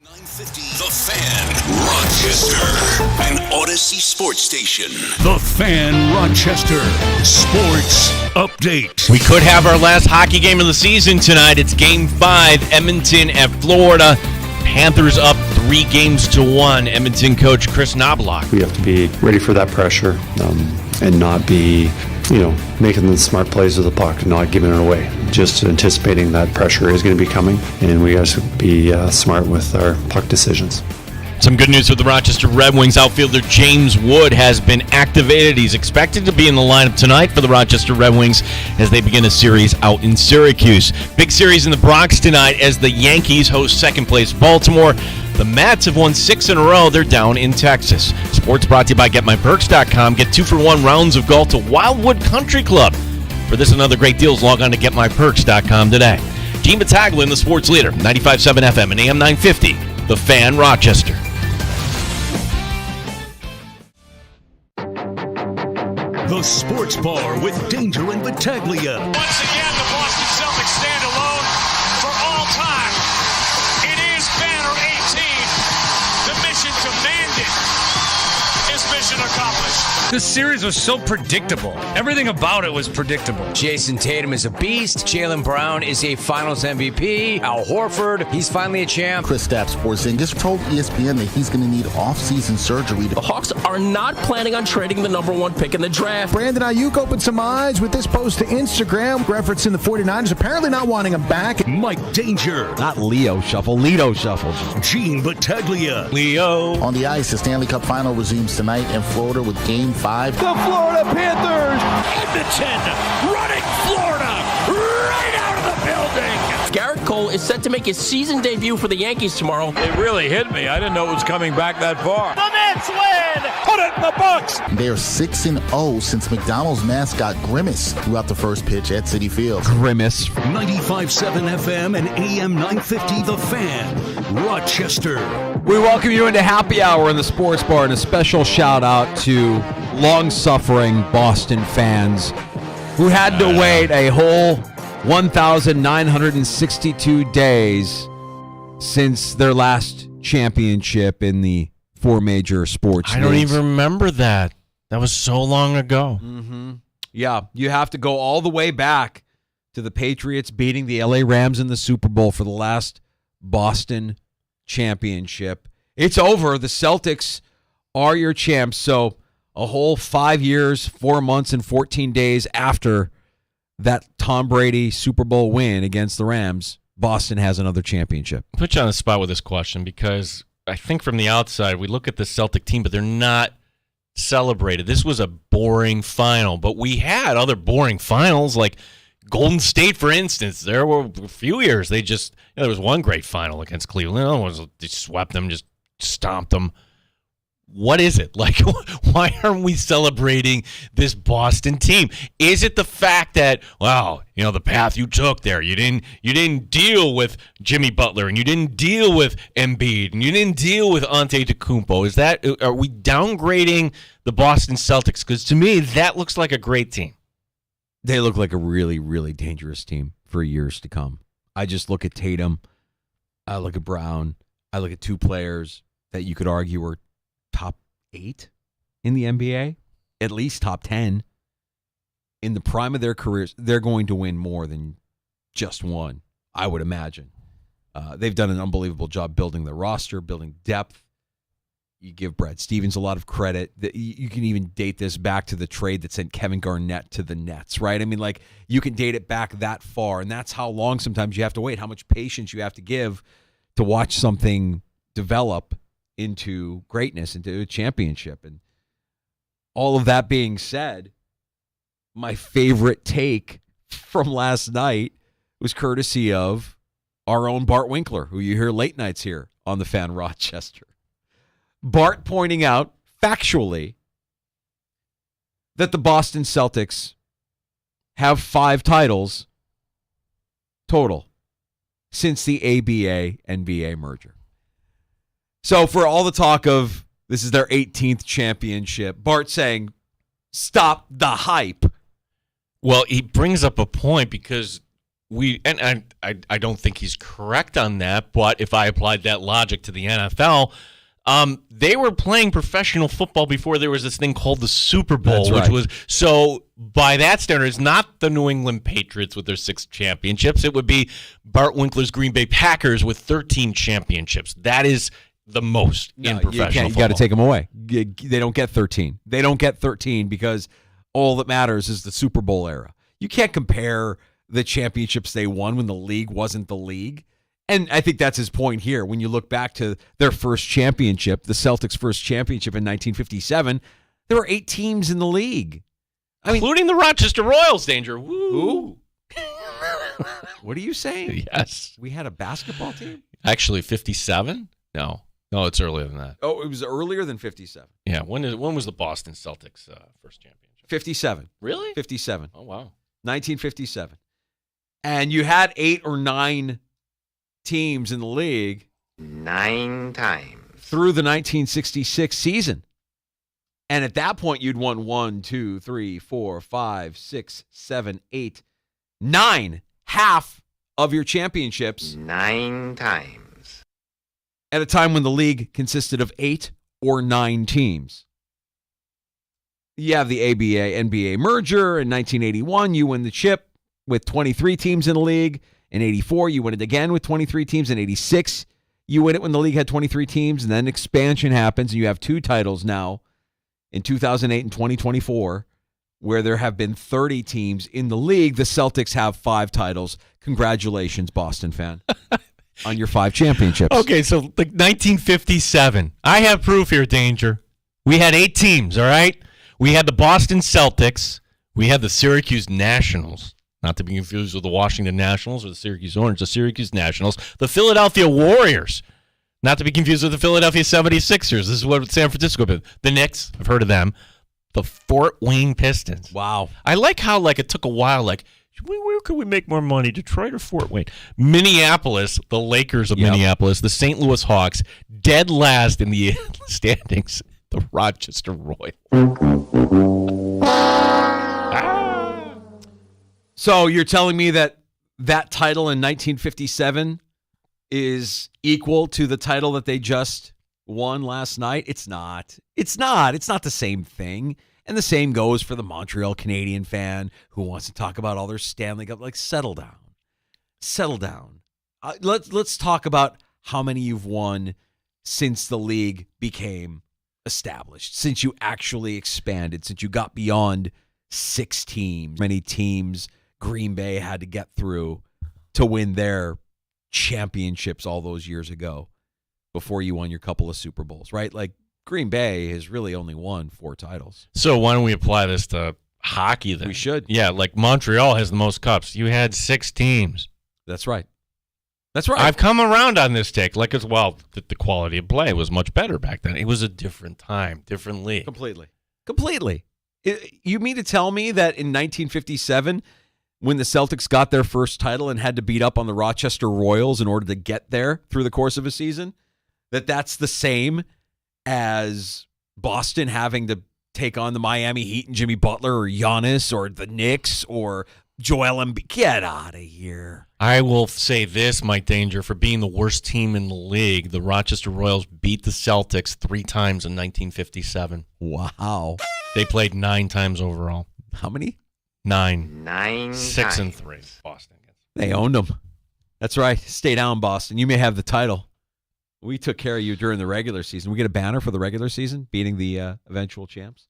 950 The Fan, Rochester, an Odyssey sports station. The Fan, Rochester, sports update. We could have our last hockey game of the season tonight. It's Game 5, Edmonton at Florida. Panthers up 3-1. Edmonton coach Chris Knobloch. We have to be ready for that pressure and not be, making the smart plays with the puck and not giving it away. Just anticipating that pressure is going to be coming, and we guys be smart with our puck decisions. Some good news for the Rochester Red Wings. Outfielder James Wood has been activated. He's expected to be in the lineup tonight for the Rochester Red Wings as they begin a series out in Syracuse. Big series in the Bronx tonight as the Yankees host second-place Baltimore. The Mets have won 6 in a row. They're down in Texas. Sports brought to you by GetMyPerks.com. Get 2-for-1 rounds of golf to Wildwood Country Club. For this and other great deals, log on to GetMyPerks.com today. Gene Battaglia, the sports leader, 95.7 FM and AM 950, The Fan, Rochester. The Sports Bar with Danger and Battaglia. Once again, the Boston Celtics stand alone for all time. It is banner 18. The mission to Mandan is mission accomplished. This series was so predictable. Everything about it was predictable. Jason Tatum is a beast. Jaylen Brown is a Finals MVP. Al Horford, he's finally a champ. Chris Porzingis told ESPN that he's going to need off-season surgery. The Hawks are not planning on trading the number 1 pick in the draft. Brandon Ayuk opened some eyes with this post to Instagram, referencing the 49ers apparently not wanting him back. Mike Danger. Not Leo Shuffle, Lido Shuffle. Gene Battaglia. Leo. On the ice, the Stanley Cup Final resumes tonight in Florida with Game 5. The Florida Panthers. Edmonton running Florida right out of the building. Garrett Cole is set to make his season debut for the Yankees tomorrow. It really hit me. I didn't know it was coming back that far. The Mets win. Put it in the books. They are 6-0 since McDonald's mascot Grimace threw out the first pitch at Citi Field. Grimace. 95.7 FM and AM 950 The Fan, Rochester. We welcome you into Happy Hour in the Sports Bar, and a special shout out to long-suffering Boston fans who had to wait a whole 1,962 days since their last championship in the 4 major sports I don't even remember that. That was so long ago. Mm-hmm. Yeah, you have to go all the way back to the Patriots beating the LA Rams in the Super Bowl for the last Boston championship. It's over. The Celtics are your champs. So a whole 5 years, 4 months, and 14 days after that Tom Brady Super Bowl win against the Rams, Boston has another championship. Put you on the spot with this question because I think from the outside, we look at the Celtic team, but they're not celebrated. This was a boring final, but we had other boring finals like Golden State, for instance. There were a few years there was one great final against Cleveland. Other ones, they swept them, just stomped them. What is it? Like, why aren't we celebrating this Boston team? Is it the fact that, wow, the path you took there, you didn't deal with Jimmy Butler, and you didn't deal with Embiid, and you didn't deal with Antetokounmpo? Are we downgrading the Boston Celtics? Because to me, that looks like a great team. They look like a really, really dangerous team for years to come. I just look at Tatum. I look at Brown. I look at 2 players that you could argue are top 8 in the NBA, at least top 10. In the prime of their careers, they're going to win more than just one, I would imagine. They've done an unbelievable job building the roster, building depth. You give Brad Stevens a lot of credit. You can even date this back to the trade that sent Kevin Garnett to the Nets, right? I mean, like, you can date it back that far, and that's how long sometimes you have to wait, how much patience you have to give to watch something develop into greatness, into a championship. And all of that being said, my favorite take from last night was courtesy of our own Bart Winkler, who you hear late nights here on the Fan Rochester. Bart pointing out factually that the Boston Celtics have 5 titles total since the ABA-NBA merger. So for all the talk of this is their 18th championship, Bart saying, stop the hype. Well, he brings up a point because I don't think he's correct on that, but if I applied that logic to the NFL, they were playing professional football before there was this thing called the Super Bowl, That's right. which was, so by that standard, it's not the New England Patriots with their 6 championships. It would be Bart Winkler's Green Bay Packers with 13 championships. That is the most in professional You football. got to take them away. They don't get 13. They don't get 13 because all that matters is the Super Bowl era. You can't compare the championships they won when the league wasn't the league. And I think that's his point here. When you look back to their first championship, the Celtics' first championship in 1957, there were 8 teams in the league. Including the Rochester Royals, Danger. Woo. What are you saying? Yes. We had a basketball team? Actually, 57? No, it's earlier than that. Oh, it was earlier than 57. Yeah, when was the Boston Celtics first championship? 57. Really? 57. Oh, wow. 1957. And you had 8 or 9 teams in the league 9 times through the 1966 season. And at that point, you'd won 1, 2, 3, 4, 5, 6, 7, 8, 9. Half of your championships 9 times. At a time when the league consisted of 8 or 9 teams. You have the ABA-NBA merger. In 1981, you win the chip with 23 teams in the league. In 84, you win it again with 23 teams. In 86, you win it when the league had 23 teams. And then expansion happens, and you have 2 titles now in 2008 and 2024, where there have been 30 teams in the league. The Celtics have 5 titles. Congratulations, Boston fan, on your 5 championships. Okay, so like 1957. I have proof here, Danger. We had 8 teams, all right? We had the Boston Celtics. We had the Syracuse Nationals. Not to be confused with the Washington Nationals or the Syracuse Orange, the Syracuse Nationals. The Philadelphia Warriors. Not to be confused with the Philadelphia 76ers. This is what San Francisco did. The Knicks, I've heard of them. The Fort Wayne Pistons. Wow. I like how it took a while, where could we make more money, Detroit or Fort Wayne? Minneapolis, the Lakers of Minneapolis, the St. Louis Hawks, dead last in the standings, the Rochester Royals. So you're telling me that title in 1957 is equal to the title that they just won last night? It's not. It's not the same thing. And the same goes for the Montreal Canadian fan who wants to talk about all their Stanley Cup. Settle down. Settle down. Let's talk about how many you've won since the league became established, since you actually expanded, since you got beyond 6 teams. Many teams Green Bay had to get through to win their championships all those years ago before you won your couple of Super Bowls, right? Green Bay has really only won 4 titles. So why don't we apply this to hockey then? We should. Yeah, Montreal has the most cups. You had 6 teams. That's right. That's right. I've come around on this take. As well, the quality of play was much better back then. It was a different time, different league. Completely. You mean to tell me that in 1957, when the Celtics got their first title and had to beat up on the Rochester Royals in order to get there through the course of a season, that's the same as Boston having to take on the Miami Heat and Jimmy Butler or Giannis or the Knicks or Joel Embiid? Get out of here. I will say this, Mike Danger, for being the worst team in the league, the Rochester Royals beat the Celtics 3 times in 1957. Wow. They played 9 times overall. How many? 9. 9 6 times. and 3. Boston. They owned them. That's right. Stay down, Boston. You may have the title. We took care of you during the regular season. We get a banner for the regular season, beating the eventual champs.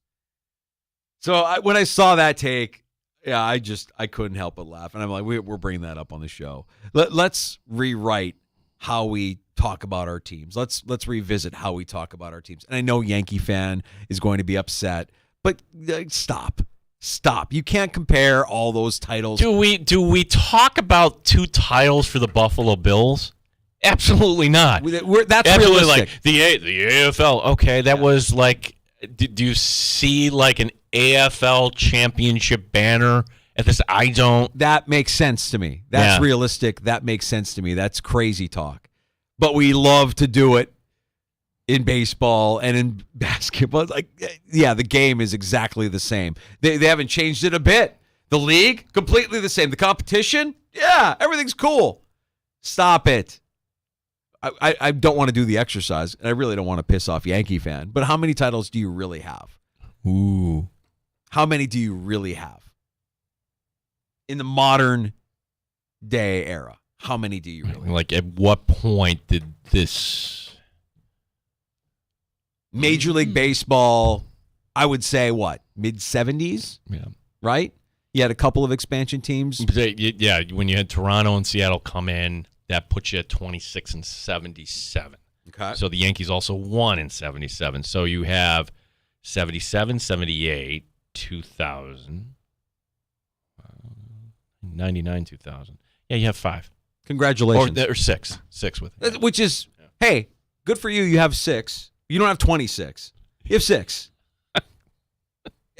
So when I saw that take, I couldn't help but laugh. And I'm like, we're bringing that up on the show. Let's rewrite how we talk about our teams. Let's revisit how we talk about our teams. And I know Yankee fan is going to be upset, but stop. You can't compare all those titles. Do we talk about 2 titles for the Buffalo Bills? Absolutely not. That's absolutely realistic. The AFL. Okay, that was do you see an AFL championship banner at this? I don't. That makes sense to me. That's realistic. That makes sense to me. That's crazy talk. But we love to do it in baseball and in basketball. The game is exactly the same. They haven't changed it a bit. The league, completely the same. The competition, yeah, everything's cool. Stop it. I don't want to do the exercise, and I really don't want to piss off Yankee fan, but how many titles do you really have? Ooh. How many do you really have? In the modern day era, how many do you really have? Like, at what point did this... Major League Baseball, I would say, what, mid-70s? Yeah. Right? You had a couple of expansion teams. Yeah, when you had Toronto and Seattle come in, that puts you at 26 and 77. Okay. So the Yankees also won in 77. So you have 77, 78, 2000, 99, 2000. Yeah, you have 5. Congratulations. Or 6. 6 with it. Which is, hey, good for you. You have 6. You don't have 26. You have 6.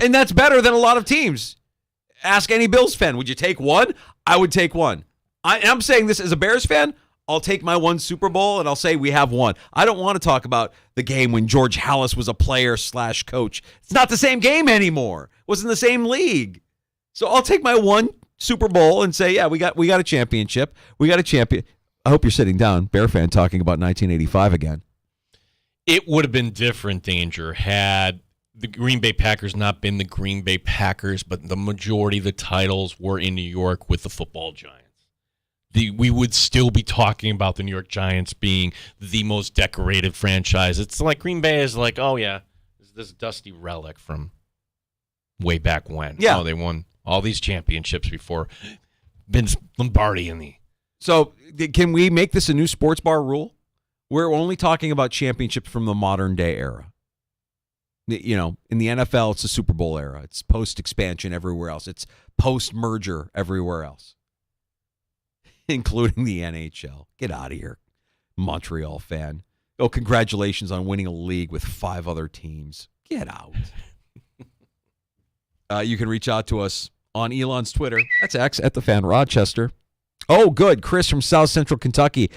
And that's better than a lot of teams. Ask any Bills fan. Would you take 1? I would take 1. I'm saying this as a Bears fan. I'll take my 1 Super Bowl, and I'll say we have 1. I don't want to talk about the game when George Halas was a player/coach. It's not the same game anymore. It wasn't the same league. So I'll take my 1 Super Bowl and say, yeah, we got a championship. We got a champion. I hope you're sitting down, Bear fan, talking about 1985 again. It would have been different, Danger, had the Green Bay Packers not been the Green Bay Packers, but the majority of the titles were in New York with the football Giants. We would still be talking about the New York Giants being the most decorated franchise. It's like Green Bay is like, oh, yeah, this dusty relic from way back when. Yeah. Oh, they won all these championships before Vince Lombardi and the... So can we make this a new sports bar rule? We're only talking about championships from the modern day era. You know, in the NFL, it's the Super Bowl era. It's post-expansion everywhere else. It's post-merger everywhere else, including the NHL. Get out of here, Montreal fan. Oh, congratulations on winning a league with 5 other teams. Get out. You can reach out to us on Elon's Twitter. That's X at the Fan Rochester. Oh, good. Chris from South Central Kentucky.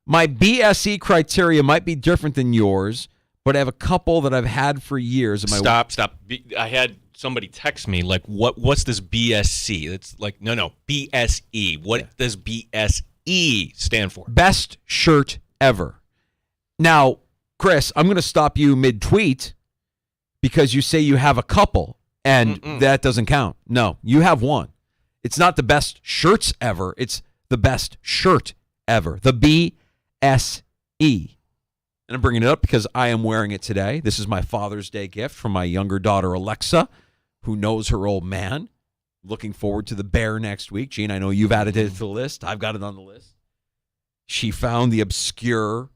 My BSE criteria might be different than yours, but I have a couple that I've had for years. Stop. I had somebody text me, like, what's this BSC? It's like, no, BSE. What does BSE stand for? Best shirt ever. Now, Chris, I'm going to stop you mid-tweet because you say you have a couple, and that doesn't count. No, you have 1. It's not the best shirts ever. It's the best shirt ever. The BSE. And I'm bringing it up because I am wearing it today. This is my Father's Day gift from my younger daughter, Alexa, who knows her old man. Looking forward to the Bear next week. Gene, I know you've added it to the list. I've got it on the list. She found the obscure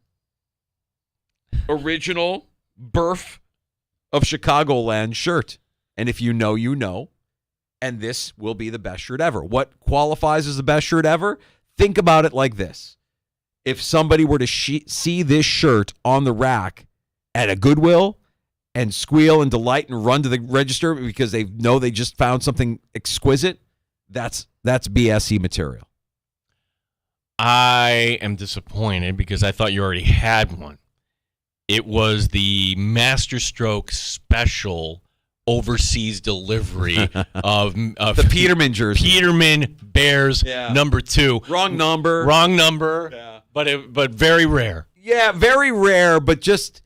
original birth of Chicagoland shirt. And if you know, you know. And this will be the best shirt ever. What qualifies as the best shirt ever? Think about it like this. If somebody were to see this shirt on the rack at a Goodwill and squeal and delight and run to the register because they know they just found something exquisite, that's BSE material. I am disappointed because I thought you already had one. It was the Masterstroke special overseas delivery of the Peterman jersey. Peterman Bears number 2. Wrong number. Yeah. But very rare. Yeah, very rare, but just,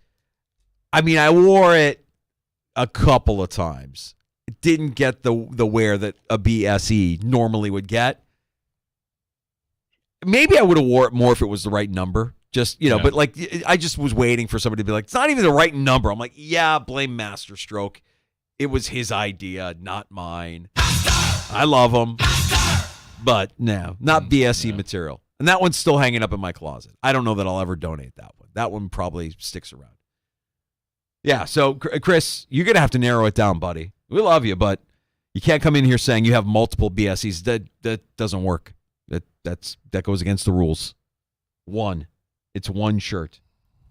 I mean, I wore it a couple of times. It didn't get the wear that a BSE normally would get. Maybe I would have wore it more if it was the right number. Just, but like, I just was waiting for somebody to be like, it's not even the right number. I'm like, yeah, blame Masterstroke. It was his idea, not mine. I love him. But no, not BSE material. And that one's still hanging up in my closet. I don't know that I'll ever donate that one. That one probably sticks around. Yeah, so, Chris, you're going to have to narrow it down, buddy. We love you, but you can't come in here saying you have multiple BSEs. That doesn't work. That goes against the rules. 1. It's 1 shirt.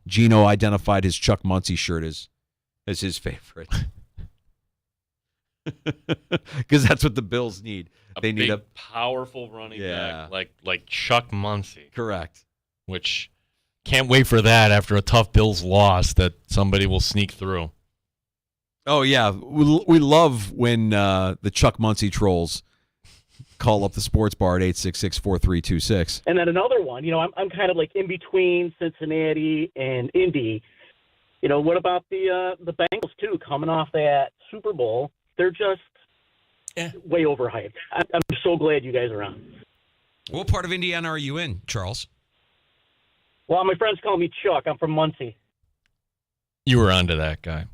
Gino identified his Chuck Muncie shirt as his favorite. Because that's what the Bills need. They need a powerful running back like Chuck Muncie. Correct. Which can't wait for that after a tough Bills loss that somebody will sneak through. Oh yeah, we love when the Chuck Muncie trolls call up the sports bar at 866-4326. And then another one, I'm kind of like in between Cincinnati and Indy. What about the Bengals, too, coming off that Super Bowl? They're just way overhyped. I'm so glad you guys are on. What part of Indiana are you in, Charles? Well, my friends call me Chuck. I'm from Muncie. You were onto that guy.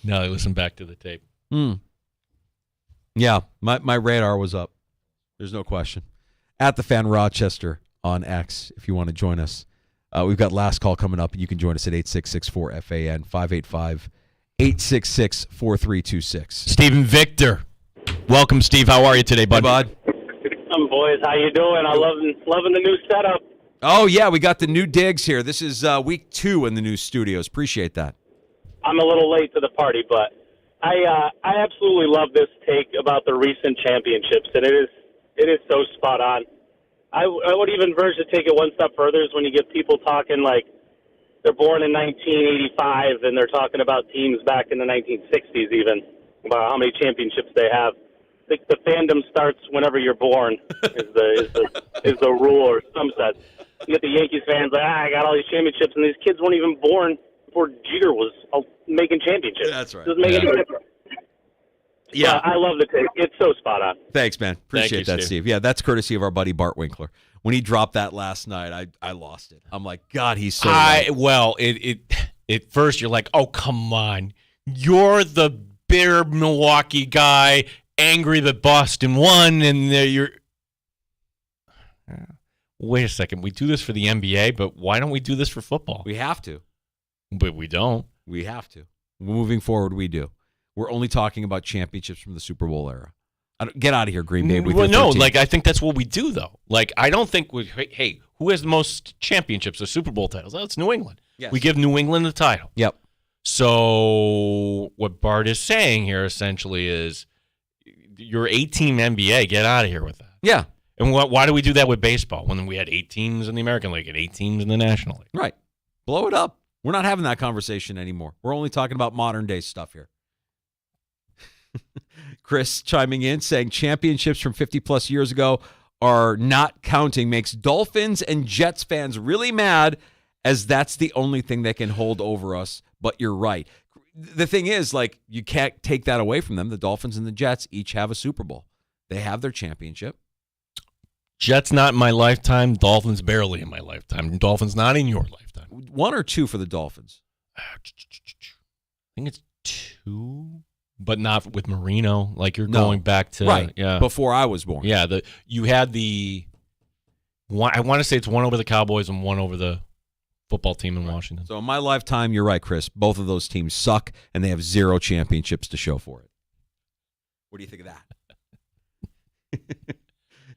Now I listen back to the tape. Yeah, my radar was up. There's no question. At the Fan Rochester on X, if you want to join us. We've got last call coming up, and you can join us at 866-4FAN, 585-866-4326. Stephen Victor. Welcome, Steve. How are you today, bud? Hey, bud. Boys, how you doing? I loving the new setup. Oh, yeah, we got the new digs here. This is week 2 in the new studios. Appreciate that. I'm a little late to the party, but I absolutely love this take about the recent championships, and it is so spot on. I would even verge to take it one step further is when you get people talking like they're born in 1985 and they're talking about teams back in the 1960s even, about how many championships they have. I think the fandom starts whenever you're born is the rule or some sense. You get the Yankees fans like, I got all these championships, and these kids weren't even born before Jeter was making championships. That's right. Doesn't make any difference. Yeah. I love the take. It's so spot on. Thanks, man. Appreciate that, Steve. Yeah, that's courtey of our buddy Bart Winkler. When he dropped that last night, I lost it. I'm like, God, he's so right. Well, at first you're like, oh, come on. You're the bitter Milwaukee guy, angry that Boston won, and you're... Wait a second. We do this for the NBA, but why don't we do this for football? We have to. But we don't. We have to. Moving forward, we do. We're only talking about championships from the Super Bowl era. Get out of here, Green Bay. Well, no, I think that's what we do, though. I don't think hey, who has the most championships or Super Bowl titles? Oh, it's New England. Yes. We give New England the title. Yep. So what Bart is saying here essentially is your 8-team NBA, get out of here with that. Yeah. And why do we do that with baseball when we had 8 teams in the American League and 8 teams in the National League? Right. Blow it up. We're not having that conversation anymore. We're only talking about modern day stuff here. Chris chiming in saying championships from 50-plus years ago are not counting makes Dolphins and Jets fans really mad as that's the only thing they can hold over us. But you're right. The thing is, you can't take that away from them. The Dolphins and the Jets each have a Super Bowl. They have their championship. Jets not in my lifetime. Dolphins barely in my lifetime. Dolphins not in your lifetime. 1 or 2 for the Dolphins? I think it's 2, but not with Marino. You're going back to before I was born. Yeah, you had the one. I want to say it's 1 over the Cowboys and 1 over the football team in Washington. So in my lifetime, you're right, Chris. Both of those teams suck, and they have 0 championships to show for it. What do you think of that?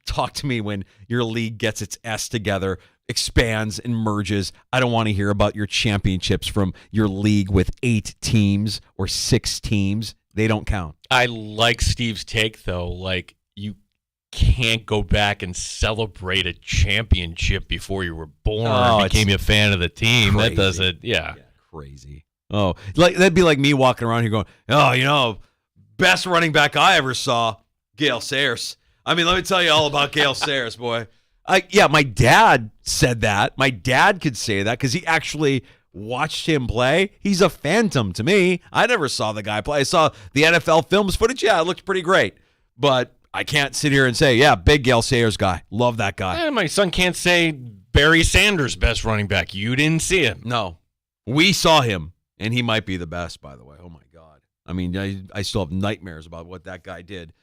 Talk to me when your league gets its S together, expands and merges. I don't want to hear about your championships from your league with 8 teams or 6 teams. They don't count. I like Steve's take, though. You can't go back and celebrate a championship before you were born or became a fan of the team. Crazy. That doesn't, yeah. Crazy. Oh, that'd be like me walking around here going, best running back I ever saw, Gale Sayers. Let me tell you all about Gale Sayers, boy. My dad said that. My dad could say that because he actually watched him play. He's a phantom to me. I never saw the guy play. I saw the NFL films footage. Yeah, it looked pretty great. But I can't sit here and say, big Gale Sayers guy. Love that guy. My son can't say Barry Sanders, best running back. You didn't see him. No. We saw him, and he might be the best, by the way. Oh, my God. I still have nightmares about what that guy did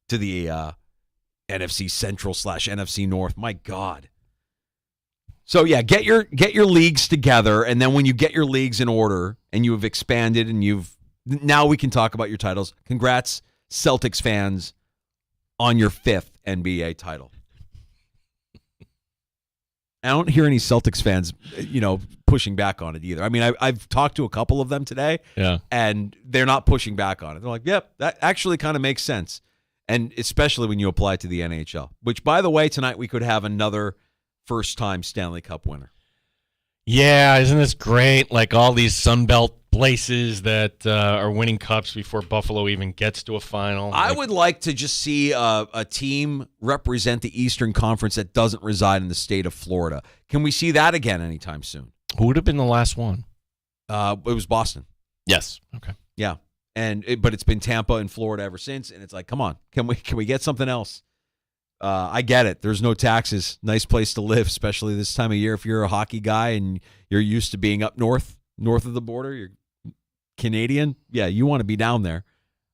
to the NFC Central / NFC North. My God. So yeah, get your leagues together, and then when you get your leagues in order and you have expanded and now we can talk about your titles. Congrats, Celtics fans, on your 5th NBA title. I don't hear any Celtics fans, pushing back on it either. I've talked to a couple of them today, and they're not pushing back on it. They're like, yep, that actually kind of makes sense. And especially when you apply it to the NHL, which, by the way, tonight we could have another first-time Stanley Cup winner. Yeah, isn't this great? All these Sun Belt places that are winning cups before Buffalo even gets to a final. I would like to just see a team represent the Eastern Conference that doesn't reside in the state of Florida. Can we see that again anytime soon? Who would have been the last one? It was Boston. Yes. Okay. Yeah, but it's been Tampa and Florida ever since, and it's like, come on, can we get something else? I get it. There's no taxes. Nice place to live, especially this time of year. If you're a hockey guy and you're used to being up north of the border, you're Canadian. Yeah, you want to be down there.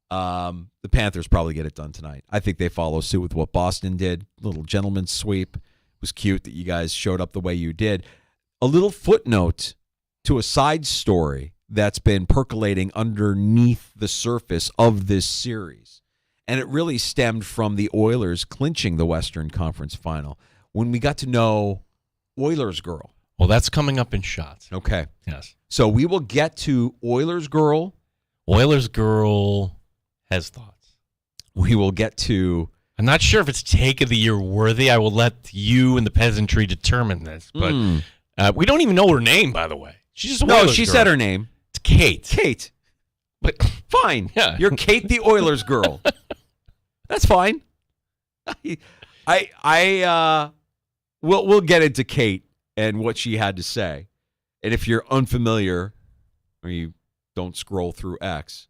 The Panthers probably get it done tonight. I think they follow suit with what Boston did. Little gentleman's sweep. It was cute that you guys showed up the way you did. A little footnote to a side story that's been percolating underneath the surface of this series. And it really stemmed from the Oilers clinching the Western Conference final when we got to know Oilers Girl. Well, that's coming up in shots. Okay. Yes. So we will get to Oilers Girl. Oilers Girl has thoughts. We will get to... I'm not sure if it's take of the year worthy. I will let you and the peasantry determine this. But we don't even know her name, by the way. She's just a Oilers she girl. said her name. It's Kate. Kate. But fine. Yeah. You're Kate the Oilers Girl. That's fine. We'll get into Kate and what she had to say. And if you're unfamiliar or you don't scroll through X,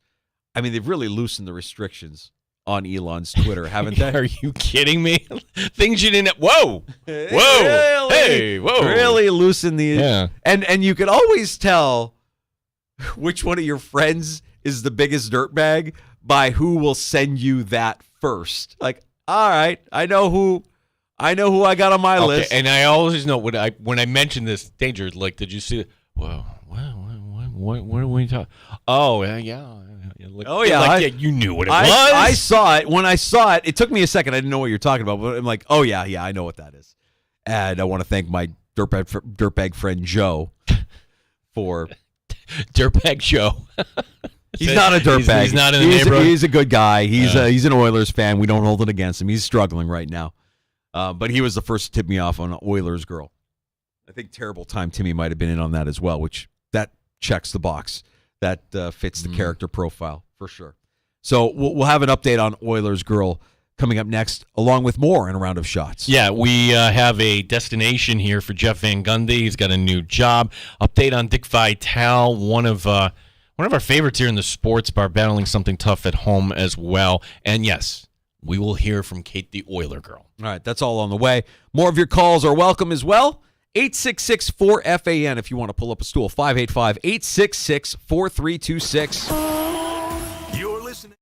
I mean, they've really loosened the restrictions on Elon's Twitter, haven't they? Are you kidding me? Things you didn't... Whoa! Whoa! Really, Hey! Whoa! Really loosen the... Yeah. And you could always tell which one of your friends is the biggest dirtbag by who will send you that first. Like, all right, I know who I got on my list. And I always know when I mention this danger, like, did you see it? Well, what are we talking? Oh, yeah. Like, you knew what it was. I saw it. When I saw it, it took me a second. I didn't know what you're talking about, but I'm like, oh yeah, I know what that is. And I want to thank my dirtbag friend Joe for Dirtbag Joe. He's not a dirtbag. He's not in the neighborhood. He's a good guy. He's an Oilers fan. We don't hold it against him. He's struggling right now. But he was the first to tip me off on Oilers Girl. I think Terrible Time Timmy might have been in on that as well, which that checks the box. That fits the character profile for sure. So we'll have an update on Oilers Girl coming up next, along with more in a round of shots. Yeah, we have a destination here for Jeff Van Gundy. He's got a new job. Update on Dick Vitale, one of our favorites here in the sports bar, battling something tough at home as well. And yes, we will hear from Kate the Oiler Girl. All right, that's all on the way. More of your calls are welcome as well. 866-4FAN if you want to pull up a stool. 585-866-4326. You're listening.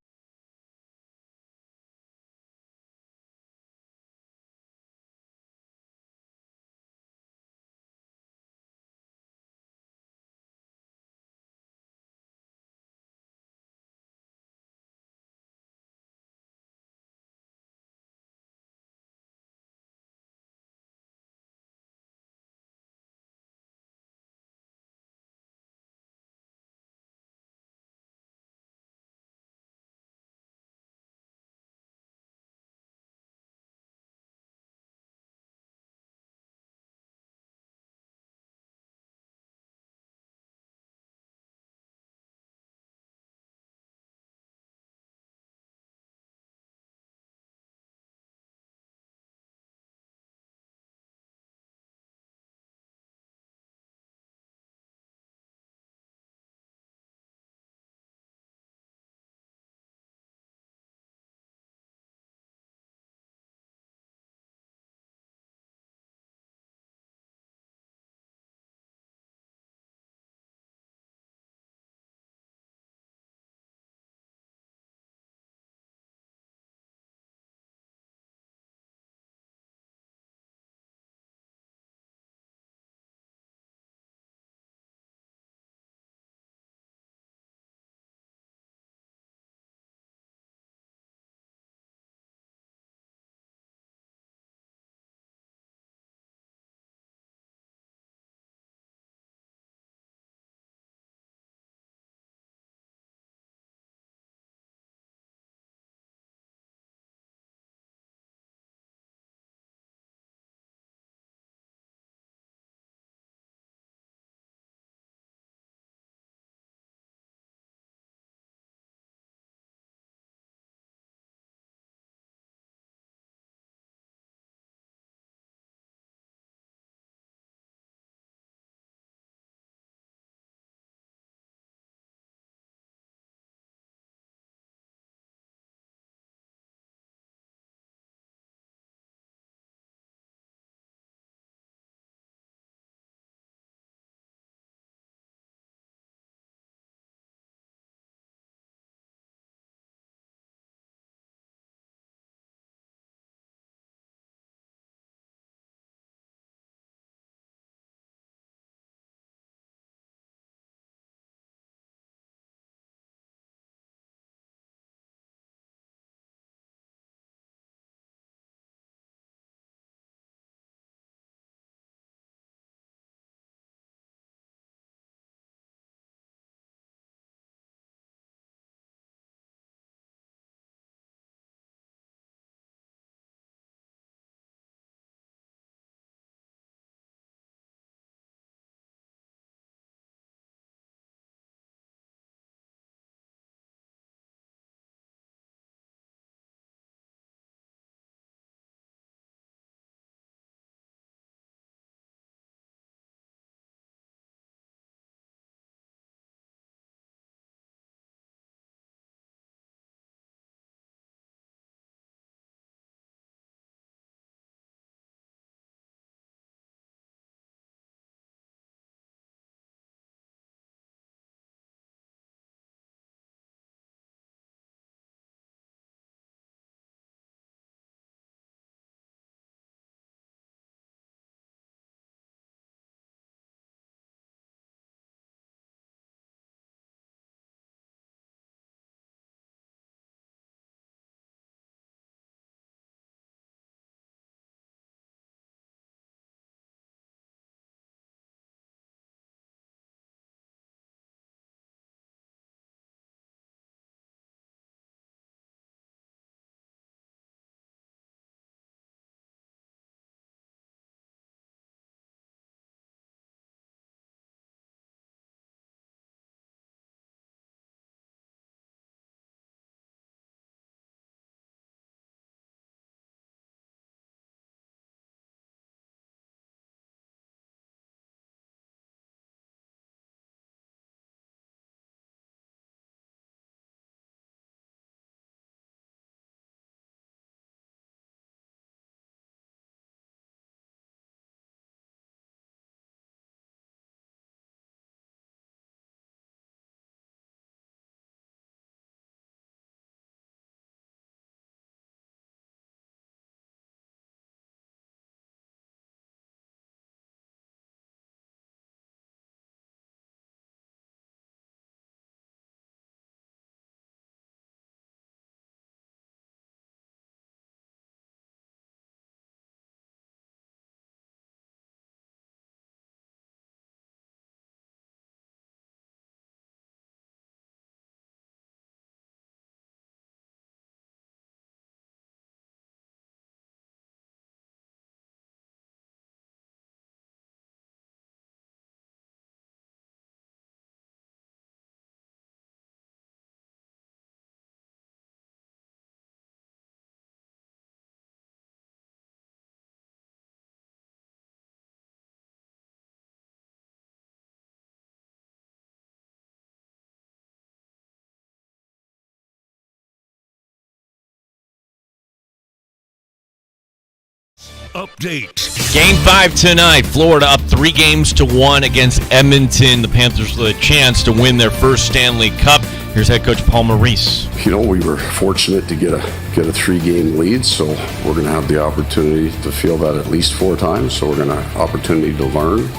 update. Game 5 tonight. Florida up 3-1 against Edmonton. The Panthers with a chance to win their first Stanley Cup. Here's head coach Paul Maurice. You know, we were fortunate to get a 3-game lead, so we're going to have the opportunity to feel that at least 4 times. So we're going to have opportunity to learn.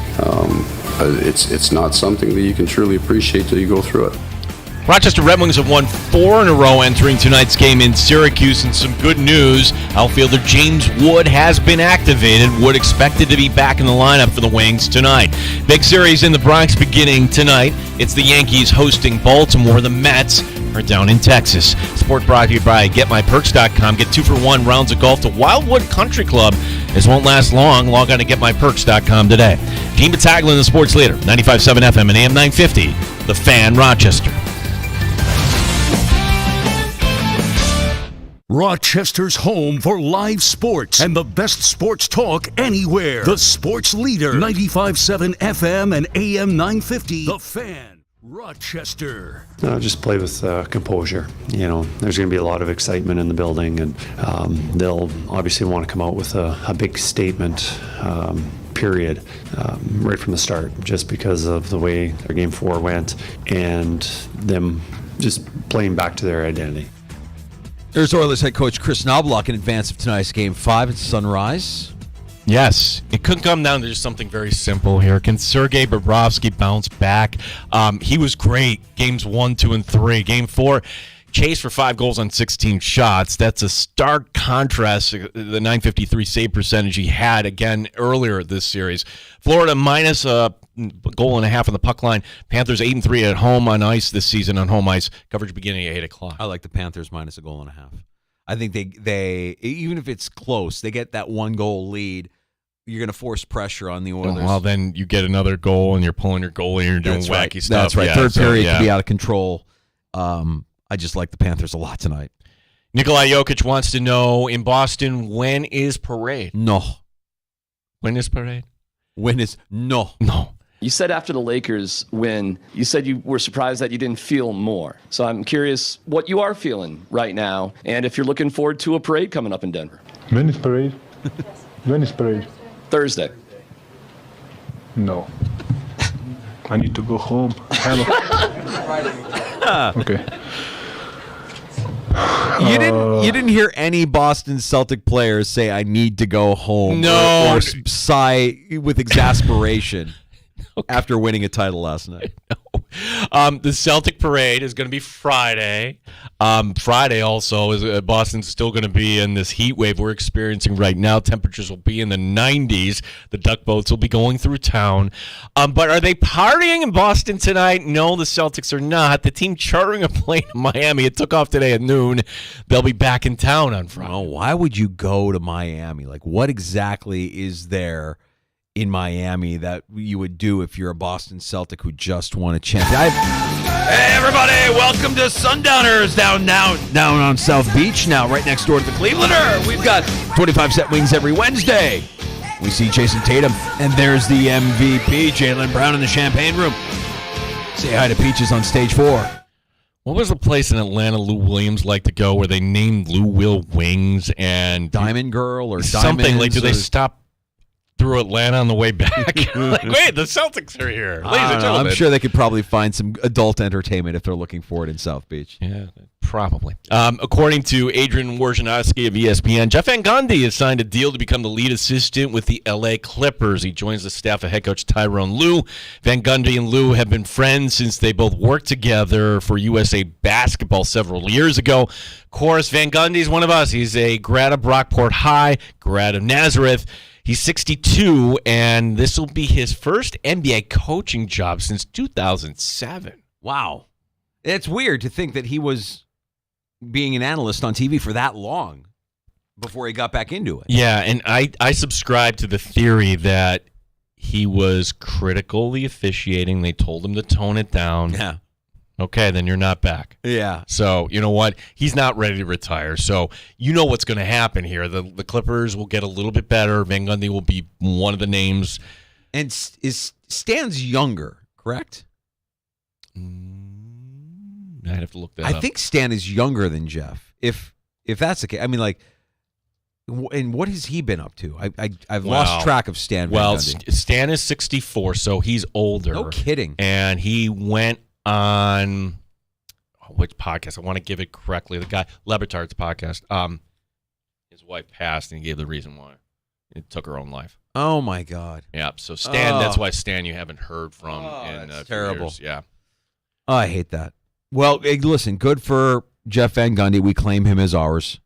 It's not something that you can truly appreciate till you go through it. Rochester Red Wings have won 4 in a row entering tonight's game in Syracuse. And some good news, outfielder James Wood has been activated. Wood expected to be back in the lineup for the Wings tonight. Big series in the Bronx beginning tonight. It's the Yankees hosting Baltimore. The Mets are down in Texas. Sport brought to you by GetMyPerks.com. Get 2-for-1 rounds of golf to Wildwood Country Club. This won't last long. Log on to GetMyPerks.com today. Gene Battaglia, the sports leader, 95.7 FM and AM 950, The Fan, Rochester. Rochester's home for live sports and the best sports talk anywhere. The Sports Leader, 95.7 FM and AM 950. The Fan, Rochester. Just play with composure. You know, there's going to be a lot of excitement in the building, and they'll obviously want to come out with a big statement. Period, right from the start, just because of the way their Game 4 went and them just playing back to their identity. There's Oilers head coach Chris Knobloch in advance of tonight's Game 5 at Sunrise. Yes, it could come down to just something very simple here. Can Sergei Bobrovsky bounce back? He was great games 1, 2, and 3. Game 4, chased for 5 goals on 16 shots. That's a stark contrast to the .953 save percentage he had again earlier this series. Florida minus a goal and a half on the puck line. Panthers 8-3 at home on ice this season on home ice. Coverage beginning at 8 o'clock. I like the Panthers minus a goal and a half. I think they even if it's close, they get that 1-goal lead. You're going to force pressure on the Oilers. Well, then you get another goal and you're pulling your goalie and you're doing wacky stuff. That's right. Yeah, Third period could be out of control. I just like the Panthers a lot tonight. Nikolai Jokic wants to know, in Boston, when is parade? No. When is parade? When is no. You said after the Lakers win, you said you were surprised that you didn't feel more. So I'm curious what you are feeling right now, and if you're looking forward to a parade coming up in Denver. When is parade? When is parade? Thursday. No. I need to go home. Okay. You didn't hear any Boston Celtic players say I need to go home or sigh with exasperation after winning a title last night. The Celtic parade is going to be Friday. Friday also is Boston's still going to be in this heat wave we're experiencing right now. Temperatures will be in the 90s. The duck boats will be going through town. But are they partying in Boston tonight? No, the Celtics are not. The team chartering a plane to Miami. It took off today at noon. They'll be back in town on Friday. Oh, why would you go to Miami? Like, what exactly is there in Miami that you would do if you're a Boston Celtic who just won a championship? Hey, everybody, welcome to Sundowners down on South Beach now, right next door to the Clevelander. We've got 25-cent wings every Wednesday. We see Jason Tatum, and there's the MVP, Jaylen Brown, in the Champagne Room. Say hi to Peaches on stage 4. What was the place in Atlanta Lou Williams liked to go where they named Lou Will Wings and Diamond Girl or something? Like, do they or... stop through Atlanta on the way back? Like, wait, the Celtics are here. Ladies and gentlemen. I'm sure they could probably find some adult entertainment if they're looking for it in South Beach. Yeah, probably. According to Adrian Wojnarowski of ESPN, Jeff Van Gundy has signed a deal to become the lead assistant with the LA Clippers. He joins the staff of head coach Tyronn Lue. Van Gundy and Lue have been friends since they both worked together for USA Basketball several years ago. Of course, Van Gundy is one of us. He's a grad of Brockport High, grad of Nazareth. He's 62, and this will be his first NBA coaching job since 2007. Wow. It's weird to think that he was being an analyst on TV for that long before he got back into it. Yeah, and I subscribe to the theory that he was critically officiating. They told him to tone it down. Yeah. Okay, then you're not back. Yeah. So, you know what? He's not ready to retire. So, you know what's going to happen here. The Clippers will get a little bit better. Van Gundy will be one of the names. And Stan's younger, correct? I'd have to look that up. I think Stan is younger than Jeff. If that's the case. I mean, like, And what has he been up to? I've lost track of Stan Van Gundy. Stan is 64, so he's older. No kidding. And he went on which podcast? I want to give it correctly. The guy Lebertard's podcast. His wife passed, and he gave the reason why. It took her own life. Oh my God. Yeah. So Stan, that's why Stan you haven't heard from in that's a few terrible. years. Yeah. Oh, I hate that. Well, listen, good for Jeff Van Gundy. We claim him as ours.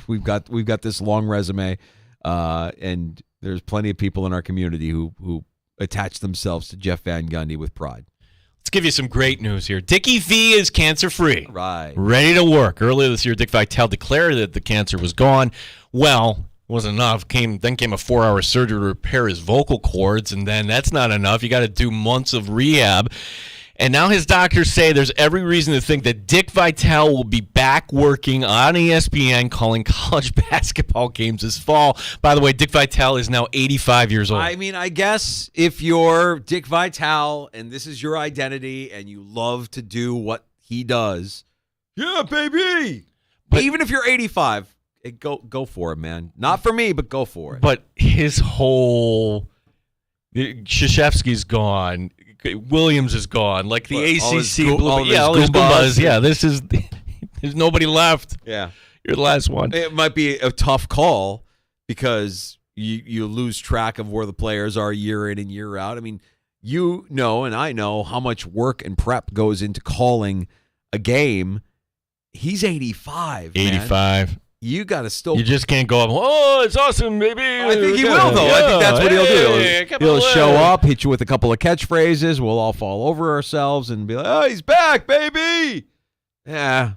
we've got this long resume, and there's plenty of people in our community who attach themselves to Jeff Van Gundy with pride. Let's give you some great news here. Dickie V is cancer-free. Right. Ready to work. Earlier this year, Dick Vitale declared that the cancer was gone. Well, it wasn't enough. Then came a 4-hour surgery to repair his vocal cords, and then that's not enough. You got to do months of rehab. And now his doctors say there's every reason to think that Dick Vitale will be back working on ESPN calling college basketball games this fall. By the way, Dick Vitale is now 85 years old. I mean, I guess if you're Dick Vitale and this is your identity and you love to do what he does, yeah, baby. But even if you're 85, go for it, man. Not for me, but go for it. But his whole Krzyzewski's gone. Williams is gone. Like the ACC, all his Goombas. Yeah, there's nobody left. Yeah, you're the last one. It might be a tough call because you lose track of where the players are year in and year out. I mean, you know, and I know how much work and prep goes into calling a game. He's 85. 85. Man. You got to still. You just can't go up. Oh, it's awesome, baby. I think he will, though. I think that's what he'll do. He'll show up, hit you with a couple of catchphrases. We'll all fall over ourselves and be like, "Oh, he's back, baby." Yeah.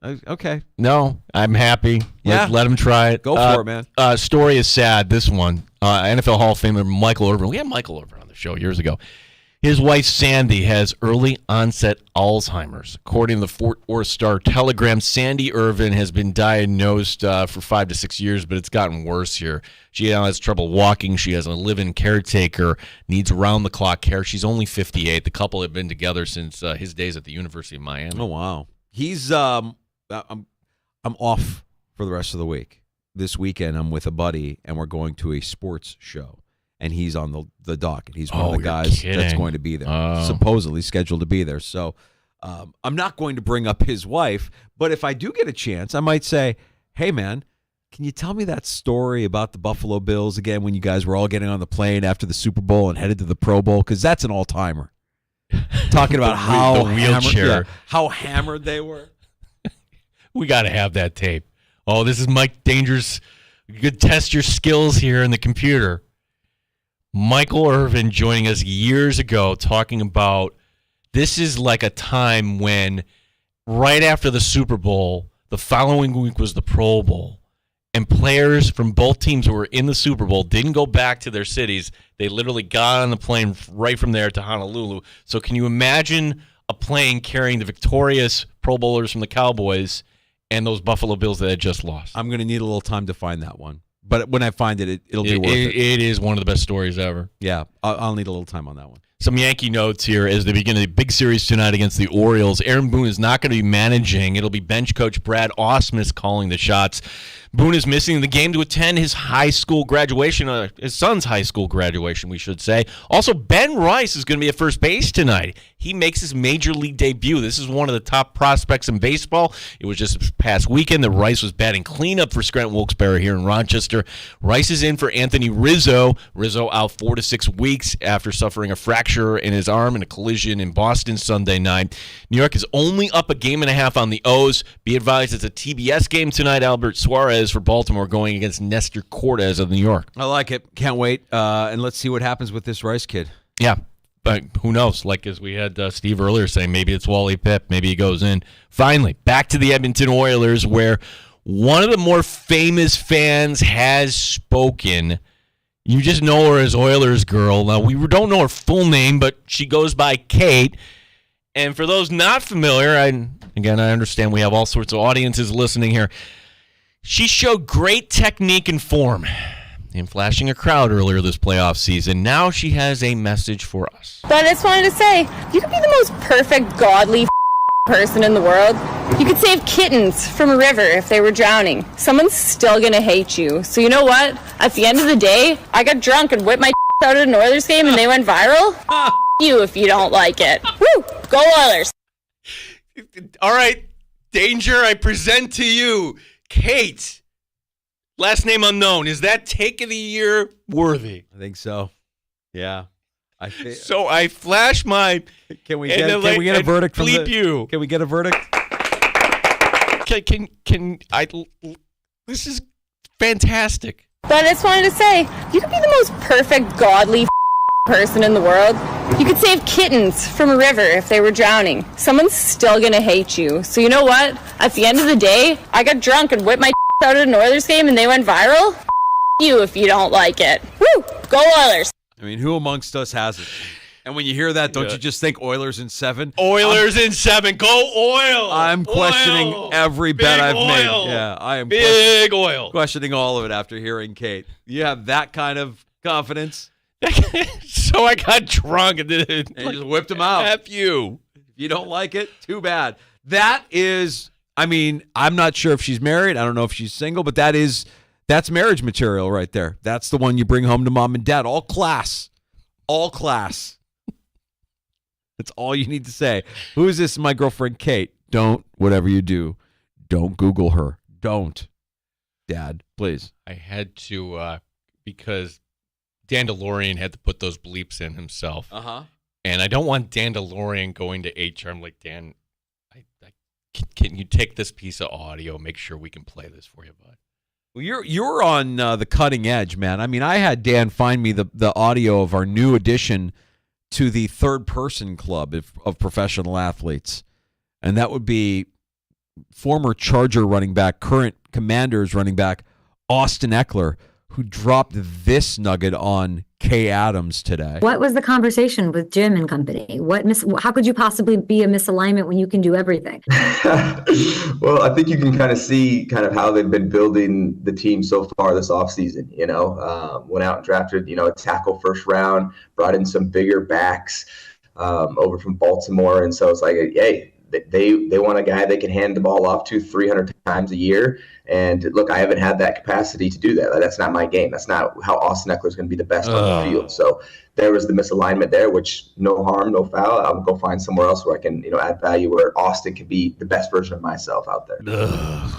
Okay. No, I'm happy. Yeah. Let him try it. Go for it, man. Story is sad. This one, NFL Hall of Famer Michael Irvin. We had Michael Irvin on the show years ago. His wife, Sandy, has early onset Alzheimer's. According to the Fort Worth Star-Telegram, Sandy Irvin has been diagnosed for 5 to 6 years, but it's gotten worse here. She now has trouble walking. She has a live-in caretaker, needs round-the-clock care. She's only 58. The couple have been together since his days at the University of Miami. Oh, wow. He's I'm off for the rest of the week. This weekend, I'm with a buddy, and we're going to a sports show. And he's on the docket. He's one of the guys that's going to be there, supposedly scheduled to be there. So I'm not going to bring up his wife, but if I do get a chance, I might say, hey, man, can you tell me that story about the Buffalo Bills again when you guys were all getting on the plane after the Super Bowl and headed to the Pro Bowl? Because that's an all-timer. Talking about how hammered they were. We got to have that tape. Oh, this is Mike Danger's. You could test your skills here in the computer. Michael Irvin joining us years ago talking about this is like a time when right after the Super Bowl, the following week was the Pro Bowl, and players from both teams who were in the Super Bowl didn't go back to their cities. They literally got on the plane right from there to Honolulu. So can you imagine a plane carrying the victorious Pro Bowlers from the Cowboys and those Buffalo Bills that had just lost? I'm going to need a little time to find that one. But when I find it, it'll be worth it. It is one of the best stories ever. Yeah, I'll need a little time on that one. Some Yankee notes here as they begin the big series tonight against the Orioles. Aaron Boone is not going to be managing. It'll be bench coach Brad Ausmus calling the shots. Boone is missing the game to attend his high school graduation, his son's high school graduation, we should say. Also, Ben Rice is going to be at first base tonight. He makes his major league debut. This is one of the top prospects in baseball. It was just this past weekend that Rice was batting cleanup for Scranton Wilkes-Barre here in Rochester. Rice is in for Anthony Rizzo. Rizzo out 4 to 6 weeks after suffering a fracture in his arm in a collision in Boston Sunday night. New York is only up a game and a half on the O's. Be advised, it's a TBS game tonight. Albert Suarez for Baltimore going against Nestor Cortez of New York. I like it. Can't wait. And let's see what happens with this Rice kid. Yeah. But who knows? Like as we had Steve earlier saying, maybe it's Wally Pipp. Maybe he goes in. Finally, back to the Edmonton Oilers, where one of the more famous fans has spoken. You just know her as Oilers Girl. Now, we don't know her full name, but she goes by Kate. And for those not familiar, I understand we have all sorts of audiences listening here. She showed great technique and form in flashing a crowd earlier this playoff season. Now she has a message for us. But I just wanted to say, you could be the most perfect godly person in the world. You could save kittens from a river if they were drowning. Someone's still gonna hate you. So you know what? At the end of the day, I got drunk and whipped my out at an Oilers game and they went viral. You if you don't like it. Woo! Go Oilers! All right, Danger, I present to you Kate. Last name unknown. Is that take of the year worthy? I think so. Yeah. So I flash my. Can we get a verdict from you? Can we get a verdict? Can I? This is fantastic. But I just wanted to say, you could be the most perfect, godly person in the world. You could save kittens from a river if they were drowning. Someone's still gonna hate you. So you know what? At the end of the day, I got drunk and whipped my out at an Oilers game and they went viral. You if you don't like it. Woo! Go Oilers! I mean, who amongst us hasn't? And when you hear that, don't you just think Oilers in 7? Oilers in 7. Go Oil! I'm questioning every bet I've made. Yeah, I am big oil. Questioning all of it after hearing Kate. You have that kind of confidence? So I got drunk and just whipped him out. F you. If you don't like it, too bad. That is, I mean, I'm not sure if she's married. I don't know if she's single, but that's marriage material right there. That's the one you bring home to mom and dad. All class. All class. That's all you need to say. Who is this? My girlfriend, Kate. Don't, whatever you do, don't Google her. Don't. Dad, please. I had to, because Dan DeLorean had to put those bleeps in himself. Uh-huh. And I don't want Dan DeLorean going to HR. I'm like, Dan, can you take this piece of audio, make sure we can play this for you, bud? Well, you're on the cutting edge, man. I mean, I had Dan find me the audio of our new addition to the third person club of professional athletes. And that would be former Charger running back, current Commanders running back, Austin Eckler, who dropped this nugget on Kay Adams today. What was the conversation with Jim and company? How could you possibly be a misalignment when you can do everything? Well, I think you can kind of see kind of how they've been building the team so far this offseason. Went out and drafted, a tackle first round, brought in some bigger backs over from Baltimore. And so it's like, hey, they want a guy they can hand the ball off to 300 times a year. And look, I haven't had that capacity to do that. That's not my game. That's not how Austin Eckler is going to be the best on the field. So there was the misalignment there, which no harm, no foul. I'll go find somewhere else where I can, add value, where Austin can be the best version of myself out there. No.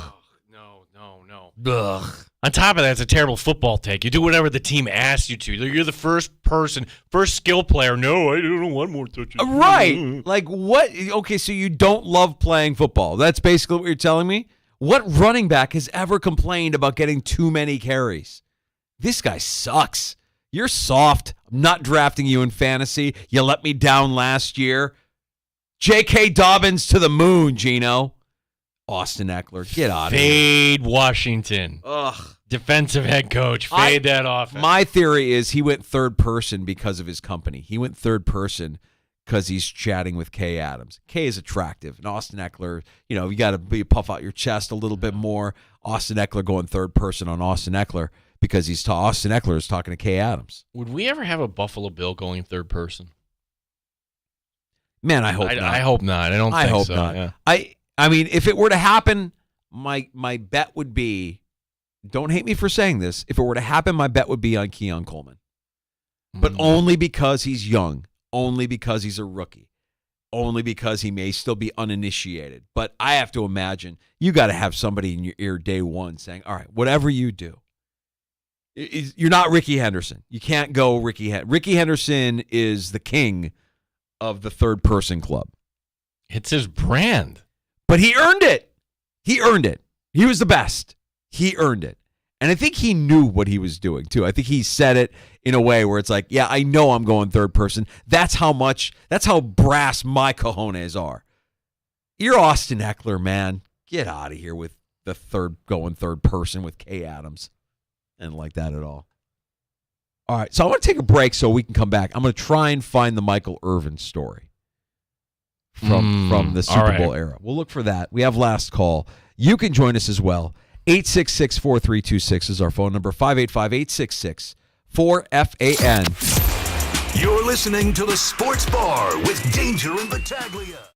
Ugh. On top of that, it's a terrible football take. You do whatever the team asks you to. You're the first skill player. No, I don't want more touches. Right. Like what? Okay, so you don't love playing football. That's basically what you're telling me? What running back has ever complained about getting too many carries? This guy sucks. You're soft. I'm not drafting you in fantasy. You let me down last year. J.K. Dobbins to the moon, Gino. Austin Eckler, get out of here. Fade Washington. Ugh. Defensive head coach. Fade that offense. My theory is he went third person because of his company. He went third person because he's chatting with Kay Adams. Kay is attractive. And Austin Eckler, you got to puff out your chest a little bit more. Austin Eckler going third person on Austin Eckler because Austin Eckler is talking to Kay Adams. Would we ever have a Buffalo Bill going third person? Man, I hope not. I hope not. I hope so. Not. Yeah. I mean, if it were to happen, my bet would be, don't hate me for saying this, if it were to happen, my bet would be on Keon Coleman. But only because he's young, only because he's a rookie, only because he may still be uninitiated. But I have to imagine you got to have somebody in your ear day one saying, all right, whatever you do, you're not Ricky Henderson. You can't go Ricky Henderson. Ricky Henderson is the king of the third person club. It's his brand. But he earned it. He earned it. He was the best. He earned it. And I think he knew what he was doing, too. I think he said it in a way where it's like, yeah, I know I'm going third person. That's how brass my cojones are. You're Austin Eckler, man. Get out of here with the going third person with Kay Adams. And like that at all. All right, so I want to take a break so we can come back. I'm going to try and find the Michael Irvin story from the Super Bowl era. We'll look for that. We have last call. You can join us as well. 866-4326 is our phone number. 585-866-4FAN. You're listening to the Sports Bar with Danger and Battaglia.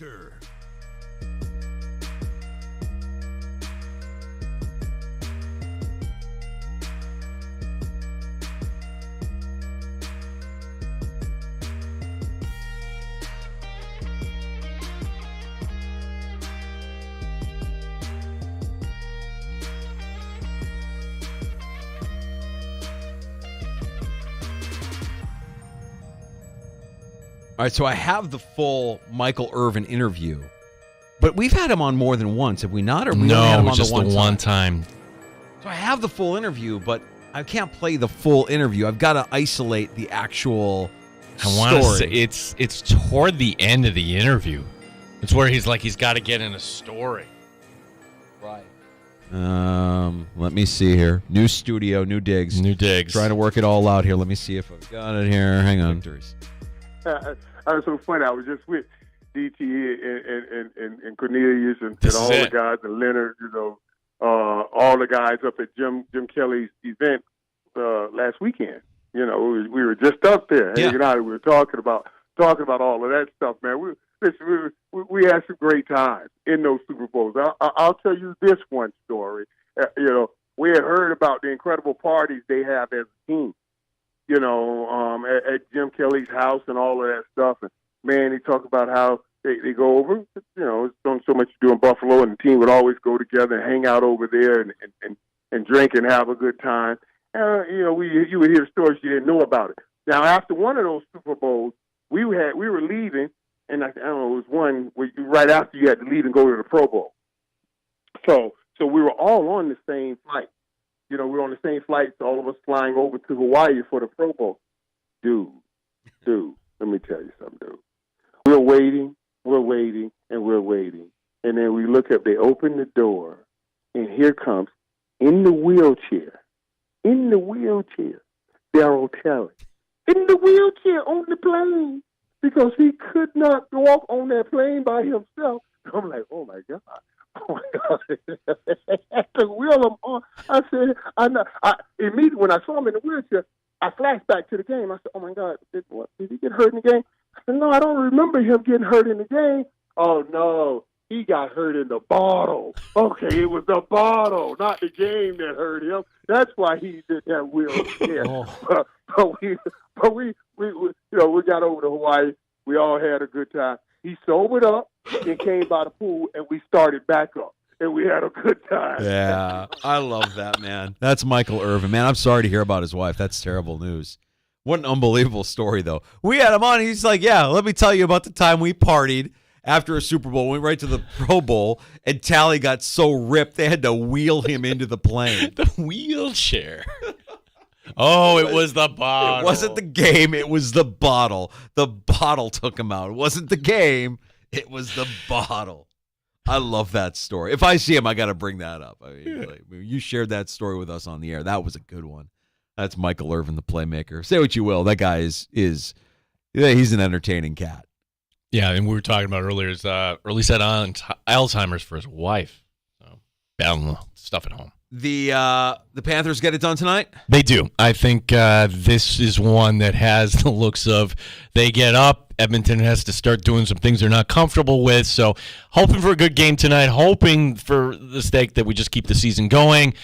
Rochester. All right, so I have the full Michael Irvin interview, but we've had him on more than once, have we not? Or we only had him on just the one time. So I have the full interview, but I can't play the full interview. I've got to isolate the actual I want to story. say it's toward the end of the interview. It's where he's got to get in a story. Right. Let me see here. New studio, new digs. Trying to work it all out here. Let me see if I've got it here. Hang on. I was so funny. I was just with DT and Cornelius and all the guys and Leonard, all the guys up at Jim Kelly's event last weekend. We were just up there hanging out. We were talking about all of that stuff, man. We had some great times in those Super Bowls. I'll tell you this one story. We had heard about the incredible parties they have as a team. At Jim Kelly's house and all of that stuff. And, man, he talked about how they go over. It's not so much to do in Buffalo, and the team would always go together and hang out over there and drink and have a good time. You would hear stories you didn't know about it. Now, after one of those Super Bowls, we were leaving, and I don't know, it was one where right after you had to leave and go to the Pro Bowl. So we were all on the same flight. We were on the same flights, all of us flying over to Hawaii for the Pro Bowl. Dude, let me tell you something, dude. We're waiting, and we're waiting. And then we look up, they open the door, and here comes, in the wheelchair, Darryl Terry. In the wheelchair on the plane, because he could not walk on that plane by himself. I'm like, oh, my God. Oh, my God. I had to wheel him on. I said, immediately when I saw him in the wheelchair, I flashed back to the game. I said, oh, my God, did he get hurt in the game? I said, no, I don't remember him getting hurt in the game. Oh, no, he got hurt in the bottle. Okay, it was the bottle, not the game that hurt him. That's why he did that wheelchair. But we got over to Hawaii. We all had a good time. He sobered up and came by the pool, and we started back up, and we had a good time. Yeah, I love that, man. That's Michael Irvin. Man, I'm sorry to hear about his wife. That's terrible news. What an unbelievable story, though. We had him on. He's like, yeah, let me tell you about the time we partied after a Super Bowl. Went right to the Pro Bowl, and Tally got so ripped they had to wheel him into the plane. The wheelchair. Oh, it was the bottle. It wasn't the game. It was the bottle. The bottle took him out. It wasn't the game. It was the bottle. I love that story. If I see him, I got to bring that up. I mean, you shared that story with us on the air. That was a good one. That's Michael Irvin, the playmaker. Say what you will. That guy is he's an entertaining cat. Yeah, and we were talking about earlier, or at least had Alzheimer's for his wife. So, battling stuff at home. The Panthers get it done tonight? They do. I think this is one that has the looks of they get up. Edmonton has to start doing some things they're not comfortable with. So hoping for a good game tonight, hoping for the stake that we just keep the season going.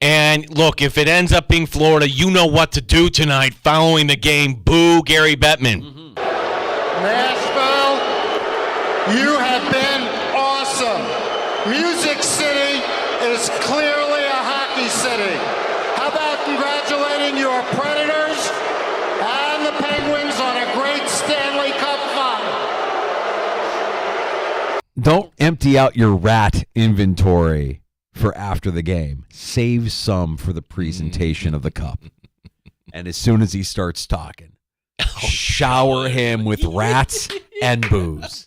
And look, if it ends up being Florida, you know what to do tonight following the game. Boo Gary Bettman. Mm-hmm. Nashville, you have been awesome. Music City is clearly a hockey city. How about congratulating your Predators and the Penguins on a great Stanley Cup final? Don't empty out your rat inventory for after the game. Save some for the presentation of the cup. And as soon as he starts talking, shower him with rats and booze.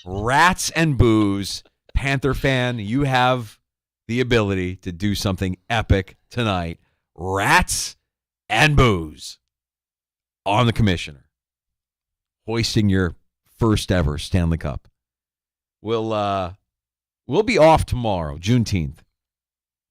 Rats and booze. Panther fan, you have the ability to do something epic tonight. Rats and booze on the commissioner. Hoisting your first ever Stanley Cup. We'll be off tomorrow, Juneteenth.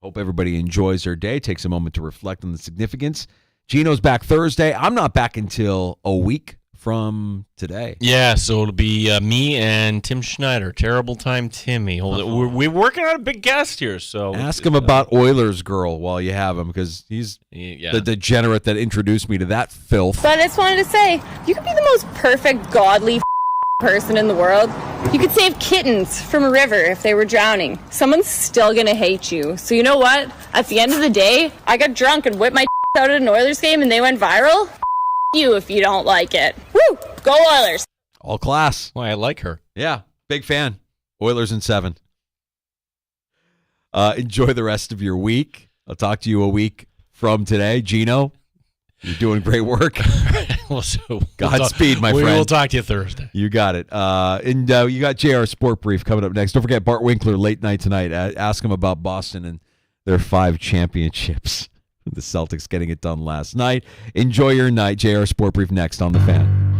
Hope everybody enjoys their day, takes a moment to reflect on the significance. Gino's back Thursday. I'm not back until a week from today. Yeah, so it'll be me and Tim Schneider. Terrible Time Timmy. We're working on a big guest here, so ask him about Oilers Girl while you have him, because he's the degenerate that introduced me to that filth. But I just wanted to say, you could be the most perfect, godly person in the world. You could save kittens from a river if they were drowning. Someone's still gonna hate you. So you know what? At the end of the day, I got drunk and whipped my out at an Oilers game and they went viral. You if you don't like it. Woo! Go Oilers! All class. Why, I like her. Yeah, big fan. Oilers in 7. Enjoy the rest of your week. I'll talk to you a week from today. Gino, you're doing great work. Godspeed, my friend. We will talk to you Thursday. You got it. And you got JR Sport Brief coming up next. Don't forget Bart Winkler late night tonight. Ask him about Boston and their 5 championships. The Celtics getting it done last night. Enjoy your night. JR Sport Brief next on The Fan.